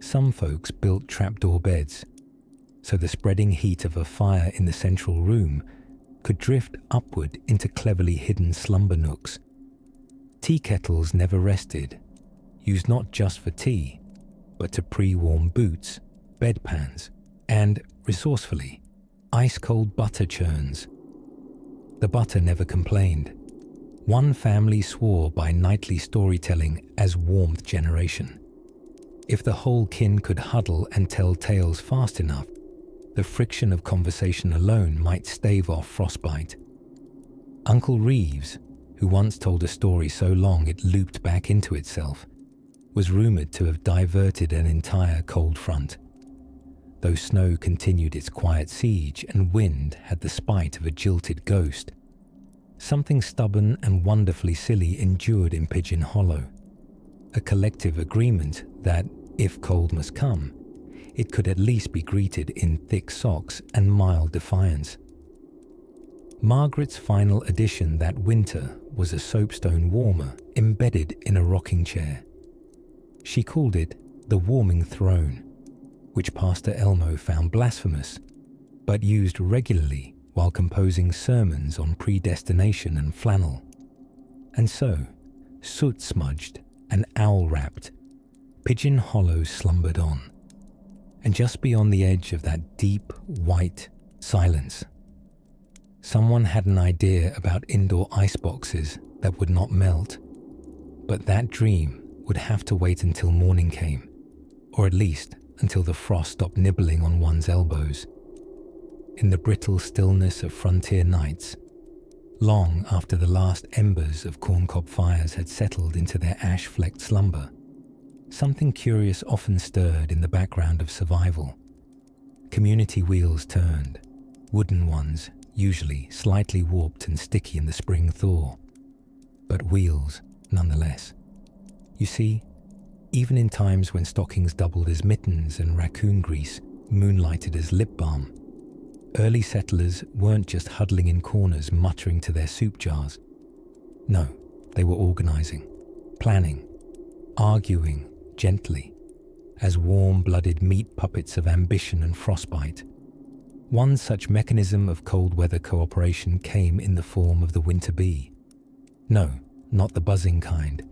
S1: Some folks built trapdoor beds, so the spreading heat of a fire in the central room could drift upward into cleverly hidden slumber nooks. Tea kettles never rested, used not just for tea, but to pre-warm boots, bedpans, and, resourcefully, ice-cold butter churns. The butter never complained. One family swore by nightly storytelling as warmth generation. If the whole kin could huddle and tell tales fast enough, the friction of conversation alone might stave off frostbite. Uncle Reeves, who once told a story so long it looped back into itself, was rumoured to have diverted an entire cold front. Though snow continued its quiet siege and wind had the spite of a jilted ghost, something stubborn and wonderfully silly endured in Pigeon Hollow, a collective agreement that, if cold must come, it could at least be greeted in thick socks and mild defiance. Margaret's final addition that winter was a soapstone warmer embedded in a rocking chair. She called it the warming throne, which Pastor Elmo found blasphemous, but used regularly while composing sermons on predestination and flannel. And so, soot-smudged and owl-wrapped, Pigeon Hollow slumbered on. And just beyond the edge of that deep, white silence, someone had an idea about indoor iceboxes that would not melt. But that dream would have to wait until morning came, or at least until the frost stopped nibbling on one's elbows. In the brittle stillness of frontier nights, Long after the last embers of corncob fires had settled into their ash-flecked slumber, something curious often stirred in the background of survival. Community wheels turned, wooden ones, usually slightly warped and sticky in the spring thaw, but wheels nonetheless. You see, even in times when stockings doubled as mittens and raccoon grease moonlighted as lip balm, early settlers weren't just huddling in corners muttering to their soup jars. No, they were organizing, planning, arguing gently, as warm-blooded meat puppets of ambition and frostbite. One such mechanism of cold weather cooperation came in the form of the winter bee. No, not the buzzing kind.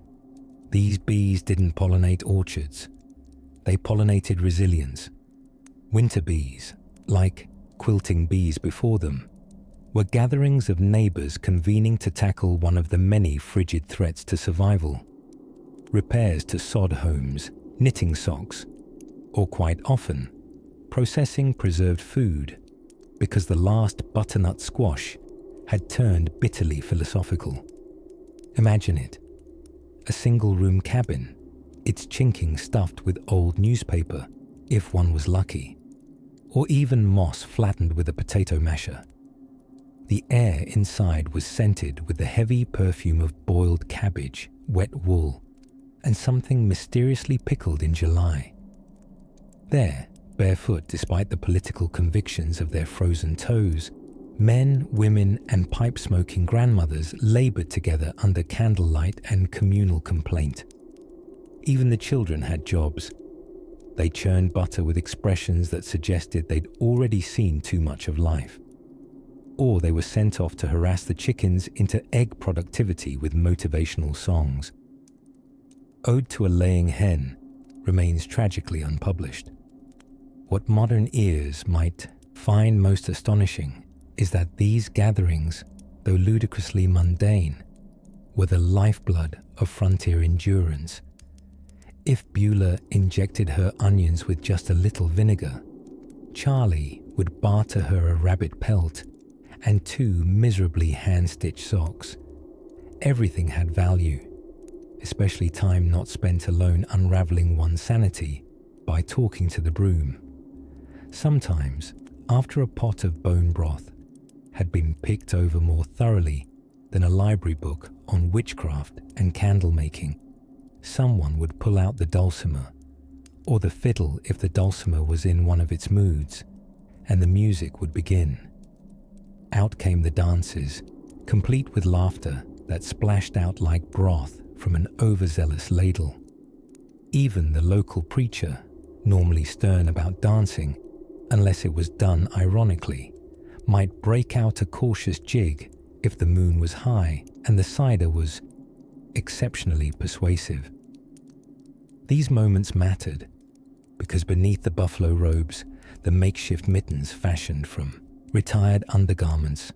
S1: These bees didn't pollinate orchards. They pollinated resilience. Winter bees, like quilting bees before them, were gatherings of neighbors convening to tackle one of the many frigid threats to survival. Repairs to sod homes, knitting socks, or quite often, processing preserved food because the last butternut squash had turned bitterly philosophical. Imagine it. A single-room cabin, its chinking stuffed with old newspaper, if one was lucky, or even moss flattened with a potato masher. The air inside was scented with the heavy perfume of boiled cabbage, wet wool, and something mysteriously pickled in July. There, barefoot despite the political convictions of their frozen toes, men, women, and pipe-smoking grandmothers labored together under candlelight and communal complaint. Even the children had jobs. They churned butter with expressions that suggested they'd already seen too much of life. Or they were sent off to harass the chickens into egg productivity with motivational songs. Ode to a Laying Hen remains tragically unpublished. What modern ears might find most astonishing is that these gatherings, though ludicrously mundane, were the lifeblood of frontier endurance. If Beulah injected her onions with just a little vinegar, Charlie would barter her a rabbit pelt and 2 miserably hand-stitched socks. Everything had value, especially time not spent alone unraveling one's sanity by talking to the broom. Sometimes, after a pot of bone broth had been picked over more thoroughly than a library book on witchcraft and candle making, someone would pull out the dulcimer, or the fiddle if the dulcimer was in one of its moods, and the music would begin. Out came the dances, complete with laughter that splashed out like broth from an overzealous ladle. Even the local preacher, normally stern about dancing, unless it was done ironically, might break out a cautious jig if the moon was high and the cider was exceptionally persuasive. These moments mattered because beneath the buffalo robes, the makeshift mittens fashioned from retired undergarments,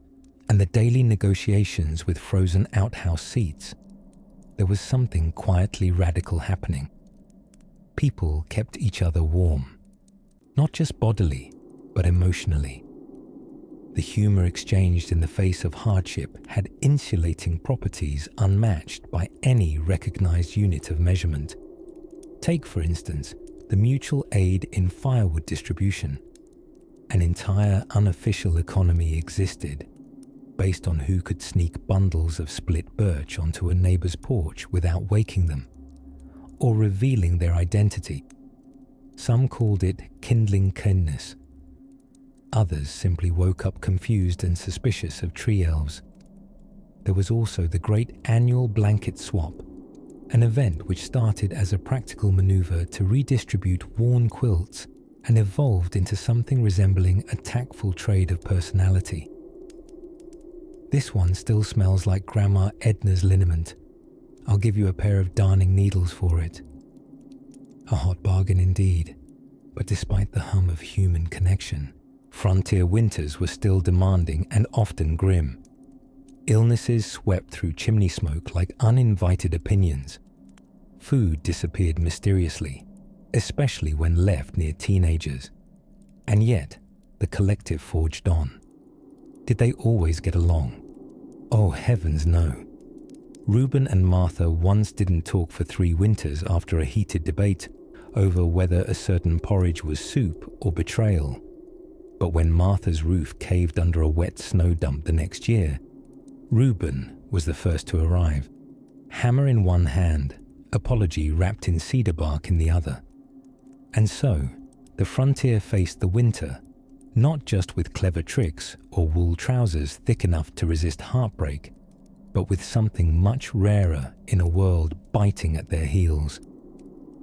S1: and the daily negotiations with frozen outhouse seats, there was something quietly radical happening. People kept each other warm, not just bodily, but emotionally. The humor exchanged in the face of hardship had insulating properties unmatched by any recognized unit of measurement. Take, for instance, the mutual aid in firewood distribution. An entire unofficial economy existed, based on who could sneak bundles of split birch onto a neighbor's porch without waking them, or revealing their identity. Some called it kindling kindness. Others simply woke up confused and suspicious of tree elves. There was also the great annual blanket swap, an event which started as a practical maneuver to redistribute worn quilts and evolved into something resembling a tactful trade of personality. This one still smells like Grandma Edna's liniment. I'll give you a pair of darning needles for it. A hot bargain indeed, but despite the hum of human connection, frontier winters were still demanding and often grim. Illnesses swept through chimney smoke like uninvited opinions. Food disappeared mysteriously, especially when left near teenagers. And yet, the collective forged on. Did they always get along? Oh heavens no. Reuben and Martha once didn't talk for 3 winters after a heated debate over whether a certain porridge was soup or betrayal. But when Martha's roof caved under a wet snow dump the next year, Reuben was the first to arrive. Hammer in one hand, apology wrapped in cedar bark in the other. And so, the frontier faced the winter, not just with clever tricks or wool trousers thick enough to resist heartbreak, but with something much rarer in a world biting at their heels.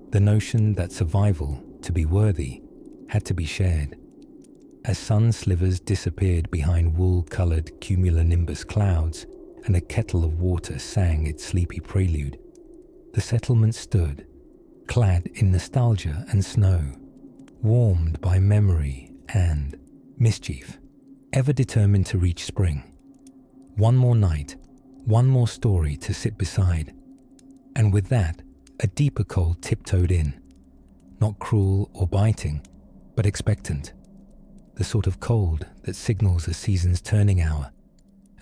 S1: The notion that survival, to be worthy, had to be shared. As sun slivers disappeared behind wool-coloured cumulonimbus clouds and a kettle of water sang its sleepy prelude, the settlement stood, clad in nostalgia and snow, warmed by memory and mischief, ever determined to reach spring. One more night, one more story to sit beside, and with that, a deeper cold tiptoed in, not cruel or biting, but expectant, the sort of cold that signals a season's turning hour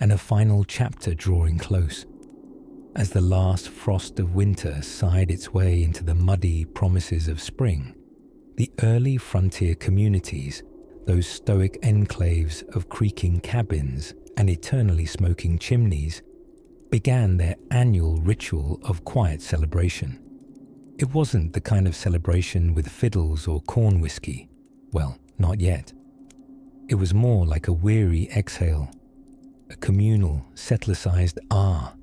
S1: and a final chapter drawing close. As the last frost of winter sighed its way into the muddy promises of spring, the early frontier communities, those stoic enclaves of creaking cabins and eternally smoking chimneys, began their annual ritual of quiet celebration. It wasn't the kind of celebration with fiddles or corn whiskey. Well, not yet. It was more like a weary exhale, a communal, settler-sized ah,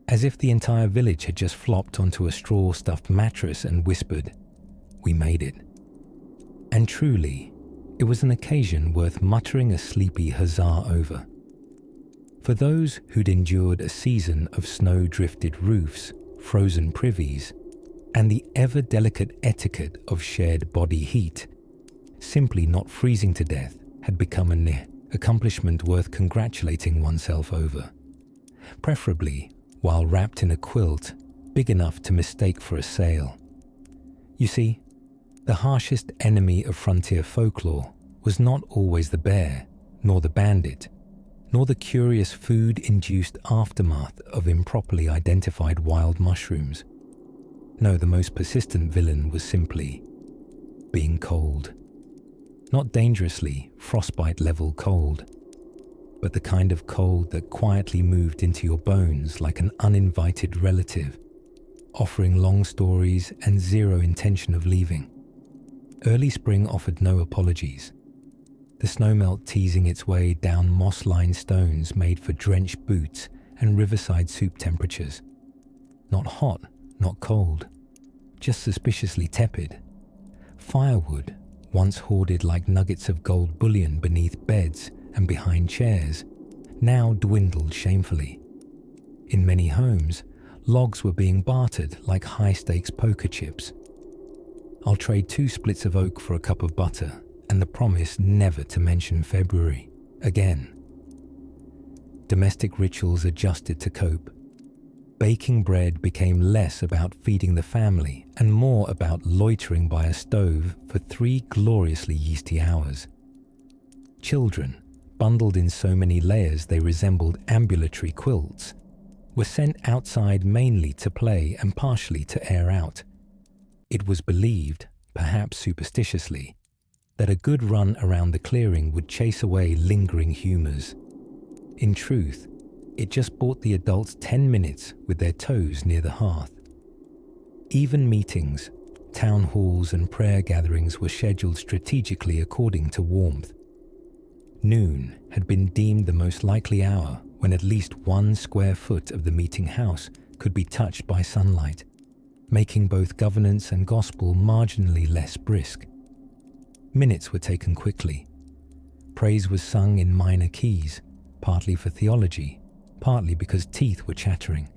S1: as if the entire village had just flopped onto a straw-stuffed mattress and whispered, "We made it." And truly, it was an occasion worth muttering a sleepy huzzah over. For those who'd endured a season of snow-drifted roofs, frozen privies, and the ever-delicate etiquette of shared body heat, simply not freezing to death had become an accomplishment worth congratulating oneself over, preferably while wrapped in a quilt big enough to mistake for a sail. You see, the harshest enemy of frontier folklore was not always the bear, nor the bandit, nor the curious food-induced aftermath of improperly identified wild mushrooms. No, the most persistent villain was simply being cold. Not dangerously frostbite-level cold, but the kind of cold that quietly moved into your bones like an uninvited relative, offering long stories and zero intention of leaving. Early spring offered no apologies. The snowmelt teasing its way down moss-lined stones made for drenched boots and riverside soup temperatures. Not hot, not cold, just suspiciously tepid. Firewood, once hoarded like nuggets of gold bullion beneath beds and behind chairs, now dwindled shamefully. In many homes, logs were being bartered like high-stakes poker chips. I'll trade 2 splits of oak for a cup of butter, and the promise never to mention February again. Domestic rituals adjusted to cope. Baking bread became less about feeding the family and more about loitering by a stove for 3 gloriously yeasty hours. Children, bundled in so many layers they resembled ambulatory quilts, were sent outside mainly to play and partially to air out. It was believed, perhaps superstitiously, that a good run around the clearing would chase away lingering humours. In truth, it just bought the adults 10 minutes with their toes near the hearth. Even meetings, town halls and prayer gatherings were scheduled strategically according to warmth. Noon had been deemed the most likely hour when at least 1 square foot of the meeting house could be touched by sunlight, making both governance and gospel marginally less brisk. Minutes were taken quickly. Praise was sung in minor keys, partly for theology, partly because teeth were chattering.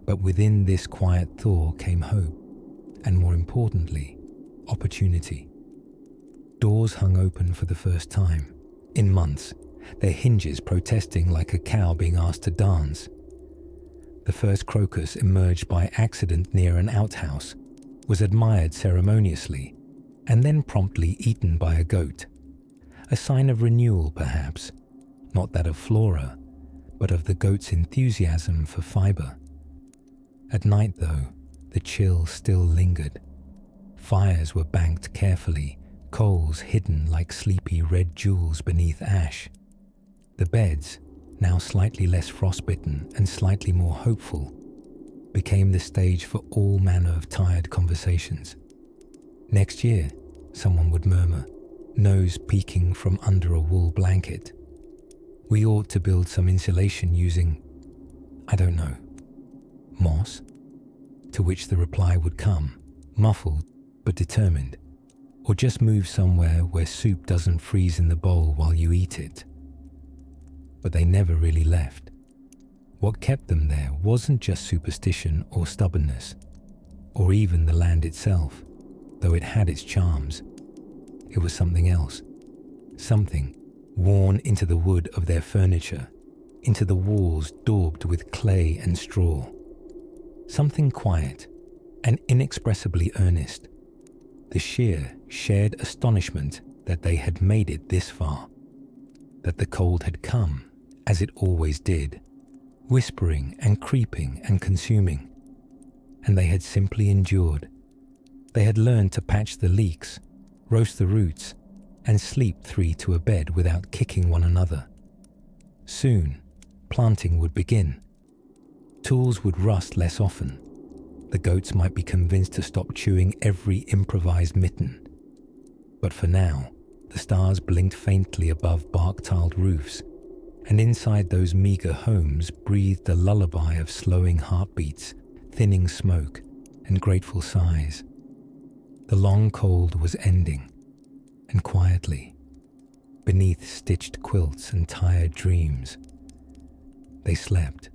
S1: But within this quiet thaw came hope, and more importantly, opportunity. Doors hung open for the first time, in months, their hinges protesting like a cow being asked to dance. The first crocus emerged by accident near an outhouse, was admired ceremoniously, and then promptly eaten by a goat. A sign of renewal, perhaps, not that of flora, but of the goats' enthusiasm for fibre. At night, though, the chill still lingered. Fires were banked carefully, coals hidden like sleepy red jewels beneath ash. The beds, now slightly less frostbitten and slightly more hopeful, became the stage for all manner of tired conversations. Next year, someone would murmur, nose peeking from under a wool blanket, we ought to build some insulation using, I don't know, moss? To which the reply would come, muffled but determined, or just move somewhere where soup doesn't freeze in the bowl while you eat it. But they never really left. What kept them there wasn't just superstition or stubbornness, or even the land itself, though it had its charms. It was something else, something worn into the wood of their furniture, into the walls daubed with clay and straw. Something quiet and inexpressibly earnest, the sheer, shared astonishment that they had made it this far, that the cold had come, as it always did, whispering and creeping and consuming, and they had simply endured. They had learned to patch the leaks, roast the roots, and sleep three to a bed without kicking one another. Soon, planting would begin. Tools would rust less often. The goats might be convinced to stop chewing every improvised mitten. But for now, the stars blinked faintly above bark-tiled roofs, and inside those meager homes breathed a lullaby of slowing heartbeats, thinning smoke, and grateful sighs. The long cold was ending, and quietly, beneath stitched quilts and tired dreams, they slept.